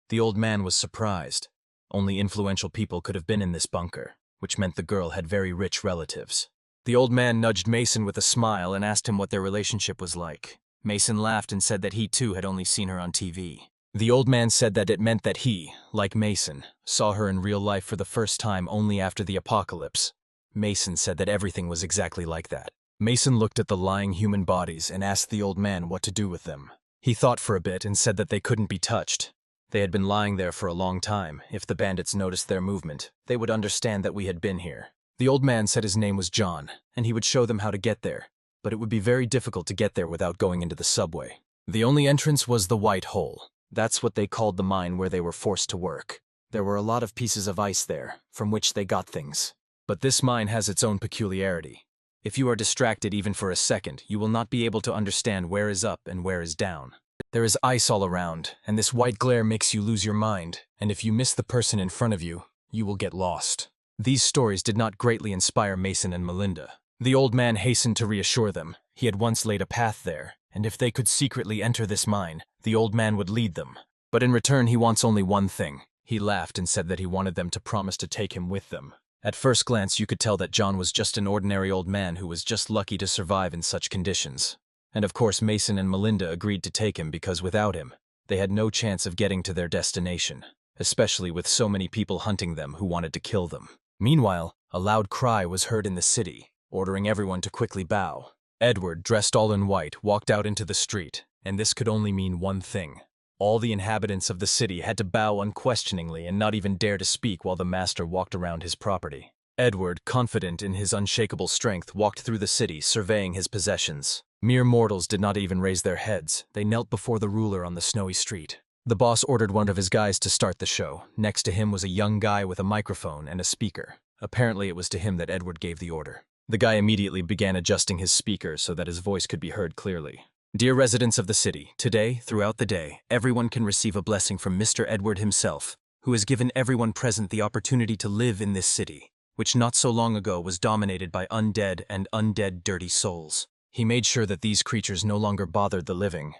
The old man was surprised. Only influential people could have been in this bunker, which meant the girl had very rich relatives. The old man nudged Mason with a smile and asked him what their relationship was like. Mason laughed and said that he too had only seen her on TV. The old man said that it meant that he, like Mason, saw her in real life for the first time only after the apocalypse. Mason said that everything was exactly like that. Mason looked at the lying human bodies and asked the old man what to do with them. He thought for a bit and said that they couldn't be touched. They had been lying there for a long time. If the bandits noticed their movement, they would understand that we had been here. The old man said his name was John, and he would show them how to get there, but it would be very difficult to get there without going into the subway. The only entrance was the White Hole. That's what they called the mine where they were forced to work. There were a lot of pieces of ice there, from which they got things. But this mine has its own peculiarity. If you are distracted even for a second, you will not be able to understand where is up and where is down. There is ice all around, and this white glare makes you lose your mind, and if you miss the person in front of you, you will get lost. These stories did not greatly inspire Mason and Melinda. The old man hastened to reassure them. He had once laid a path there, and if they could secretly enter this mine, the old man would lead them. But in return, he wants only one thing. He laughed and said that he wanted them to promise to take him with them. At first glance, you could tell that John was just an ordinary old man who was just lucky to survive in such conditions. And of course, Mason and Melinda agreed to take him because without him, they had no chance of getting to their destination, especially with so many people hunting them who wanted to kill them. Meanwhile, a loud cry was heard in the city, ordering everyone to quickly bow. Edward, dressed all in white, walked out into the street, and this could only mean one thing. All the inhabitants of the city had to bow unquestioningly and not even dare to speak while the master walked around his property. Edward, confident in his unshakable strength, walked through the city, surveying his possessions. Mere mortals did not even raise their heads. They knelt before the ruler on the snowy street. The boss ordered one of his guys to start the show. Next to him was a young guy with a microphone and a speaker. Apparently it was to him that Edward gave the order. The guy immediately began adjusting his speaker so that his voice could be heard clearly. Dear residents of the city, today, throughout the day, everyone can receive a blessing from Mr. Edward himself, who has given everyone present the opportunity to live in this city, which not so long ago was dominated by undead and undead dirty souls. He made sure that these creatures no longer bothered the living,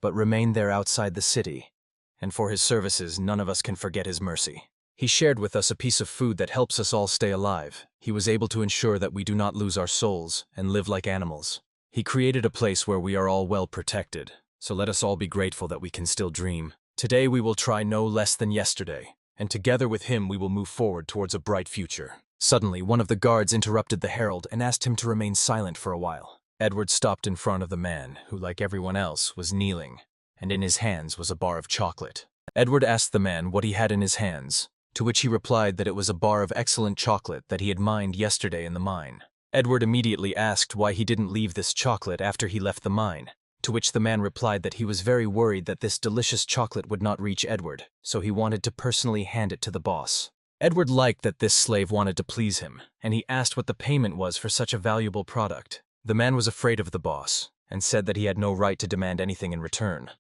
but remained there outside the city, and for his services none of us can forget his mercy. He shared with us a piece of food that helps us all stay alive. He was able to ensure that we do not lose our souls and live like animals. He created a place where we are all well protected, so let us all be grateful that we can still dream. Today we will try no less than yesterday, and together with him we will move forward towards a bright future. Suddenly, one of the guards interrupted the herald and asked him to remain silent for a while. Edward stopped in front of the man, who, like everyone else, was kneeling, and in his hands was a bar of chocolate. Edward asked the man what he had in his hands, to which he replied that it was a bar of excellent chocolate that he had mined yesterday in the mine. Edward immediately asked why he didn't leave this chocolate after he left the mine, to which the man replied that he was very worried that this delicious chocolate would not reach Edward, so he wanted to personally hand it to the boss. Edward liked that this slave wanted to please him, and he asked what the payment was for such a valuable product. The man was afraid of the boss, and said that he had no right to demand anything in return.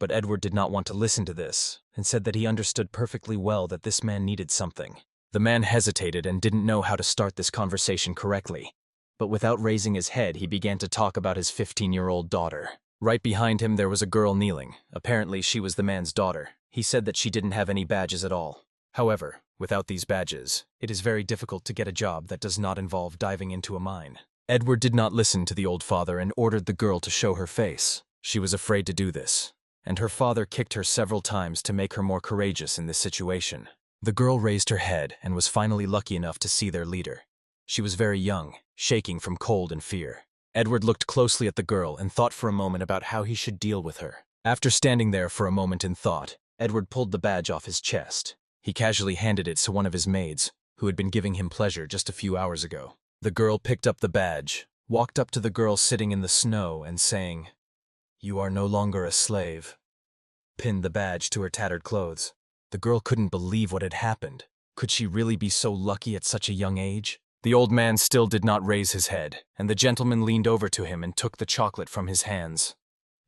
But Edward did not want to listen to this, and said that he understood perfectly well that this man needed something. The man hesitated and didn't know how to start this conversation correctly, but without raising his head he began to talk about his 15-year-old daughter. Right behind him there was a girl kneeling. Apparently she was the man's daughter. He said that she didn't have any badges at all. However, without these badges, it is very difficult to get a job that does not involve diving into a mine. Edward did not listen to the old father and ordered the girl to show her face. She was afraid to do this, and her father kicked her several times to make her more courageous in this situation. The girl raised her head and was finally lucky enough to see their leader. She was very young, shaking from cold and fear. Edward looked closely at the girl and thought for a moment about how he should deal with her. After standing there for a moment in thought, Edward pulled the badge off his chest. He casually handed it to one of his maids, who had been giving him pleasure just a few hours ago. The girl picked up the badge, walked up to the girl sitting in the snow and saying, "You are no longer a slave," pinned the badge to her tattered clothes. The girl couldn't believe what had happened. Could she really be so lucky at such a young age? The old man still did not raise his head, and the gentleman leaned over to him and took the chocolate from his hands.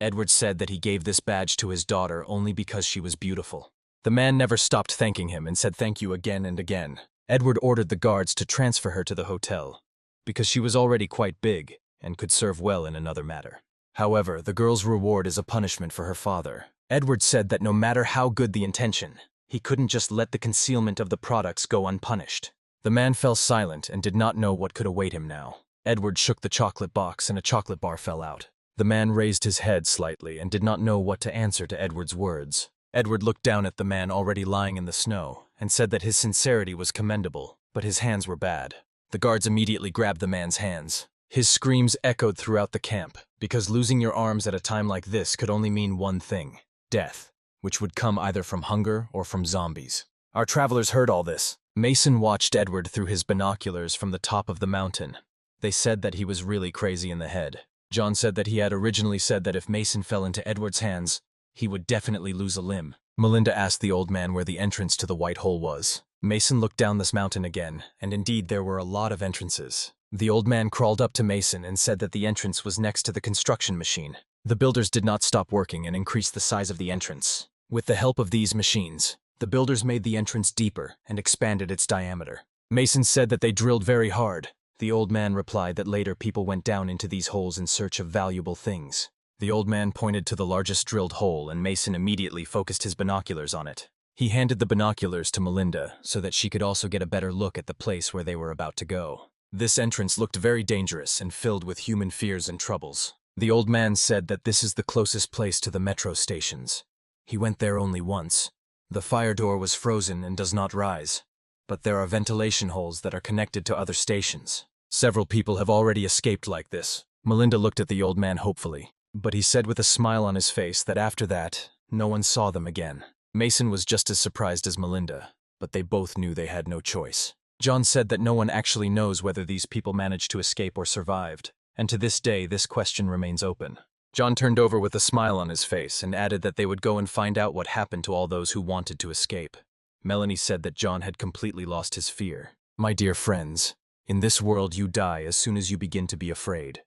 Edward said that he gave this badge to his daughter only because she was beautiful. The man never stopped thanking him and said thank you again and again. Edward ordered the guards to transfer her to the hotel, because she was already quite big and could serve well in another matter. However, the girl's reward is a punishment for her father. Edward said that no matter how good the intention, he couldn't just let the concealment of the products go unpunished. The man fell silent and did not know what could await him now. Edward shook the chocolate box and a chocolate bar fell out. The man raised his head slightly and did not know what to answer to Edward's words. Edward looked down at the man already lying in the snow and said that his sincerity was commendable, but his hands were bad. The guards immediately grabbed the man's hands. His screams echoed throughout the camp, because losing your arms at a time like this could only mean one thing: death, which would come either from hunger or from zombies. Our travelers heard all this. Mason watched Edward through his binoculars from the top of the mountain. They said that he was really crazy in the head. John said that he had originally said that if Mason fell into Edward's hands, he would definitely lose a limb. Melinda asked the old man where the entrance to the white hole was. Mason looked down this mountain again, and indeed there were a lot of entrances. The old man crawled up to Mason and said that the entrance was next to the construction machine. The builders did not stop working and increased the size of the entrance. With the help of these machines, the builders made the entrance deeper and expanded its diameter. Mason said that they drilled very hard. The old man replied that later people went down into these holes in search of valuable things. The old man pointed to the largest drilled hole and Mason immediately focused his binoculars on it. He handed the binoculars to Melinda so that she could also get a better look at the place where they were about to go. This entrance looked very dangerous and filled with human fears and troubles. The old man said that this is the closest place to the metro stations. He went there only once. The fire door was frozen and does not rise, but there are ventilation holes that are connected to other stations. Several people have already escaped like this. Melinda looked at the old man hopefully, but he said with a smile on his face that after that, no one saw them again. Mason was just as surprised as Melinda, but they both knew they had no choice. John said that no one actually knows whether these people managed to escape or survived, and to this day this question remains open. John turned over with a smile on his face and added that they would go and find out what happened to all those who wanted to escape. Melanie said that John had completely lost his fear. My dear friends, In this world you die as soon as you begin to be afraid.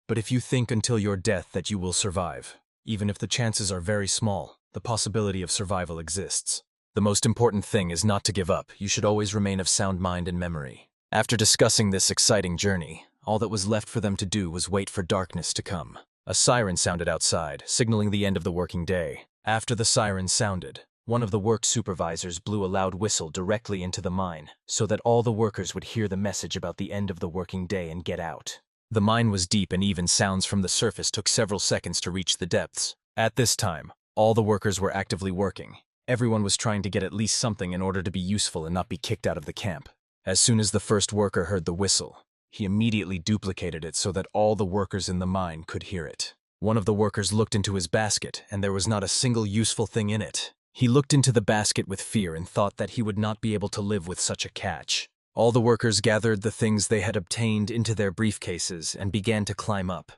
But if you think until your death that you will survive, even if the chances are very small, the possibility of survival exists. The most important thing is not to give up. You should always remain of sound mind and memory. After discussing this exciting journey, all that was left for them to do was wait for darkness to come. A siren sounded outside, signaling the end of the working day. After the siren sounded, one of the work supervisors blew a loud whistle directly into the mine so that all the workers would hear the message about the end of the working day and get out. The mine was deep and even sounds from the surface took several seconds to reach the depths. At this time, all the workers were actively working. Everyone was trying to get at least something in order to be useful and not be kicked out of the camp. As soon as the first worker heard the whistle, he immediately duplicated it so that all the workers in the mine could hear it. One of the workers looked into his basket, and there was not a single useful thing in it. He looked into the basket with fear and thought that he would not be able to live with such a catch. All the workers gathered the things they had obtained into their briefcases and began to climb up.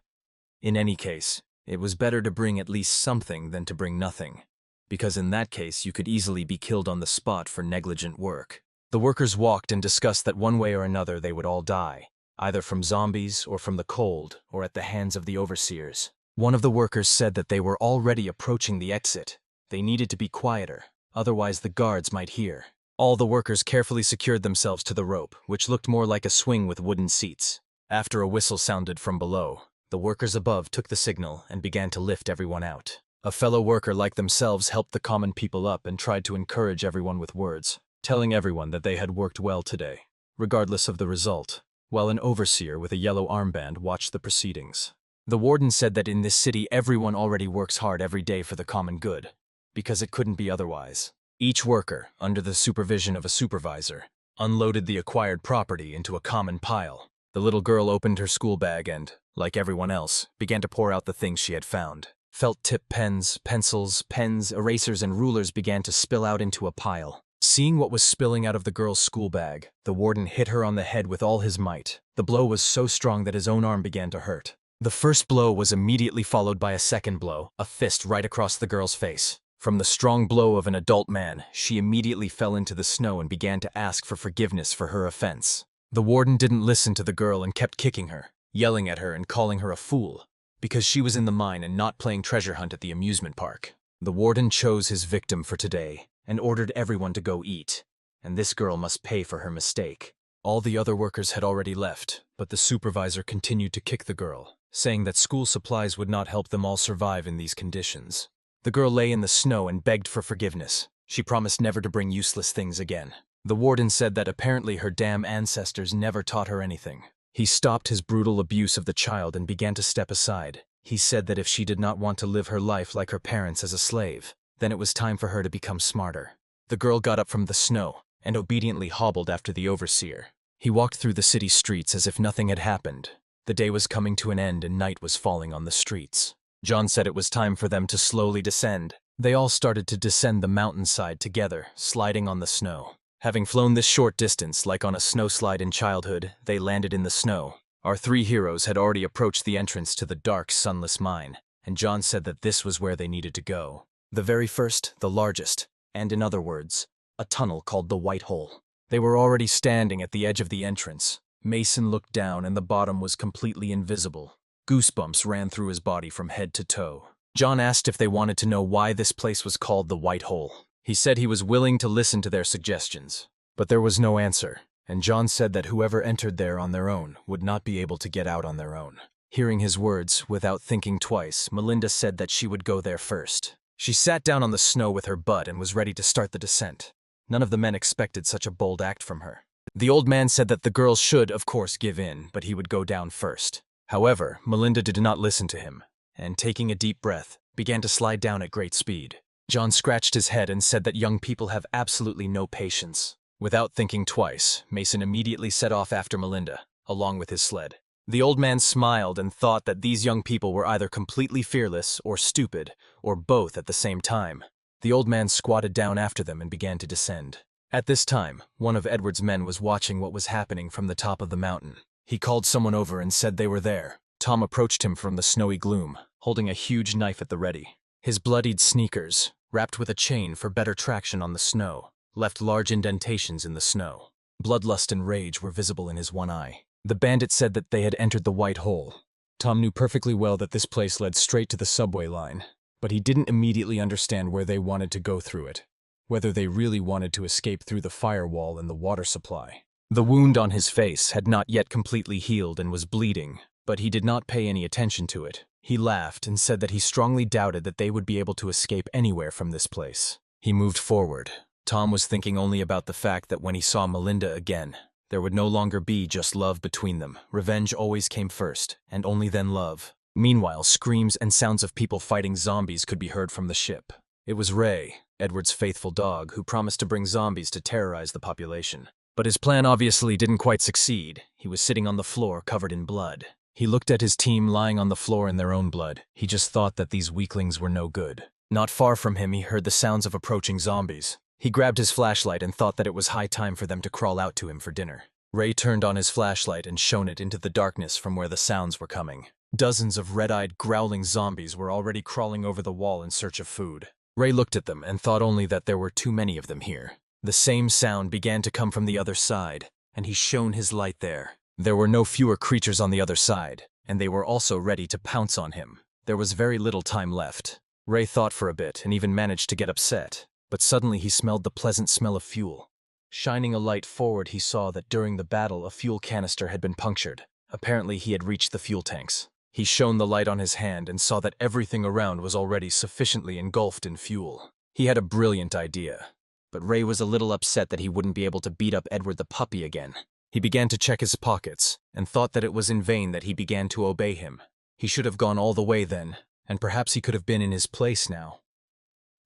In any case, it was better to bring at least something than to bring nothing, because in that case you could easily be killed on the spot for negligent work. The workers walked and discussed that one way or another they would all die, either from zombies or from the cold or at the hands of the overseers. One of the workers said that they were already approaching the exit. They needed to be quieter, otherwise the guards might hear. All the workers carefully secured themselves to the rope, which looked more like a swing with wooden seats. After a whistle sounded from below, the workers above took the signal and began to lift everyone out. A fellow worker like themselves helped the common people up and tried to encourage everyone with words, telling everyone that they had worked well today, regardless of the result, while an overseer with a yellow armband watched the proceedings. The warden said that in this city everyone already works hard every day for the common good, because it couldn't be otherwise. Each worker, under the supervision of a supervisor, unloaded the acquired property into a common pile. The little girl opened her school bag and, like everyone else, began to pour out the things she had found. Felt tip pens, pencils, pens, erasers, and rulers began to spill out into a pile. Seeing what was spilling out of the girl's school bag, the warden hit her on the head with all his might. The blow was so strong that his own arm began to hurt. The first blow was immediately followed by a second blow, a fist right across the girl's face. From the strong blow of an adult man, she immediately fell into the snow and began to ask for forgiveness for her offense. The warden didn't listen to the girl and kept kicking her, yelling at her and calling her a fool, because she was in the mine and not playing treasure hunt at the amusement park. The warden chose his victim for today and ordered everyone to go eat, and this girl must pay for her mistake. All the other workers had already left, but the supervisor continued to kick the girl, saying that school supplies would not help them all survive in these conditions. The girl lay in the snow and begged for forgiveness. She promised never to bring useless things again. The warden said that apparently her damn ancestors never taught her anything. He stopped his brutal abuse of the child and began to step aside. He said that if she did not want to live her life like her parents as a slave, then it was time for her to become smarter. The girl got up from the snow and obediently hobbled after the overseer. He walked through the city streets as if nothing had happened. The day was coming to an end and night was falling on the streets. John said it was time for them to slowly descend. They all started to descend the mountainside together, sliding on the snow. Having flown this short distance, like on a snowslide in childhood, they landed in the snow. Our three heroes had already approached the entrance to the dark, sunless mine, and John said that this was where they needed to go. The very first, the largest, and in other words, a tunnel called the White Hole. They were already standing at the edge of the entrance. Mason looked down and the bottom was completely invisible. Goosebumps ran through his body from head to toe. John asked if they wanted to know why this place was called the White Hole. He said he was willing to listen to their suggestions, but there was no answer, and John said that whoever entered there on their own would not be able to get out on their own. Hearing his words, without thinking twice, Melinda said that she would go there first. She sat down on the snow with her butt and was ready to start the descent. None of the men expected such a bold act from her. The old man said that the girls should, of course, give in, but he would go down first. However, Melinda did not listen to him, and taking a deep breath, began to slide down at great speed. John scratched his head and said that young people have absolutely no patience. Without thinking twice, Mason immediately set off after Melinda, along with his sled. The old man smiled and thought that these young people were either completely fearless or stupid, or both at the same time. The old man squatted down after them and began to descend. At this time, one of Edward's men was watching what was happening from the top of the mountain. He called someone over and said they were there. Tom approached him from the snowy gloom, holding a huge knife at the ready. His bloodied sneakers, wrapped with a chain for better traction on the snow, left large indentations in the snow. Bloodlust and rage were visible in his one eye. The bandit said that they had entered the White Hole. Tom knew perfectly well that this place led straight to the subway line, but he didn't immediately understand where they wanted to go through it, whether they really wanted to escape through the firewall and the water supply. The wound on his face had not yet completely healed and was bleeding, but he did not pay any attention to it. He laughed and said that he strongly doubted that they would be able to escape anywhere from this place. He moved forward. Tom was thinking only about the fact that when he saw Melinda again, there would no longer be just love between them. Revenge always came first, and only then love. Meanwhile, screams and sounds of people fighting zombies could be heard from the ship. It was Ray, Edward's faithful dog, who promised to bring zombies to terrorize the population. But his plan obviously didn't quite succeed. He was sitting on the floor covered in blood. He looked at his team lying on the floor in their own blood. He just thought that these weaklings were no good. Not far from him, he heard the sounds of approaching zombies. He grabbed his flashlight and thought that it was high time for them to crawl out to him for dinner. Ray turned on his flashlight and shone it into the darkness from where the sounds were coming. Dozens of red-eyed, growling zombies were already crawling over the wall in search of food. Ray looked at them and thought only that there were too many of them here. The same sound began to come from the other side, and he shone his light there. There were no fewer creatures on the other side, and they were also ready to pounce on him. There was very little time left. Ray thought for a bit and even managed to get upset, but suddenly he smelled the pleasant smell of fuel. Shining a light forward, he saw that during the battle a fuel canister had been punctured. Apparently he had reached the fuel tanks. He shone the light on his hand and saw that everything around was already sufficiently engulfed in fuel. He had a brilliant idea, but Ray was a little upset that he wouldn't be able to beat up Edward the puppy again. He began to check his pockets and thought that it was in vain that he began to obey him. He should have gone all the way then, and perhaps he could have been in his place now.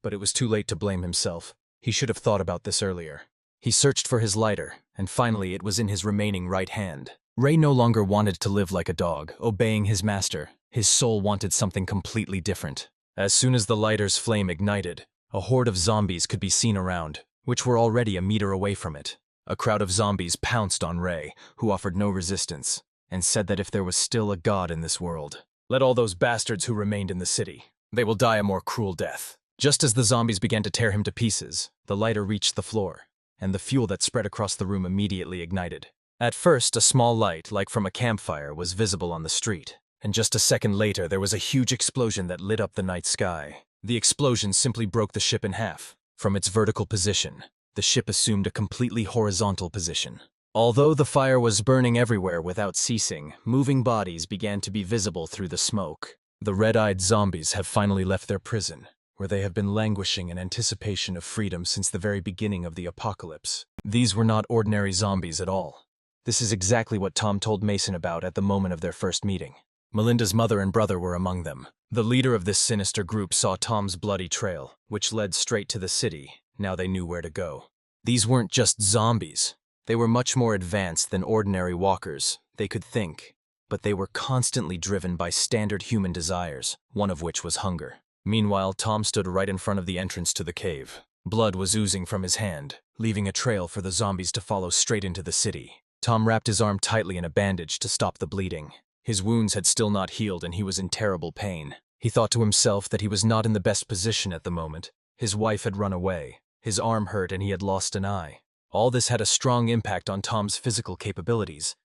But it was too late to blame himself. He should have thought about this earlier. He searched for his lighter, and finally it was in his remaining right hand. Ray no longer wanted to live like a dog, obeying his master. His soul wanted something completely different. As soon as the lighter's flame ignited, a horde of zombies could be seen around, which were already a meter away from it. A crowd of zombies pounced on Ray, who offered no resistance, and said that if there was still a god in this world, let all those bastards who remained in the city. They will die a more cruel death. Just as the zombies began to tear him to pieces, the lighter reached the floor, and the fuel that spread across the room immediately ignited. At first, a small light, like from a campfire, was visible on the street, and just a second later there was a huge explosion that lit up the night sky. The explosion simply broke the ship in half. From its vertical position, the ship assumed a completely horizontal position. Although the fire was burning everywhere without ceasing, moving bodies began to be visible through the smoke. The red-eyed zombies have finally left their prison, where they have been languishing in anticipation of freedom since the very beginning of the apocalypse. These were not ordinary zombies at all. This is exactly what Tom told Mason about at the moment of their first meeting. Melinda's mother and brother were among them. The leader of this sinister group saw Tom's bloody trail, which led straight to the city. Now they knew where to go. These weren't just zombies. They were much more advanced than ordinary walkers. They could think, but they were constantly driven by standard human desires, one of which was hunger. Meanwhile, Tom stood right in front of the entrance to the cave. Blood was oozing from his hand, leaving a trail for the zombies to follow straight into the city. Tom wrapped his arm tightly in a bandage to stop the bleeding. His wounds had still not healed and he was in terrible pain. He thought to himself that he was not in the best position at the moment. His wife had run away. His arm hurt and he had lost an eye. All this had a strong impact on Tom's physical capabilities,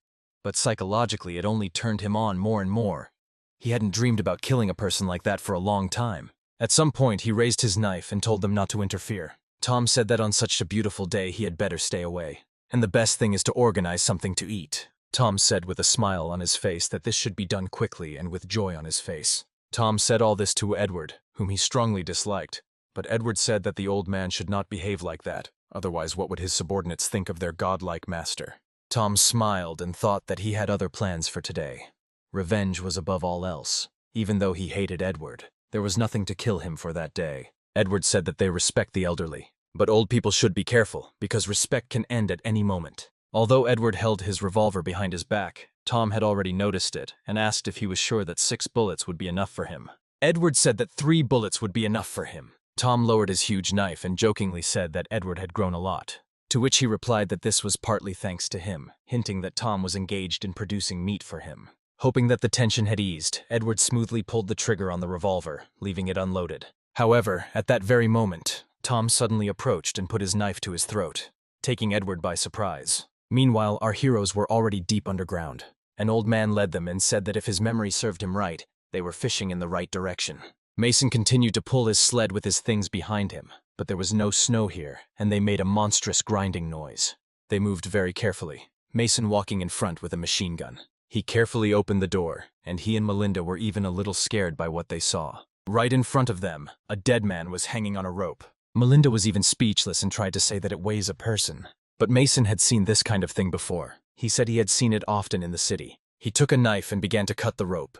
but psychologically it only turned him on more and more. He hadn't dreamed about killing a person like that for a long time. At some point he raised his knife and told them not to interfere. Tom said that on such a beautiful day he had better stay away. And the best thing is to organize something to eat. Tom said with a smile on his face that this should be done quickly and with joy on his face. Tom said all this to Edward, whom he strongly disliked. But Edward said that the old man should not behave like that, otherwise what would his subordinates think of their godlike master? Tom smiled and thought that he had other plans for today. Revenge was above all else. Even though he hated Edward, there was nothing to kill him for that day. Edward said that they respect the elderly. But old people should be careful, because respect can end at any moment. Although Edward held his revolver behind his back, Tom had already noticed it and asked if he was sure that 6 bullets would be enough for him. Edward said that 3 bullets would be enough for him. Tom lowered his huge knife and jokingly said that Edward had grown a lot, to which he replied that this was partly thanks to him, hinting that Tom was engaged in producing meat for him. Hoping that the tension had eased, Edward smoothly pulled the trigger on the revolver, leaving it unloaded. However, at that very moment, Tom suddenly approached and put his knife to his throat, taking Edward by surprise. Meanwhile, our heroes were already deep underground. An old man led them and said that if his memory served him right, they were fishing in the right direction. Mason continued to pull his sled with his things behind him, but there was no snow here, and they made a monstrous grinding noise. They moved very carefully, Mason walking in front with a machine gun. He carefully opened the door, and he and Melinda were even a little scared by what they saw. Right in front of them, a dead man was hanging on a rope. Melinda was even speechless and tried to say that it weighs a person. But Mason had seen this kind of thing before. He said he had seen it often in the city. He took a knife and began to cut the rope.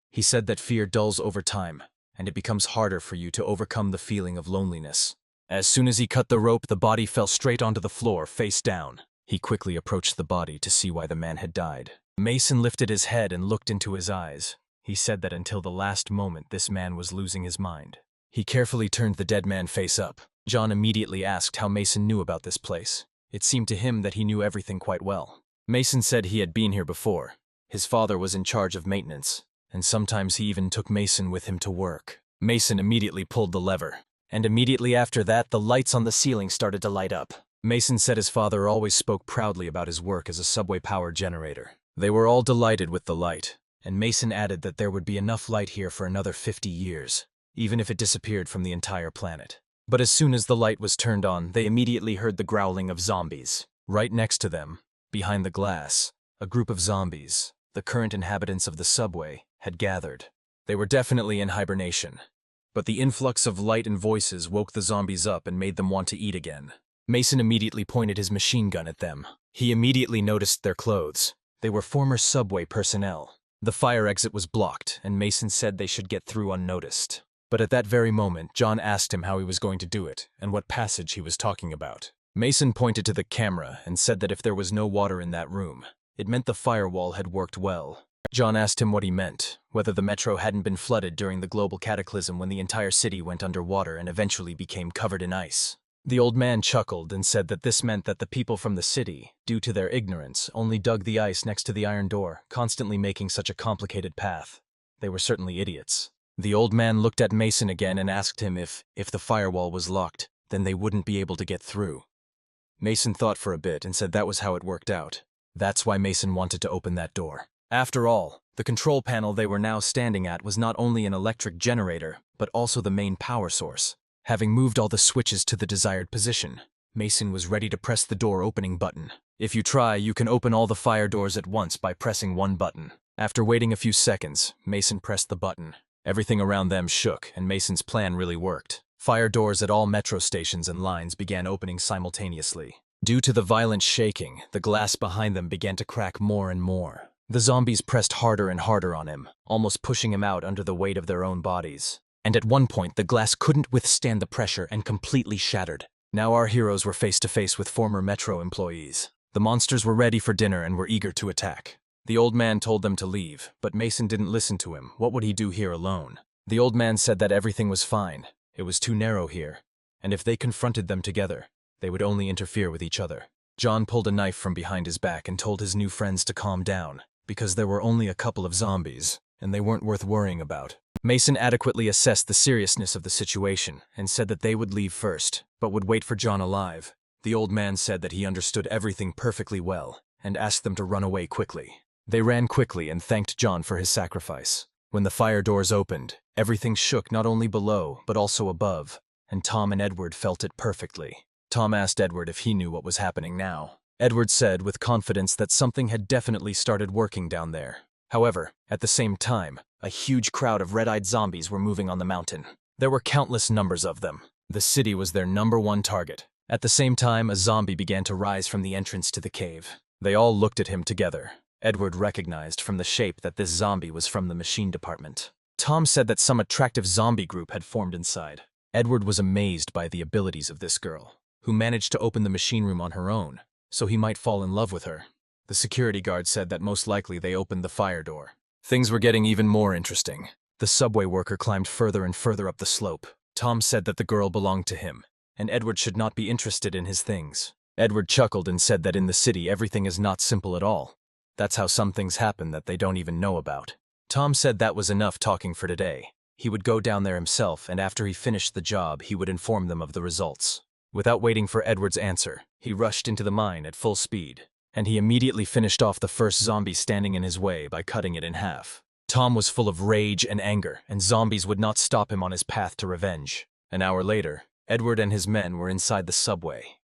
He said that fear dulls over time, and it becomes harder for you to overcome the feeling of loneliness. As soon as he cut the rope, the body fell straight onto the floor, face down. He quickly approached the body to see why the man had died. Mason lifted his head and looked into his eyes. He said that until the last moment, this man was losing his mind. He carefully turned the dead man face up. John immediately asked how Mason knew about this place. It seemed to him that he knew everything quite well. Mason said he had been here before. His father was in charge of maintenance, and sometimes he even took Mason with him to work. Mason immediately pulled the lever, and immediately after that, the lights on the ceiling started to light up. Mason said his father always spoke proudly about his work as a subway power generator. They were all delighted with the light, and Mason added that there would be enough light here for another 50 years, even if it disappeared from the entire planet. But as soon as the light was turned on, they immediately heard the growling of zombies. Right next to them, behind the glass, a group of zombies, the current inhabitants of the subway, had gathered. They were definitely in hibernation, but the influx of light and voices woke the zombies up and made them want to eat again. Mason immediately pointed his machine gun at them. He immediately noticed their clothes. They were former subway personnel. The fire exit was blocked, and Mason said they should get through unnoticed. But at that very moment, John asked him how he was going to do it, and what passage he was talking about. Mason pointed to the camera and said that if there was no water in that room, it meant the firewall had worked well. John asked him what he meant, whether the metro hadn't been flooded during the global cataclysm when the entire city went underwater and eventually became covered in ice. The old man chuckled and said that this meant that the people from the city, due to their ignorance, only dug the ice next to the iron door, constantly making such a complicated path. They were certainly idiots. The old man looked at Mason again and asked him if the firewall was locked, then they wouldn't be able to get through. Mason thought for a bit and said that was how it worked out. That's why Mason wanted to open that door. After all, the control panel they were now standing at was not only an electric generator, but also the main power source. Having moved all the switches to the desired position, Mason was ready to press the door opening button. If you try, you can open all the fire doors at once by pressing one button. After waiting a few seconds, Mason pressed the button. Everything around them shook, and Mason's plan really worked. Fire doors at all metro stations and lines began opening simultaneously. Due to the violent shaking, the glass behind them began to crack more and more. The zombies pressed harder and harder on him, almost pushing him out under the weight of their own bodies. And at one point, the glass couldn't withstand the pressure and completely shattered. Now our heroes were face to face with former metro employees. The monsters were ready for dinner and were eager to attack. The old man told them to leave, but Mason didn't listen to him. What would he do here alone? The old man said that everything was fine. It was too narrow here, and if they confronted them together, they would only interfere with each other. John pulled a knife from behind his back and told his new friends to calm down, because there were only a couple of zombies, and they weren't worth worrying about. Mason adequately assessed the seriousness of the situation and said that they would leave first, but would wait for John alive. The old man said that he understood everything perfectly well and asked them to run away quickly. They ran quickly and thanked John for his sacrifice. When the fire doors opened, everything shook not only below, but also above, and Tom and Edward felt it perfectly. Tom asked Edward if he knew what was happening now. Edward said with confidence that something had definitely started working down there. However, at the same time, a huge crowd of red-eyed zombies were moving on the mountain. There were countless numbers of them. The city was their #1 target. At the same time, a zombie began to rise from the entrance to the cave. They all looked at him together. Edward recognized from the shape that this zombie was from the machine department. Tom said that some attractive zombie group had formed inside. Edward was amazed by the abilities of this girl, who managed to open the machine room on her own, so he might fall in love with her. The security guard said that most likely they opened the fire door. Things were getting even more interesting. The subway worker climbed further and further up the slope. Tom said that the girl belonged to him, and Edward should not be interested in his things. Edward chuckled and said that in the city everything is not simple at all. That's how some things happen that they don't even know about. Tom said that was enough talking for today. He would go down there himself, and after he finished the job, he would inform them of the results. Without waiting for Edward's answer, he rushed into the mine at full speed. and he immediately finished off the first zombie standing in his way by cutting it in half. Tom was full of rage and anger, and zombies would not stop him on his path to revenge. An hour later, Edward and his men were inside the subway.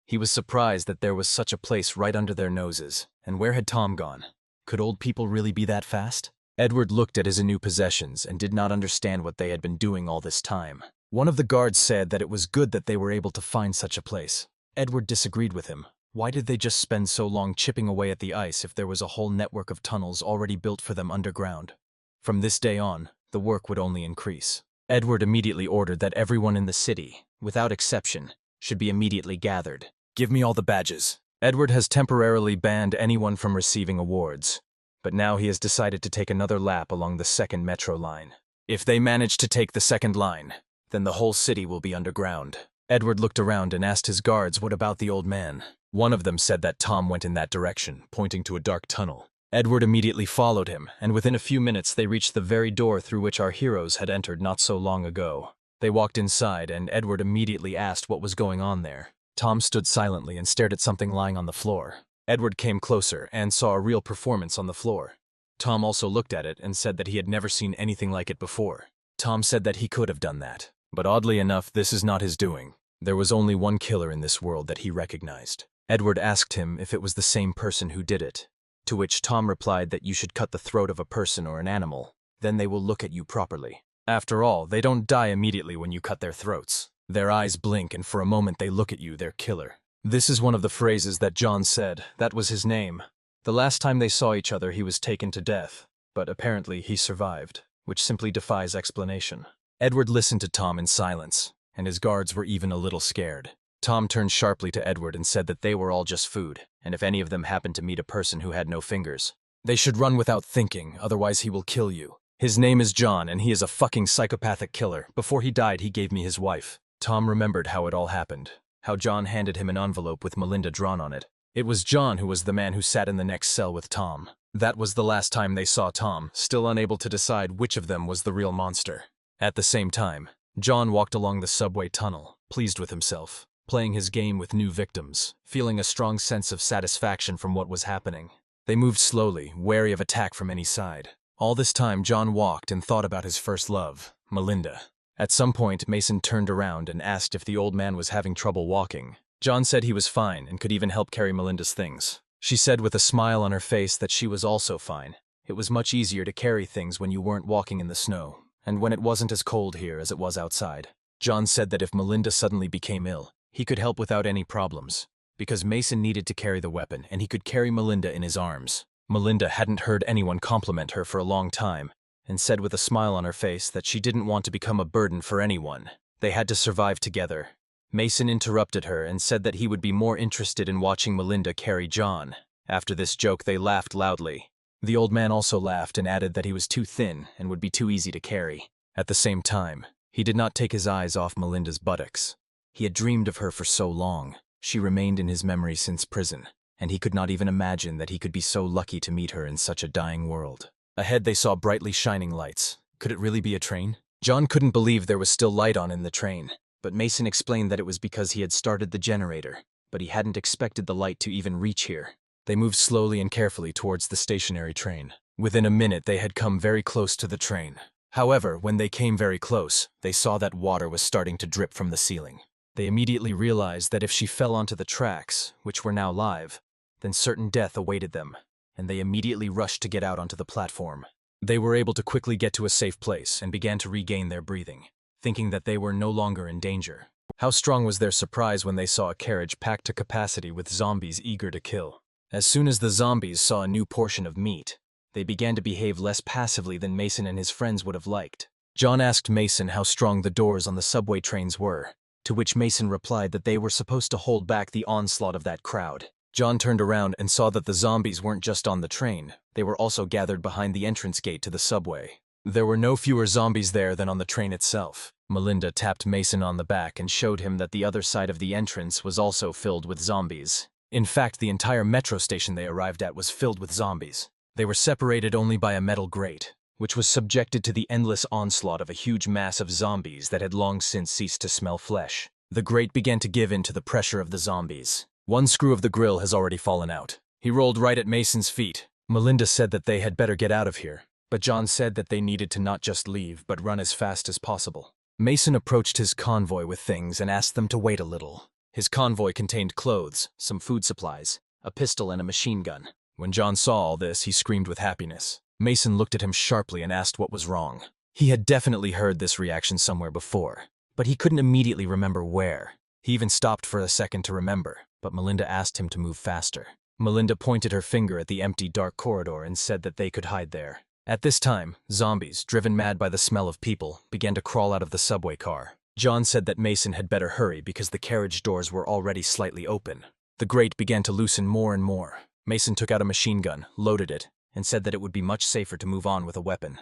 He was surprised that there was such a place right under their noses, and where had Tom gone? Could old people really be that fast? Edward looked at his new possessions and did not understand what they had been doing all this time. One of the guards said that it was good that they were able to find such a place. Edward disagreed with him. Why did they just spend so long chipping away at the ice if there was a whole network of tunnels already built for them underground? From this day on, the work would only increase. Edward immediately ordered that everyone in the city, without exception, should be immediately gathered. Give me all the badges. Edward has temporarily banned anyone from receiving awards, but now he has decided to take another lap along the second metro line. If they manage to take the second line, then the whole city will be underground. Edward looked around and asked his guards what about the old man. One of them said that Tom went in that direction, pointing to a dark tunnel. Edward immediately followed him, and within a few minutes they reached the very door through which our heroes had entered not so long ago. They walked inside, and Edward immediately asked what was going on there. Tom stood silently and stared at something lying on the floor. Edward came closer and saw a real performance on the floor. Tom also looked at it and said that he had never seen anything like it before. Tom said that he could have done that, but oddly enough, this is not his doing. There was only one killer in this world that he recognized. Edward asked him if it was the same person who did it, to which Tom replied that you should cut the throat of a person or an animal, then they will look at you properly. After all, they don't die immediately when you cut their throats. Their eyes blink and for a moment they look at you, their killer. This is one of the phrases that John said. That was his name. The last time they saw each other he was taken to death, but apparently he survived, which simply defies explanation. Edward listened to Tom in silence, and his guards were even a little scared. Tom turned sharply to Edward and said that they were all just food, and if any of them happened to meet a person who had no fingers, they should run without thinking, otherwise he will kill you. His name is John, and he is a fucking psychopathic killer. Before he died, he gave me his wife. Tom remembered how it all happened, how John handed him an envelope with Melinda drawn on it. It was John who was the man who sat in the next cell with Tom. That was the last time they saw Tom, still unable to decide which of them was the real monster. At the same time, John walked along the subway tunnel, pleased with himself, playing his game with new victims, feeling a strong sense of satisfaction from what was happening. They moved slowly, wary of attack from any side. All this time, John walked and thought about his first love, Melinda. At some point, Mason turned around and asked if the old man was having trouble walking. John said he was fine and could even help carry Melinda's things. She said with a smile on her face that she was also fine. It was much easier to carry things when you weren't walking in the snow, and when it wasn't as cold here as it was outside. John said that if Melinda suddenly became ill, he could help without any problems, because Mason needed to carry the weapon and he could carry Melinda in his arms. Melinda hadn't heard anyone compliment her for a long time, and said with a smile on her face that she didn't want to become a burden for anyone. They had to survive together. Mason interrupted her and said that he would be more interested in watching Melinda carry John. After this joke, they laughed loudly. The old man also laughed and added that he was too thin and would be too easy to carry. At the same time, he did not take his eyes off Melinda's buttocks. He had dreamed of her for so long. She remained in his memory since prison, and he could not even imagine that he could be so lucky to meet her in such a dying world. Ahead they saw brightly shining lights. Could it really be a train? John couldn't believe there was still light on in the train, but Mason explained that it was because he had started the generator, but he hadn't expected the light to even reach here. They moved slowly and carefully towards the stationary train. Within a minute they had come very close to the train. However, when they came very close, they saw that water was starting to drip from the ceiling. They immediately realized that if she fell onto the tracks, which were now live, then certain death awaited them, and they immediately rushed to get out onto the platform. They were able to quickly get to a safe place and began to regain their breathing, thinking that they were no longer in danger. How strong was their surprise when they saw a carriage packed to capacity with zombies eager to kill. As soon as the zombies saw a new portion of meat, they began to behave less passively than Mason and his friends would have liked. John asked Mason how strong the doors on the subway trains were, to which Mason replied that they were supposed to hold back the onslaught of that crowd. John turned around and saw that the zombies weren't just on the train, they were also gathered behind the entrance gate to the subway. There were no fewer zombies there than on the train itself. Melinda tapped Mason on the back and showed him that the other side of the entrance was also filled with zombies. In fact, the entire metro station they arrived at was filled with zombies. They were separated only by a metal grate, which was subjected to the endless onslaught of a huge mass of zombies that had long since ceased to smell flesh. The grate began to give in to the pressure of the zombies. One screw of the grill has already fallen out. He rolled right at Mason's feet. Melinda said that they had better get out of here, but John said that they needed to not just leave but run as fast as possible. Mason approached his convoy with things and asked them to wait a little. His convoy contained clothes, some food supplies, a pistol and a machine gun. When John saw all this, he screamed with happiness. Mason looked at him sharply and asked what was wrong. He had definitely heard this reaction somewhere before, but he couldn't immediately remember where. He even stopped for a second to remember, but Melinda asked him to move faster. Melinda pointed her finger at the empty, dark corridor and said that they could hide there. At this time, zombies, driven mad by the smell of people, began to crawl out of the subway car. John said that Mason had better hurry because the carriage doors were already slightly open. The grate began to loosen more and more. Mason took out a machine gun, loaded it, and said that it would be much safer to move on with a weapon.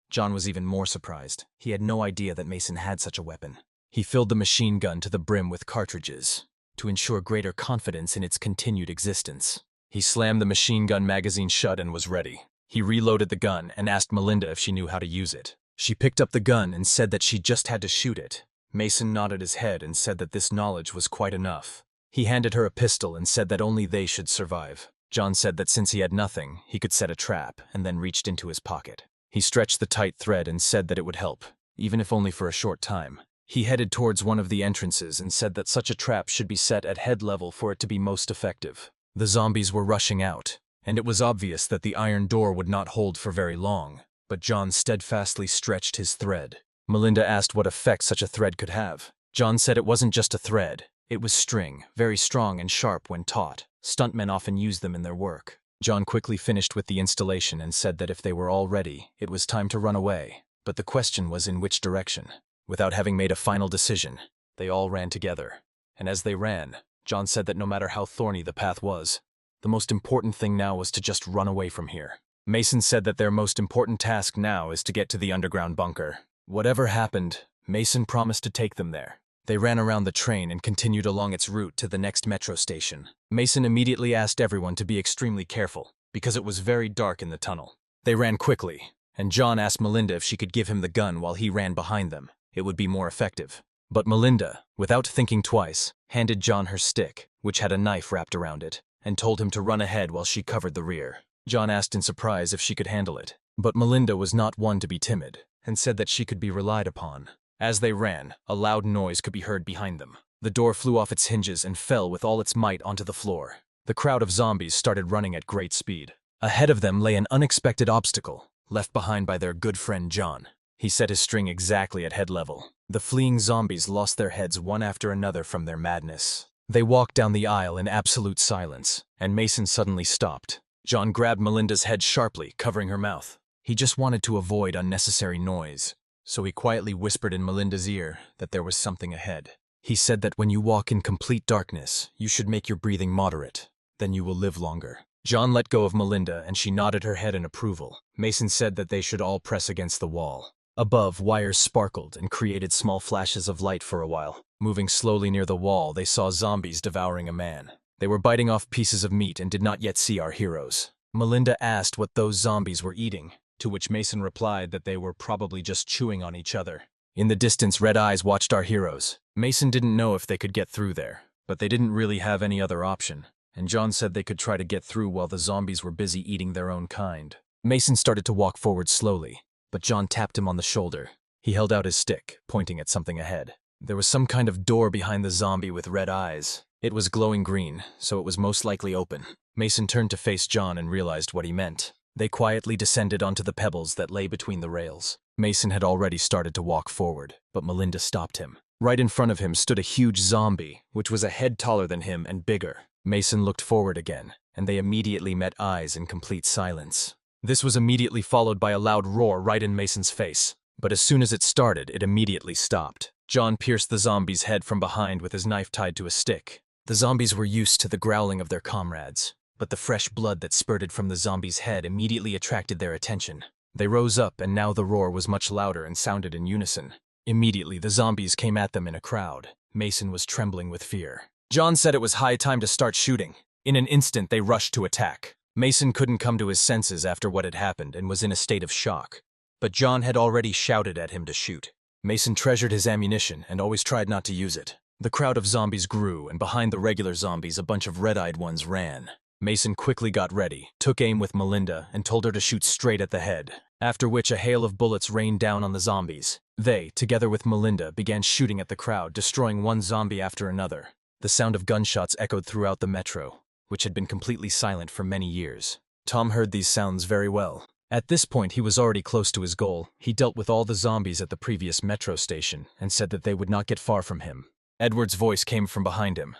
John was even more surprised. He had no idea that Mason had such a weapon. He filled the machine gun to the brim with cartridges to ensure greater confidence in its continued existence. He slammed the machine gun magazine shut and was ready. He reloaded the gun and asked Melinda if she knew how to use it. She picked up the gun and said that she just had to shoot it. Mason nodded his head and said that this knowledge was quite enough. He handed her a pistol and said that only they should survive. John said that since he had nothing, he could set a trap, and then reached into his pocket. He stretched the tight thread and said that it would help, even if only for a short time. He headed towards one of the entrances and said that such a trap should be set at head level for it to be most effective. The zombies were rushing out, and it was obvious that the iron door would not hold for very long, but John steadfastly stretched his thread. Melinda asked what effect such a thread could have. John said it wasn't just a thread. It was string, very strong and sharp when taut. Stuntmen often used them in their work. John quickly finished with the installation and said that if they were all ready, it was time to run away. But the question was in which direction. Without having made a final decision, they all ran together. And as they ran, John said that no matter how thorny the path was, the most important thing now was to just run away from here. Mason said that their most important task now is to get to the underground bunker. Whatever happened, Mason promised to take them there. They ran around the train and continued along its route to the next metro station. Mason immediately asked everyone to be extremely careful, because it was very dark in the tunnel. They ran quickly, and John asked Melinda if she could give him the gun while he ran behind them. It would be more effective. But Melinda, without thinking twice, handed John her stick, which had a knife wrapped around it, and told him to run ahead while she covered the rear. John asked in surprise if she could handle it, but Melinda was not one to be timid, and said that she could be relied upon. As they ran, a loud noise could be heard behind them. The door flew off its hinges and fell with all its might onto the floor. The crowd of zombies started running at great speed. Ahead of them lay an unexpected obstacle, left behind by their good friend John. He set his string exactly at head level. The fleeing zombies lost their heads one after another from their madness. They walked down the aisle in absolute silence, and Mason suddenly stopped. John grabbed Melinda's head sharply, covering her mouth. He just wanted to avoid unnecessary noise, so he quietly whispered in Melinda's ear that there was something ahead. He said that when you walk in complete darkness, you should make your breathing moderate. Then you will live longer. John let go of Melinda, and she nodded her head in approval. Mason said that they should all press against the wall. Above, wires sparkled and created small flashes of light for a while. Moving slowly near the wall, they saw zombies devouring a man. They were biting off pieces of meat and did not yet see our heroes. Melinda asked what those zombies were eating, to which Mason replied that they were probably just chewing on each other. In the distance, red eyes watched our heroes. Mason didn't know if they could get through there, but they didn't really have any other option, and John said they could try to get through while the zombies were busy eating their own kind. Mason started to walk forward slowly, but John tapped him on the shoulder. He held out his stick, pointing at something ahead. There was some kind of door behind the zombie with red eyes. It was glowing green, so it was most likely open. Mason turned to face John and realized what he meant. They quietly descended onto the pebbles that lay between the rails. Mason had already started to walk forward, but Melinda stopped him. Right in front of him stood a huge zombie, which was a head taller than him and bigger. Mason looked forward again, and they immediately met eyes in complete silence. This was immediately followed by a loud roar right in Mason's face, but as soon as it started, it immediately stopped. John pierced the zombie's head from behind with his knife tied to a stick. The zombies were used to the growling of their comrades, but the fresh blood that spurted from the zombie's head immediately attracted their attention. They rose up, and now the roar was much louder and sounded in unison. Immediately, the zombies came at them in a crowd. Mason was trembling with fear. John said it was high time to start shooting. In an instant, they rushed to attack. Mason couldn't come to his senses after what had happened and was in a state of shock. But John had already shouted at him to shoot. Mason treasured his ammunition and always tried not to use it. The crowd of zombies grew, and behind the regular zombies, a bunch of red-eyed ones ran. Mason quickly got ready, took aim with Melinda, and told her to shoot straight at the head, after which a hail of bullets rained down on the zombies. They, together with Melinda, began shooting at the crowd, destroying one zombie after another. The sound of gunshots echoed throughout the metro, which had been completely silent for many years. Tom heard these sounds very well. At this point, he was already close to his goal. He dealt with all the zombies at the previous metro station and said that they would not get far from him. Edward's voice came from behind him.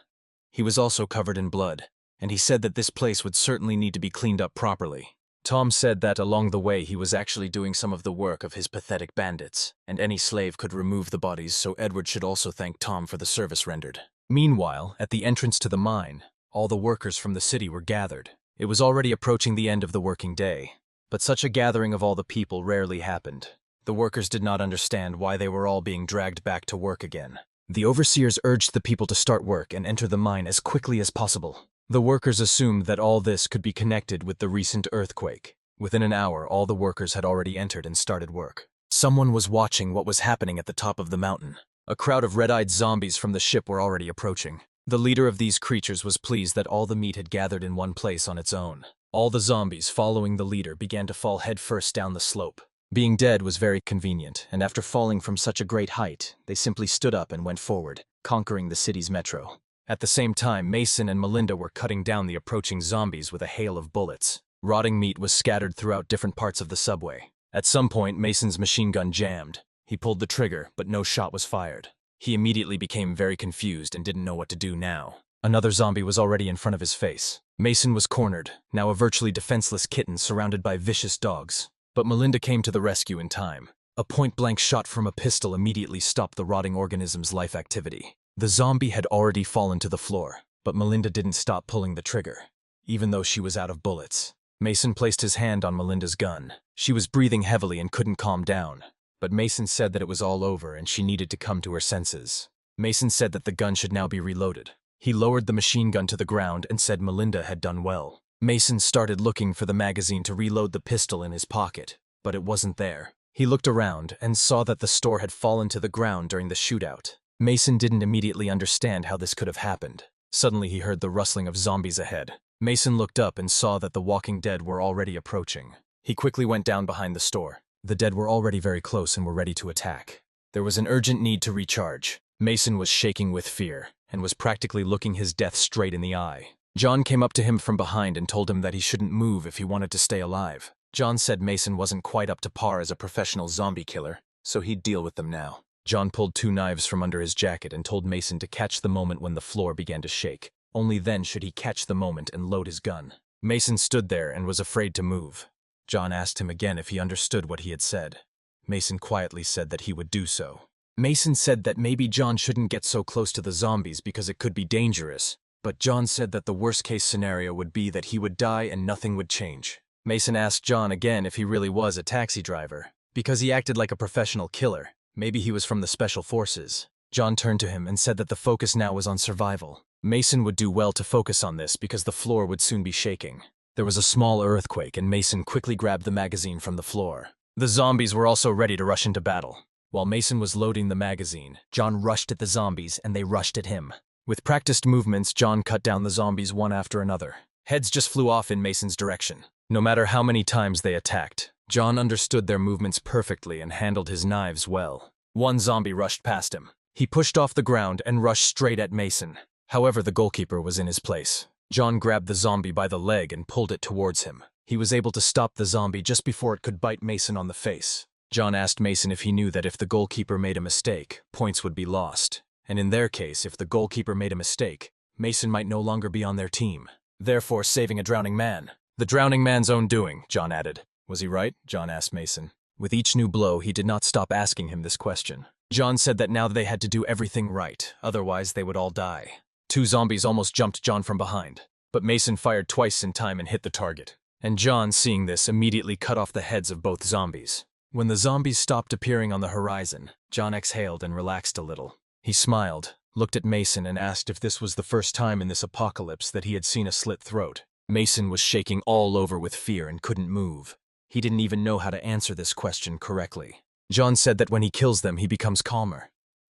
He was also covered in blood, and he said that this place would certainly need to be cleaned up properly. Tom said that along the way he was actually doing some of the work of his pathetic bandits, and any slave could remove the bodies, so Edward should also thank Tom for the service rendered. Meanwhile, at the entrance to the mine, all the workers from the city were gathered. It was already approaching the end of the working day, but such a gathering of all the people rarely happened. The workers did not understand why they were all being dragged back to work again. The overseers urged the people to start work and enter the mine as quickly as possible. The workers assumed that all this could be connected with the recent earthquake. Within an hour, all the workers had already entered and started work. Someone was watching what was happening at the top of the mountain. A crowd of red-eyed zombies from the ship were already approaching. The leader of these creatures was pleased that all the meat had gathered in one place on its own. All the zombies following the leader began to fall headfirst down the slope. Being dead was very convenient, and after falling from such a great height, they simply stood up and went forward, conquering the city's metro. At the same time, Mason and Melinda were cutting down the approaching zombies with a hail of bullets. Rotting meat was scattered throughout different parts of the subway. At some point, Mason's machine gun jammed. He pulled the trigger, but no shot was fired. He immediately became very confused and didn't know what to do now. Another zombie was already in front of his face. Mason was cornered, now a virtually defenseless kitten surrounded by vicious dogs. But Melinda came to the rescue in time. A point-blank shot from a pistol immediately stopped the rotting organism's life activity. The zombie had already fallen to the floor, but Melinda didn't stop pulling the trigger, even though she was out of bullets. Mason placed his hand on Melinda's gun. She was breathing heavily and couldn't calm down, but Mason said that it was all over and she needed to come to her senses. Mason said that the gun should now be reloaded. He lowered the machine gun to the ground and said Melinda had done well. Mason started looking for the magazine to reload the pistol in his pocket, but it wasn't there. He looked around and saw that the store had fallen to the ground during the shootout. Mason didn't immediately understand how this could have happened. Suddenly he heard the rustling of zombies ahead. Mason looked up and saw that the walking dead were already approaching. He quickly went down behind the store. The dead were already very close and were ready to attack. There was an urgent need to recharge. Mason was shaking with fear and was practically looking his death straight in the eye. John came up to him from behind and told him that he shouldn't move if he wanted to stay alive. John said Mason wasn't quite up to par as a professional zombie killer, so he'd deal with them now. John pulled 2 knives from under his jacket and told Mason to catch the moment when the floor began to shake. Only then should he catch the moment and load his gun. Mason stood there and was afraid to move. John asked him again if he understood what he had said. Mason quietly said that he would do so. Mason said that maybe John shouldn't get so close to the zombies because it could be dangerous, but John said that the worst-case scenario would be that he would die and nothing would change. Mason asked John again if he really was a taxi driver, because he acted like a professional killer. Maybe he was from the special forces. John turned to him and said that the focus now was on survival. Mason would do well to focus on this because the floor would soon be shaking. There was a small earthquake and Mason quickly grabbed the magazine from the floor. The zombies were also ready to rush into battle. While Mason was loading the magazine, John rushed at the zombies and they rushed at him. With practiced movements, John cut down the zombies one after another. Heads just flew off in Mason's direction. No matter how many times they attacked, John understood their movements perfectly and handled his knives well. One zombie rushed past him. He pushed off the ground and rushed straight at Mason. However, the goalkeeper was in his place. John grabbed the zombie by the leg and pulled it towards him. He was able to stop the zombie just before it could bite Mason on the face. John asked Mason if he knew that if the goalkeeper made a mistake, points would be lost. And in their case, if the goalkeeper made a mistake, Mason might no longer be on their team, therefore saving a drowning man. The drowning man's own doing, John added. Was he right? John asked Mason. With each new blow, he did not stop asking him this question. John said that now they had to do everything right, otherwise they would all die. 2 zombies almost jumped John from behind, but Mason fired twice in time and hit the target. And John, seeing this, immediately cut off the heads of both zombies. When the zombies stopped appearing on the horizon, John exhaled and relaxed a little. He smiled, looked at Mason and asked if this was the first time in this apocalypse that he had seen a slit throat. Mason was shaking all over with fear and couldn't move. He didn't even know how to answer this question correctly. John said that when he kills them, he becomes calmer.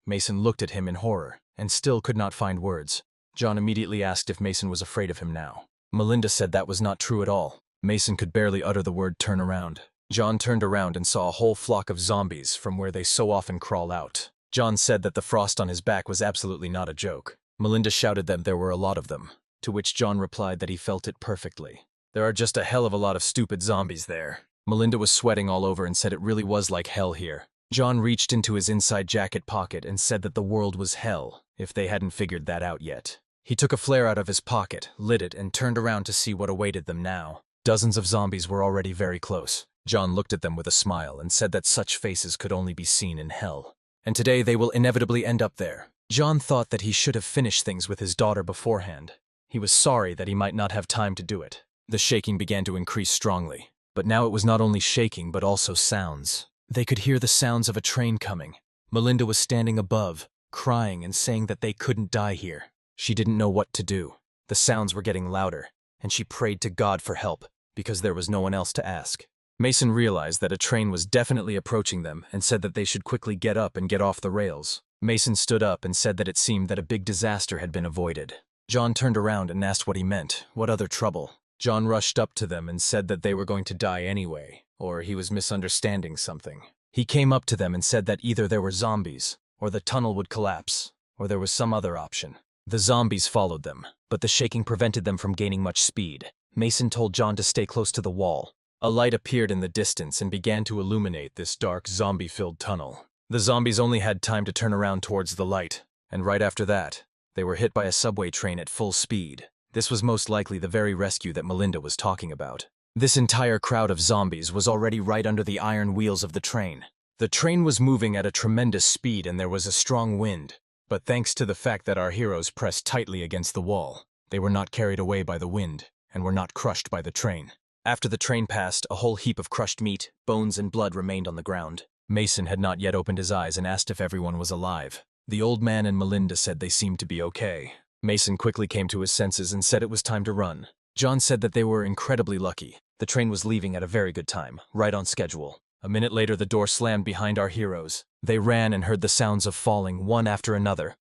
Mason looked at him in horror and still could not find words. John immediately asked if Mason was afraid of him now. Melinda said that was not true at all. Mason could barely utter the word turn around. John turned around and saw a whole flock of zombies from where they so often crawl out. John said that the frost on his back was absolutely not a joke. Melinda shouted that there were a lot of them, to which John replied that he felt it perfectly. There are just a hell of a lot of stupid zombies there. Melinda was sweating all over and said it really was like hell here. John reached into his inside jacket pocket and said that the world was hell, if they hadn't figured that out yet. He took a flare out of his pocket, lit it, and turned around to see what awaited them now. Dozens of zombies were already very close. John looked at them with a smile and said that such faces could only be seen in hell. And today they will inevitably end up there. John thought that he should have finished things with his daughter beforehand. He was sorry that he might not have time to do it. The shaking began to increase strongly. But now it was not only shaking but also sounds. They could hear the sounds of a train coming. Melinda was standing above, crying and saying that they couldn't die here. She didn't know what to do. The sounds were getting louder, and she prayed to God for help, because there was no one else to ask. Mason realized that a train was definitely approaching them and said that they should quickly get up and get off the rails. Mason stood up and said that it seemed that a big disaster had been avoided. John turned around and asked what he meant. What other trouble? John rushed up to them and said that they were going to die anyway, or he was misunderstanding something. He came up to them and said that either there were zombies, or the tunnel would collapse, or there was some other option. The zombies followed them, but the shaking prevented them from gaining much speed. Mason told John to stay close to the wall. A light appeared in the distance and began to illuminate this dark, zombie-filled tunnel. The zombies only had time to turn around towards the light, and right after that, they were hit by a subway train at full speed. This was most likely the very rescue that Melinda was talking about. This entire crowd of zombies was already right under the iron wheels of the train. The train was moving at a tremendous speed and there was a strong wind, but thanks to the fact that our heroes pressed tightly against the wall, they were not carried away by the wind and were not crushed by the train. After the train passed, a whole heap of crushed meat, bones, and blood remained on the ground. Mason had not yet opened his eyes and asked if everyone was alive. The old man and Melinda said they seemed to be okay. Mason quickly came to his senses and said it was time to run. John said that they were incredibly lucky. The train was leaving at a very good time, right on schedule. A minute later, the door slammed behind our heroes. They ran and heard the sounds of falling, one after another.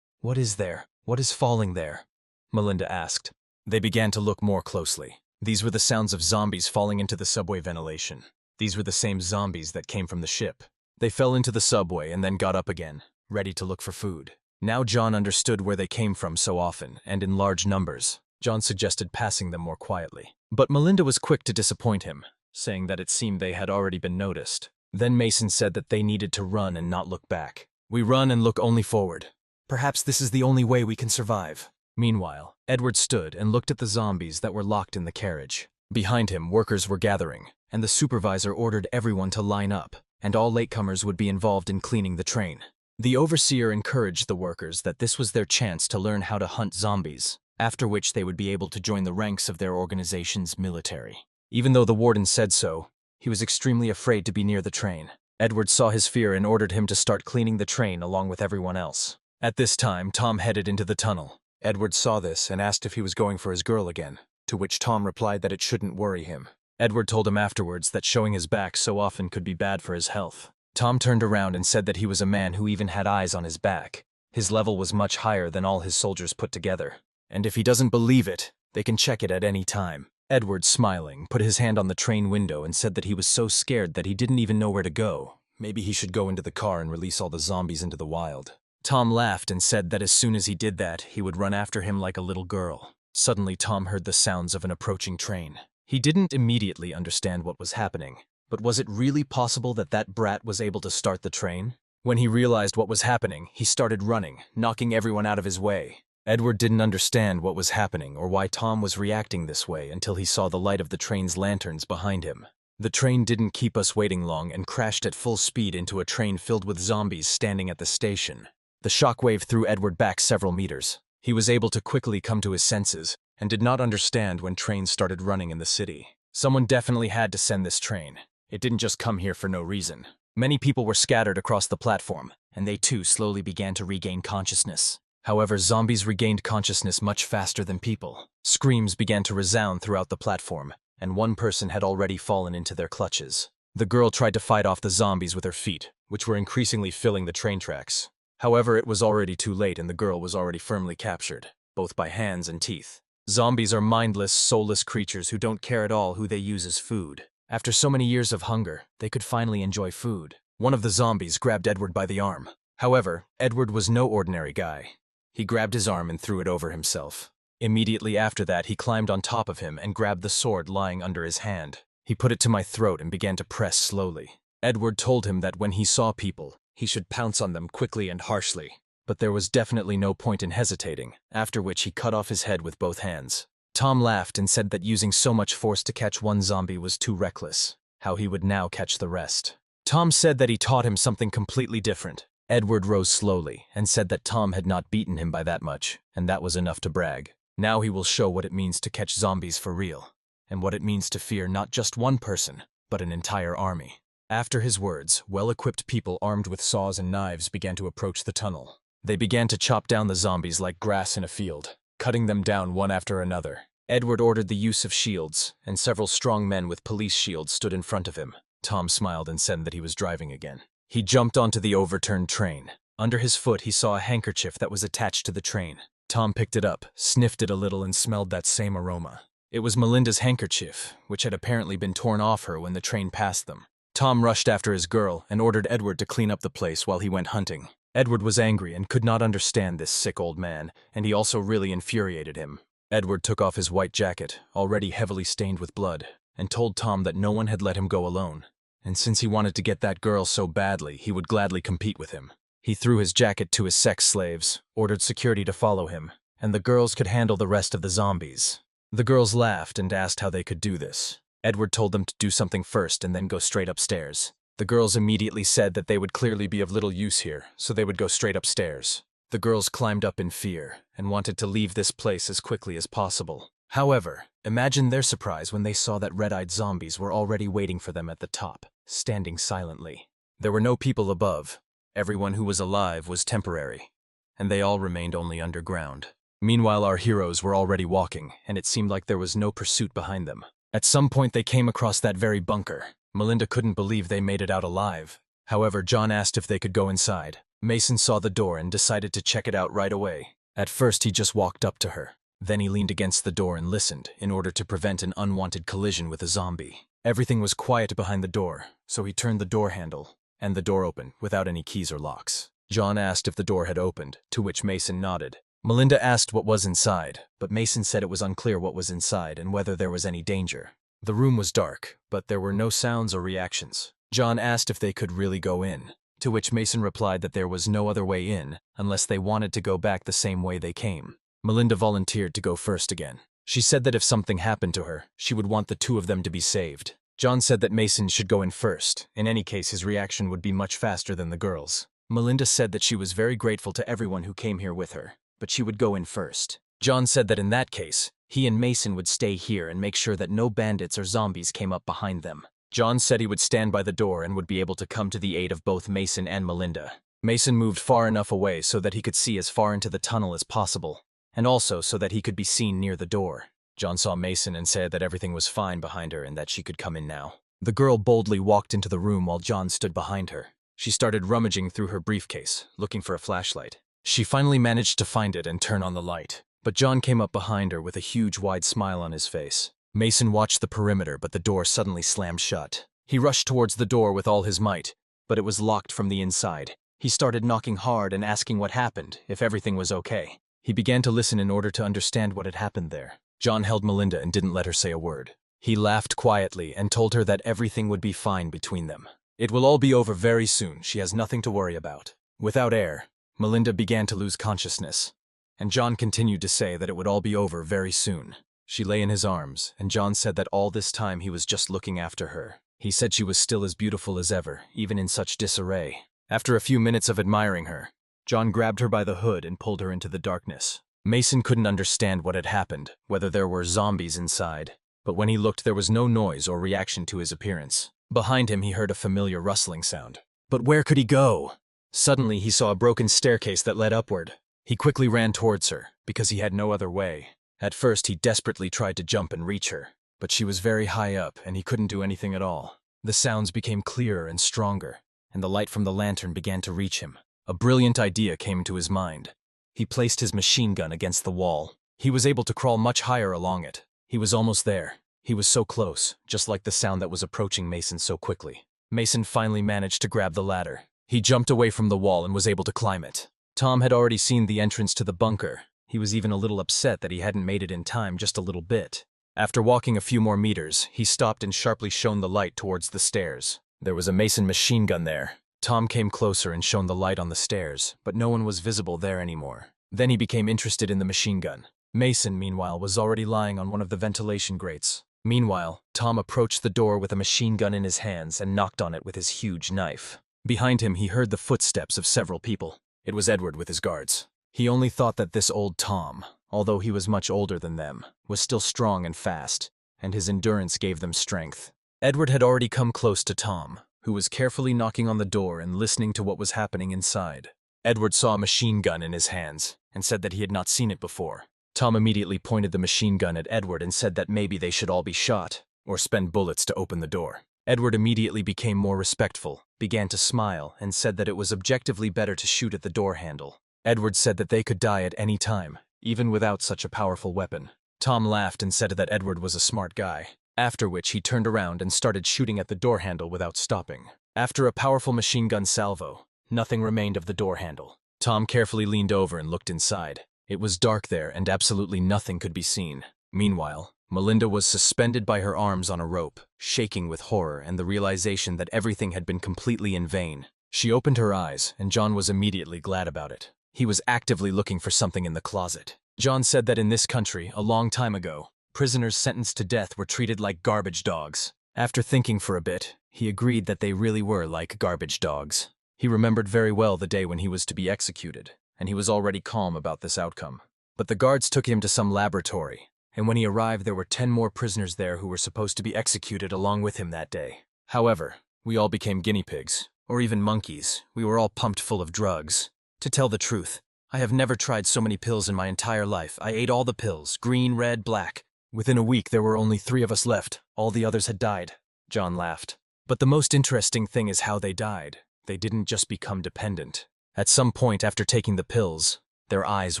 "What is there? What is falling there?" Melinda asked. They began to look more closely. These were the sounds of zombies falling into the subway ventilation. These were the same zombies that came from the ship. They fell into the subway and then got up again, ready to look for food. Now John understood where they came from so often, and in large numbers. John suggested passing them more quietly. But Melinda was quick to disappoint him, saying that it seemed they had already been noticed. Then Mason said that they needed to run and not look back. "We run and look only forward. Perhaps this is the only way we can survive." Meanwhile, Edward stood and looked at the zombies that were locked in the carriage. Behind him, workers were gathering, and the supervisor ordered everyone to line up, and all latecomers would be involved in cleaning the train. The overseer encouraged the workers that this was their chance to learn how to hunt zombies, after which they would be able to join the ranks of their organization's military. Even though the warden said so, he was extremely afraid to be near the train. Edward saw his fear and ordered him to start cleaning the train along with everyone else. At this time, Tom headed into the tunnel. Edward saw this and asked if he was going for his girl again, to which Tom replied that it shouldn't worry him. Edward told him afterwards that showing his back so often could be bad for his health. Tom turned around and said that he was a man who even had eyes on his back. His level was much higher than all his soldiers put together. And if he doesn't believe it, they can check it at any time. Edward, smiling, put his hand on the train window and said that he was so scared that he didn't even know where to go. Maybe he should go into the car and release all the zombies into the wild. Tom laughed and said that as soon as he did that, he would run after him like a little girl. Suddenly, Tom heard the sounds of an approaching train. He didn't immediately understand what was happening. But was it really possible that that brat was able to start the train? When he realized what was happening, he started running, knocking everyone out of his way. Edward didn't understand what was happening or why Tom was reacting this way until he saw the light of the train's lanterns behind him. The train didn't keep us waiting long and crashed at full speed into a train filled with zombies standing at the station. The shockwave threw Edward back several meters. He was able to quickly come to his senses and did not understand when trains started running in the city. Someone definitely had to send this train. It didn't just come here for no reason. Many people were scattered across the platform, and they too slowly began to regain consciousness. However, zombies regained consciousness much faster than people. Screams began to resound throughout the platform, and one person had already fallen into their clutches. The girl tried to fight off the zombies with her feet, which were increasingly filling the train tracks. However, it was already too late and the girl was already firmly captured, both by hands and teeth. Zombies are mindless, soulless creatures who don't care at all who they use as food. After so many years of hunger, they could finally enjoy food. One of the zombies grabbed Edward by the arm. However, Edward was no ordinary guy. He grabbed his arm and threw it over himself. Immediately after that, he climbed on top of him and grabbed the sword lying under his hand. He put it to my throat and began to press slowly. Edward told him that when he saw people, he should pounce on them quickly and harshly. But there was definitely no point in hesitating, after which he cut off his head with both hands. Tom laughed and said that using so much force to catch one zombie was too reckless. How he would now catch the rest. Tom said that he taught him something completely different. Edward rose slowly and said that Tom had not beaten him by that much, and that was enough to brag. Now he will show what it means to catch zombies for real, and what it means to fear not just one person, but an entire army. After his words, well-equipped people armed with saws and knives began to approach the tunnel. They began to chop down the zombies like grass in a field, cutting them down one after another. Edward ordered the use of shields, and several strong men with police shields stood in front of him. Tom smiled and said that he was driving again. He jumped onto the overturned train. Under his foot, he saw a handkerchief that was attached to the train. Tom picked it up, sniffed it a little, and smelled that same aroma. It was Melinda's handkerchief, which had apparently been torn off her when the train passed them. Tom rushed after his girl and ordered Edward to clean up the place while he went hunting. Edward was angry and could not understand this sick old man, and he also really infuriated him. Edward took off his white jacket, already heavily stained with blood, and told Tom that no one had let him go alone. And since he wanted to get that girl so badly, he would gladly compete with him. He threw his jacket to his sex slaves, ordered security to follow him, and the girls could handle the rest of the zombies. The girls laughed and asked how they could do this. Edward told them to do something first and then go straight upstairs. The girls immediately said that they would clearly be of little use here, so they would go straight upstairs. The girls climbed up in fear and wanted to leave this place as quickly as possible. However, imagine their surprise when they saw that red-eyed zombies were already waiting for them at the top, standing silently. There were no people above. Everyone who was alive was temporary, and they all remained only underground. Meanwhile, our heroes were already walking, and it seemed like there was no pursuit behind them. At some point, they came across that very bunker. Melinda couldn't believe they made it out alive. However, John asked if they could go inside. Mason saw the door and decided to check it out right away. At first, he just walked up to her. Then he leaned against the door and listened in order to prevent an unwanted collision with a zombie. Everything was quiet behind the door, so he turned the door handle, and the door opened without any keys or locks. John asked if the door had opened, to which Mason nodded. Melinda asked what was inside, but Mason said it was unclear what was inside and whether there was any danger. The room was dark, but there were no sounds or reactions. John asked if they could really go in, to which Mason replied that there was no other way in unless they wanted to go back the same way they came. Melinda volunteered to go first again. She said that if something happened to her, she would want the two of them to be saved. John said that Mason should go in first. In any case, his reaction would be much faster than the girls. Melinda said that she was very grateful to everyone who came here with her, but she would go in first. John said that in that case, he and Mason would stay here and make sure that no bandits or zombies came up behind them. John said he would stand by the door and would be able to come to the aid of both Mason and Melinda. Mason moved far enough away so that he could see as far into the tunnel as possible, and also so that he could be seen near the door. John saw Mason and said that everything was fine behind her and that she could come in now. The girl boldly walked into the room while John stood behind her. She started rummaging through her briefcase, looking for a flashlight. She finally managed to find it and turn on the light, but John came up behind her with a huge wide smile on his face. Mason watched the perimeter, but the door suddenly slammed shut. He rushed towards the door with all his might, but it was locked from the inside. He started knocking hard and asking what happened, if everything was okay. He began to listen in order to understand what had happened there. John held Melinda and didn't let her say a word. He laughed quietly and told her that everything would be fine between them. It will all be over very soon. She has nothing to worry about. Without air, Melinda began to lose consciousness, and John continued to say that it would all be over very soon. She lay in his arms, and John said that all this time he was just looking after her. He said she was still as beautiful as ever, even in such disarray. After a few minutes of admiring her, John grabbed her by the hood and pulled her into the darkness. Mason couldn't understand what had happened, whether there were zombies inside, but when he looked there was no noise or reaction to his appearance. Behind him he heard a familiar rustling sound. But where could he go? Suddenly he saw a broken staircase that led upward. He quickly ran towards her, because he had no other way. At first he desperately tried to jump and reach her, but she was very high up and he couldn't do anything at all. The sounds became clearer and stronger, and the light from the lantern began to reach him. A brilliant idea came to his mind. He placed his machine gun against the wall. He was able to crawl much higher along it. He was almost there. He was so close, just like the sound that was approaching Mason so quickly. Mason finally managed to grab the ladder. He jumped away from the wall and was able to climb it. Tom had already seen the entrance to the bunker. He was even a little upset that he hadn't made it in time, just a little bit. After walking a few more meters, he stopped and sharply shone the light towards the stairs. There was a Mason machine gun there. Tom came closer and shone the light on the stairs, but no one was visible there anymore. Then he became interested in the machine gun. Mason, meanwhile, was already lying on one of the ventilation grates. Meanwhile, Tom approached the door with a machine gun in his hands and knocked on it with his huge knife. Behind him, he heard the footsteps of several people. It was Edward with his guards. He only thought that this old Tom, although he was much older than them, was still strong and fast, and his endurance gave them strength. Edward had already come close to Tom, who was carefully knocking on the door and listening to what was happening inside. Edward saw a machine gun in his hands and said that he had not seen it before. Tom immediately pointed the machine gun at Edward and said that maybe they should all be shot, or spend bullets to open the door. Edward immediately became more respectful, began to smile, and said that it was objectively better to shoot at the door handle. Edward said that they could die at any time, even without such a powerful weapon. Tom laughed and said that Edward was a smart guy, after which he turned around and started shooting at the door handle without stopping. After a powerful machine gun salvo, nothing remained of the door handle. Tom carefully leaned over and looked inside. It was dark there and absolutely nothing could be seen. Meanwhile, Melinda was suspended by her arms on a rope, shaking with horror and the realization that everything had been completely in vain. She opened her eyes, and John was immediately glad about it. He was actively looking for something in the closet. John said that in this country, a long time ago, prisoners sentenced to death were treated like garbage dogs. After thinking for a bit, he agreed that they really were like garbage dogs. He remembered very well the day when he was to be executed, and he was already calm about this outcome. But the guards took him to some laboratory, and when he arrived there were 10 more prisoners there who were supposed to be executed along with him that day. However, we all became guinea pigs, or even monkeys. We were all pumped full of drugs. To tell the truth, I have never tried so many pills in my entire life. I ate all the pills, green, red, black. Within a week there were only 3 of us left. All the others had died. John laughed. But the most interesting thing is how they died. They didn't just become dependent. At some point after taking the pills, their eyes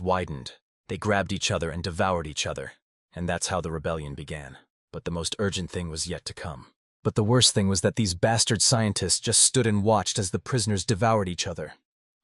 widened. They grabbed each other and devoured each other. And that's how the rebellion began. But the most urgent thing was yet to come. But the worst thing was that these bastard scientists just stood and watched as the prisoners devoured each other.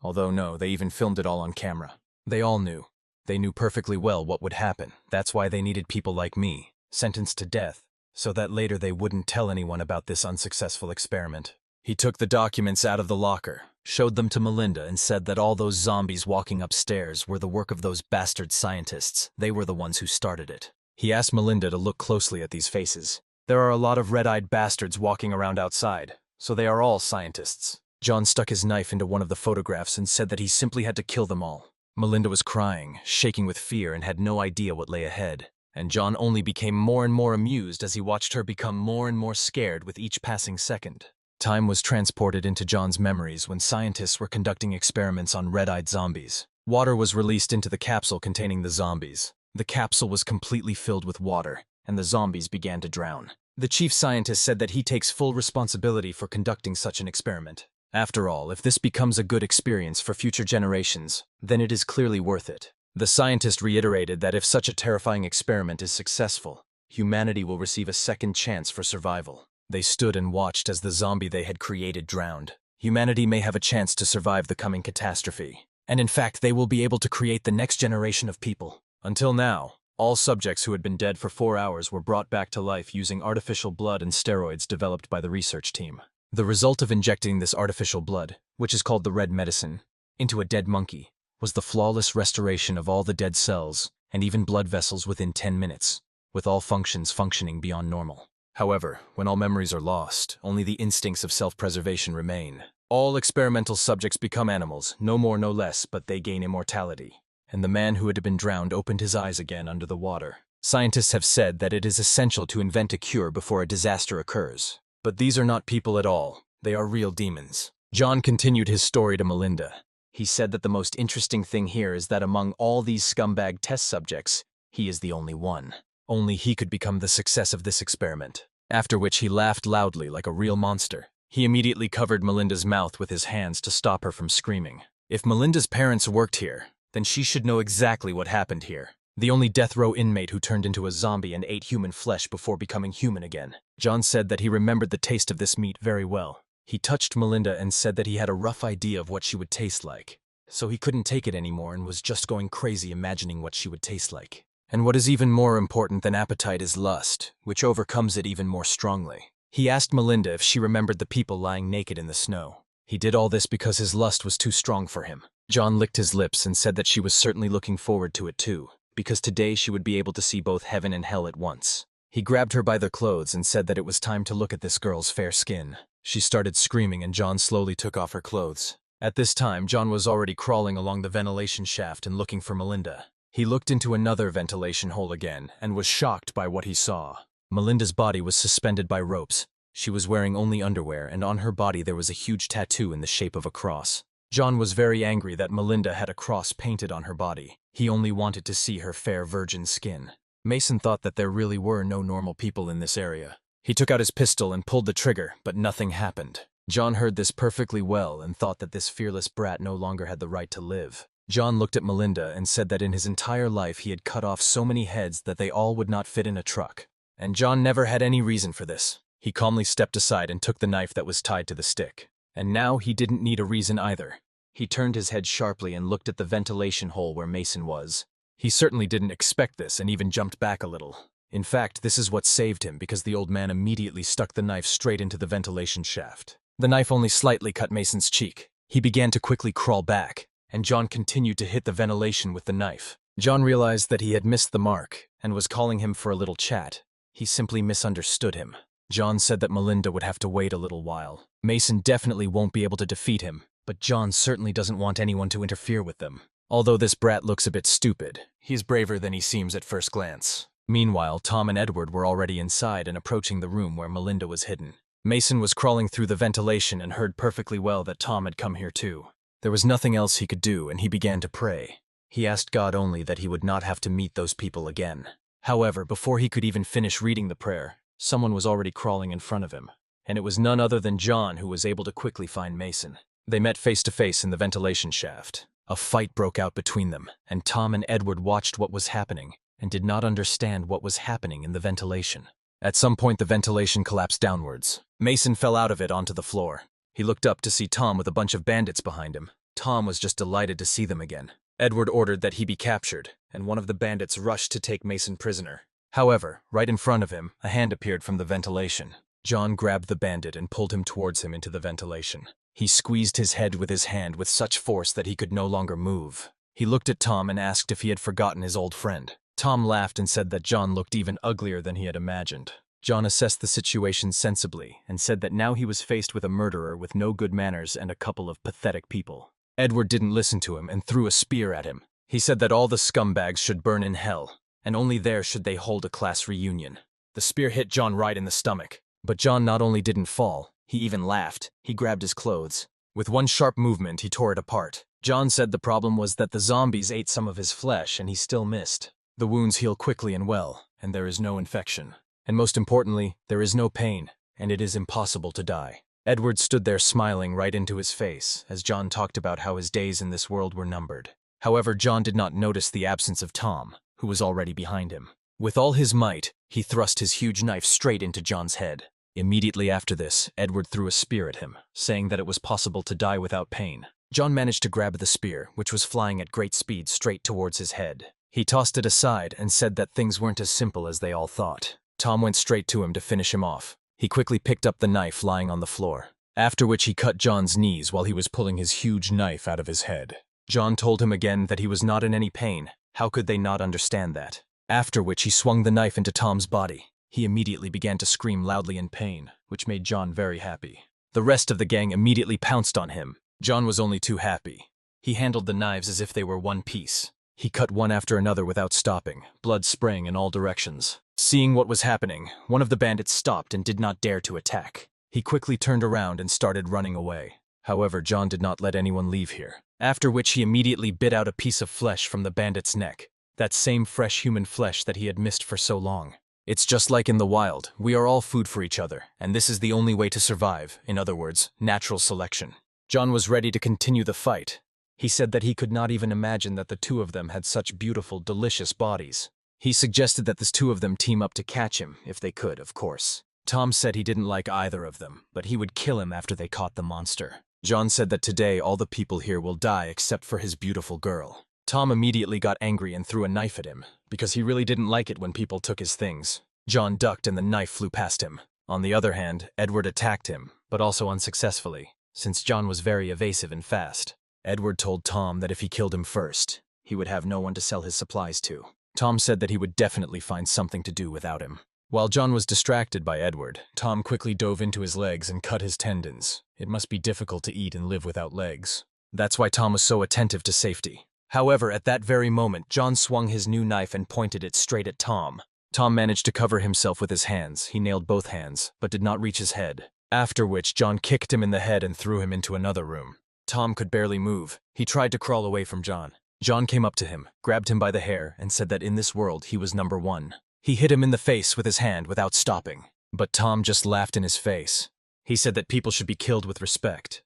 Although no, they even filmed it all on camera. They all knew. They knew perfectly well what would happen. That's why they needed people like me, sentenced to death, so that later they wouldn't tell anyone about this unsuccessful experiment. He took the documents out of the locker, showed them to Melinda, and said that all those zombies walking upstairs were the work of those bastard scientists. They were the ones who started it. He asked Melinda to look closely at these faces. There are a lot of red-eyed bastards walking around outside, so they are all scientists. John stuck his knife into one of the photographs and said that he simply had to kill them all. Melinda was crying, shaking with fear, and had no idea what lay ahead. And John only became more and more amused as he watched her become more and more scared with each passing second. Time was transported into John's memories when scientists were conducting experiments on red-eyed zombies. Water was released into the capsule containing the zombies. The capsule was completely filled with water, and the zombies began to drown. The chief scientist said that he takes full responsibility for conducting such an experiment. After all, if this becomes a good experience for future generations, then it is clearly worth it. The scientist reiterated that if such a terrifying experiment is successful, humanity will receive a second chance for survival. They stood and watched as the zombie they had created drowned. Humanity may have a chance to survive the coming catastrophe, and in fact they will be able to create the next generation of people. Until now, all subjects who had been dead for 4 hours were brought back to life using artificial blood and steroids developed by the research team. The result of injecting this artificial blood, which is called the red medicine, into a dead monkey, was the flawless restoration of all the dead cells and even blood vessels within 10 minutes, with all functions functioning beyond normal. However, when all memories are lost, only the instincts of self-preservation remain. All experimental subjects become animals, no more no less, but they gain immortality. And the man who had been drowned opened his eyes again under the water. Scientists have said that it is essential to invent a cure before a disaster occurs. But these are not people at all. They are real demons. John continued his story to Melinda. He said that the most interesting thing here is that among all these scumbag test subjects, he is the only one. Only he could become the success of this experiment. After which he laughed loudly like a real monster. He immediately covered Melinda's mouth with his hands to stop her from screaming. If Melinda's parents worked here, then she should know exactly what happened here. the only death row inmate who turned into a zombie and ate human flesh before becoming human again. John said that he remembered the taste of this meat very well. He touched Melinda and said that he had a rough idea of what she would taste like. So he couldn't take it anymore and was just going crazy imagining what she would taste like. And what is even more important than appetite is lust, which overcomes it even more strongly. He asked Melinda if she remembered the people lying naked in the snow. He did all this because his lust was too strong for him. John licked his lips and said that she was certainly looking forward to it too, because today she would be able to see both heaven and hell at once. He grabbed her by the clothes and said that it was time to look at this girl's fair skin. She started screaming and John slowly took off her clothes. At this time, John was already crawling along the ventilation shaft and looking for Melinda. He looked into another ventilation hole again and was shocked by what he saw. Melinda's body was suspended by ropes. She was wearing only underwear, and on her body there was a huge tattoo in the shape of a cross. John was very angry that Melinda had a cross painted on her body. He only wanted to see her fair virgin skin. Mason thought that there really were no normal people in this area. He took out his pistol and pulled the trigger, but nothing happened. John heard this perfectly well and thought that this fearless brat no longer had the right to live. John looked at Melinda and said that in his entire life he had cut off so many heads that they all would not fit in a truck. And John never had any reason for this. He calmly stepped aside and took the knife that was tied to the stick. And now he didn't need a reason either. He turned his head sharply and looked at the ventilation hole where Mason was. He certainly didn't expect this and even jumped back a little. In fact, this is what saved him because the old man immediately stuck the knife straight into the ventilation shaft. The knife only slightly cut Mason's cheek. He began to quickly crawl back, and John continued to hit the ventilation with the knife. John realized that he had missed the mark and was calling him for a little chat. He simply misunderstood him. John said that Melinda would have to wait a little while. Mason definitely won't be able to defeat him, but John certainly doesn't want anyone to interfere with them. Although this brat looks a bit stupid, he's braver than he seems at first glance. Meanwhile, Tom and Edward were already inside and approaching the room where Melinda was hidden. Mason was crawling through the ventilation and heard perfectly well that Tom had come here too. There was nothing else he could do, and he began to pray. He asked God only that he would not have to meet those people again. However, before he could even finish reading the prayer, someone was already crawling in front of him, and it was none other than John who was able to quickly find Mason. They met face to face in the ventilation shaft. A fight broke out between them, and Tom and Edward watched what was happening and did not understand what was happening in the ventilation. At some point, the ventilation collapsed downwards. Mason fell out of it onto the floor. He looked up to see Tom with a bunch of bandits behind him. Tom was just delighted to see them again. Edward ordered that he be captured, and one of the bandits rushed to take Mason prisoner. However, right in front of him, a hand appeared from the ventilation. John grabbed the bandit and pulled him towards him into the ventilation. He squeezed his head with his hand with such force that he could no longer move. He looked at Tom and asked if he had forgotten his old friend. Tom laughed and said that John looked even uglier than he had imagined. John assessed the situation sensibly and said that now he was faced with a murderer with no good manners and a couple of pathetic people. Edward didn't listen to him and threw a spear at him. He said that all the scumbags should burn in hell, and only there should they hold a class reunion. The spear hit John right in the stomach. But John not only didn't fall, he even laughed. He grabbed his clothes. With one sharp movement, he tore it apart. John said the problem was that the zombies ate some of his flesh and he still missed. The wounds heal quickly and well, and there is no infection. And most importantly, there is no pain, and it is impossible to die. Edward stood there smiling right into his face as John talked about how his days in this world were numbered. However, John did not notice the absence of Tom, who was already behind him. With all his might, he thrust his huge knife straight into John's head. Immediately after this, Edward threw a spear at him, saying that it was possible to die without pain. John managed to grab the spear, which was flying at great speed straight towards his head. He tossed it aside and said that things weren't as simple as they all thought. Tom went straight to him to finish him off. He quickly picked up the knife lying on the floor, after which he cut John's knees while he was pulling his huge knife out of his head. John told him again that he was not in any pain. How could they not understand that? After which he swung the knife into Tom's body. He immediately began to scream loudly in pain, which made John very happy. The rest of the gang immediately pounced on him. John was only too happy. He handled the knives as if they were one piece. He cut one after another without stopping, blood spraying in all directions. Seeing what was happening, one of the bandits stopped and did not dare to attack. He quickly turned around and started running away. However, John did not let anyone leave here. After which he immediately bit out a piece of flesh from the bandit's neck. That same fresh human flesh that he had missed for so long. It's just like in the wild, we are all food for each other, and this is the only way to survive, in other words, natural selection. John was ready to continue the fight, He said that he could not even imagine that the two of them had such beautiful, delicious bodies. He suggested that the two of them team up to catch him, if they could, of course. Tom said he didn't like either of them, but he would kill him after they caught the monster. John said that today all the people here will die except for his beautiful girl. Tom immediately got angry and threw a knife at him, because he really didn't like it when people took his things. John ducked and the knife flew past him. On the other hand, Edward attacked him, but also unsuccessfully, since John was very evasive and fast. Edward told Tom that if he killed him first, he would have no one to sell his supplies to. Tom said that he would definitely find something to do without him. While John was distracted by Edward, Tom quickly dove into his legs and cut his tendons. It must be difficult to eat and live without legs. That's why Tom was so attentive to safety. However, at that very moment, John swung his new knife and pointed it straight at Tom. Tom managed to cover himself with his hands. He nailed both hands, but did not reach his head. After which, John kicked him in the head and threw him into another room. Tom could barely move. He tried to crawl away from John. John came up to him, grabbed him by the hair, and said that in this world he was number one. He hit him in the face with his hand without stopping. But Tom just laughed in his face. He said that people should be killed with respect.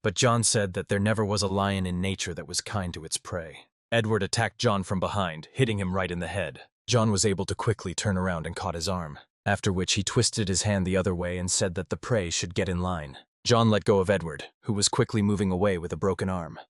But John said that there never was a lion in nature that was kind to its prey. Edward attacked John from behind, hitting him right in the head. John was able to quickly turn around and caught his arm, after which he twisted his hand the other way and said that the prey should get in line. John let go of Edward, who was quickly moving away with a broken arm.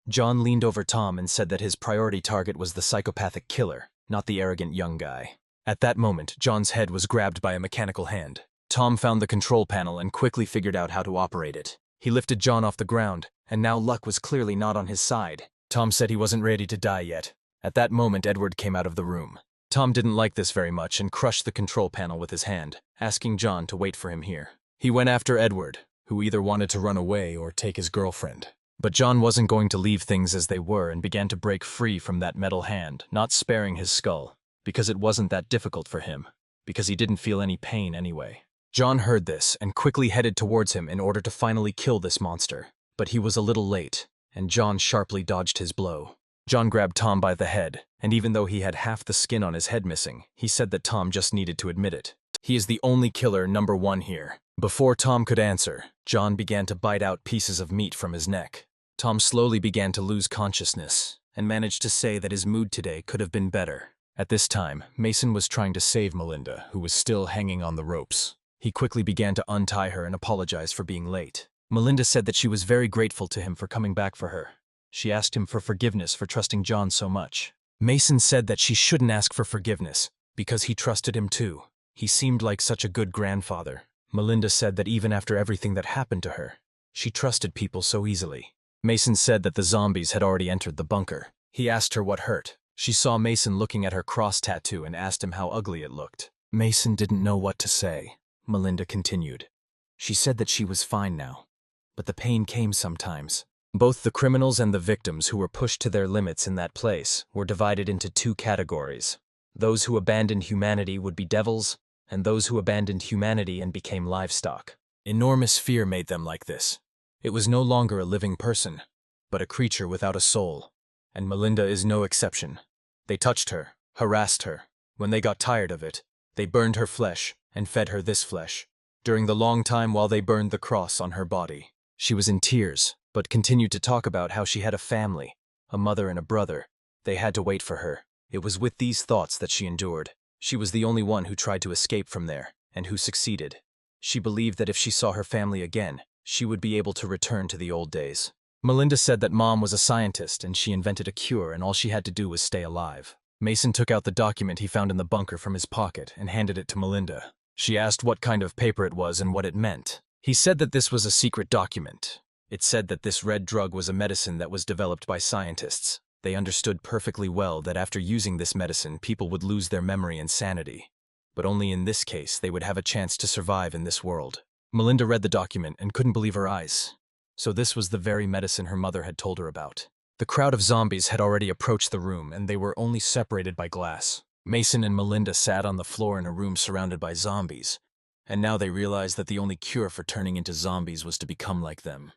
John leaned over Tom and said that his priority target was the psychopathic killer, not the arrogant young guy. At that moment, John's head was grabbed by a mechanical hand. Tom found the control panel and quickly figured out how to operate it. He lifted John off the ground, and now luck was clearly not on his side. Tom said he wasn't ready to die yet. At that moment, Edward came out of the room. Tom didn't like this very much and crushed the control panel with his hand, asking John to wait for him here. He went after Edward, who either wanted to run away or take his girlfriend. But John wasn't going to leave things as they were and began to break free from that metal hand, not sparing his skull, because it wasn't that difficult for him, because he didn't feel any pain anyway. John heard this and quickly headed towards him in order to finally kill this monster, but he was a little late, and John sharply dodged his blow. John grabbed Tom by the head, and even though he had half the skin on his head missing, he said that Tom just needed to admit it. He is the only killer number one here. Before Tom could answer, John began to bite out pieces of meat from his neck. Tom slowly began to lose consciousness, and managed to say that his mood today could have been better. At this time, Mason was trying to save Melinda, who was still hanging on the ropes. He quickly began to untie her and apologize for being late. Melinda said that she was very grateful to him for coming back for her. She asked him for forgiveness for trusting John so much. Mason said that she shouldn't ask for forgiveness, because he trusted him too. He seemed like such a good grandfather. Melinda said that even after everything that happened to her, she trusted people so easily. Mason said that the zombies had already entered the bunker. He asked her what hurt. She saw Mason looking at her cross tattoo and asked him how ugly it looked. Mason didn't know what to say. Melinda continued. She said that she was fine now, but the pain came sometimes. Both the criminals and the victims who were pushed to their limits in that place were divided into two categories. Those who abandoned humanity would be devils, and those who abandoned humanity and became livestock. Enormous fear made them like this. It was no longer a living person, but a creature without a soul, and Melinda is no exception. They touched her, harassed her. When they got tired of it, they burned her flesh and fed her this flesh. During the long time while they burned the cross on her body, she was in tears, but continued to talk about how she had a family, a mother and a brother. They had to wait for her. It was with these thoughts that she endured. She was the only one who tried to escape from there, and who succeeded. She believed that if she saw her family again, she would be able to return to the old days. Melinda said that Mom was a scientist and she invented a cure and all she had to do was stay alive. Mason took out the document he found in the bunker from his pocket and handed it to Melinda. She asked what kind of paper it was and what it meant. He said that this was a secret document. It said that this red drug was a medicine that was developed by scientists. They understood perfectly well that after using this medicine, people would lose their memory and sanity. But only in this case they would have a chance to survive in this world. Melinda read the document and couldn't believe her eyes. So this was the very medicine her mother had told her about. The crowd of zombies had already approached the room and they were only separated by glass. Mason and Melinda sat on the floor in a room surrounded by zombies, and now they realized that the only cure for turning into zombies was to become like them.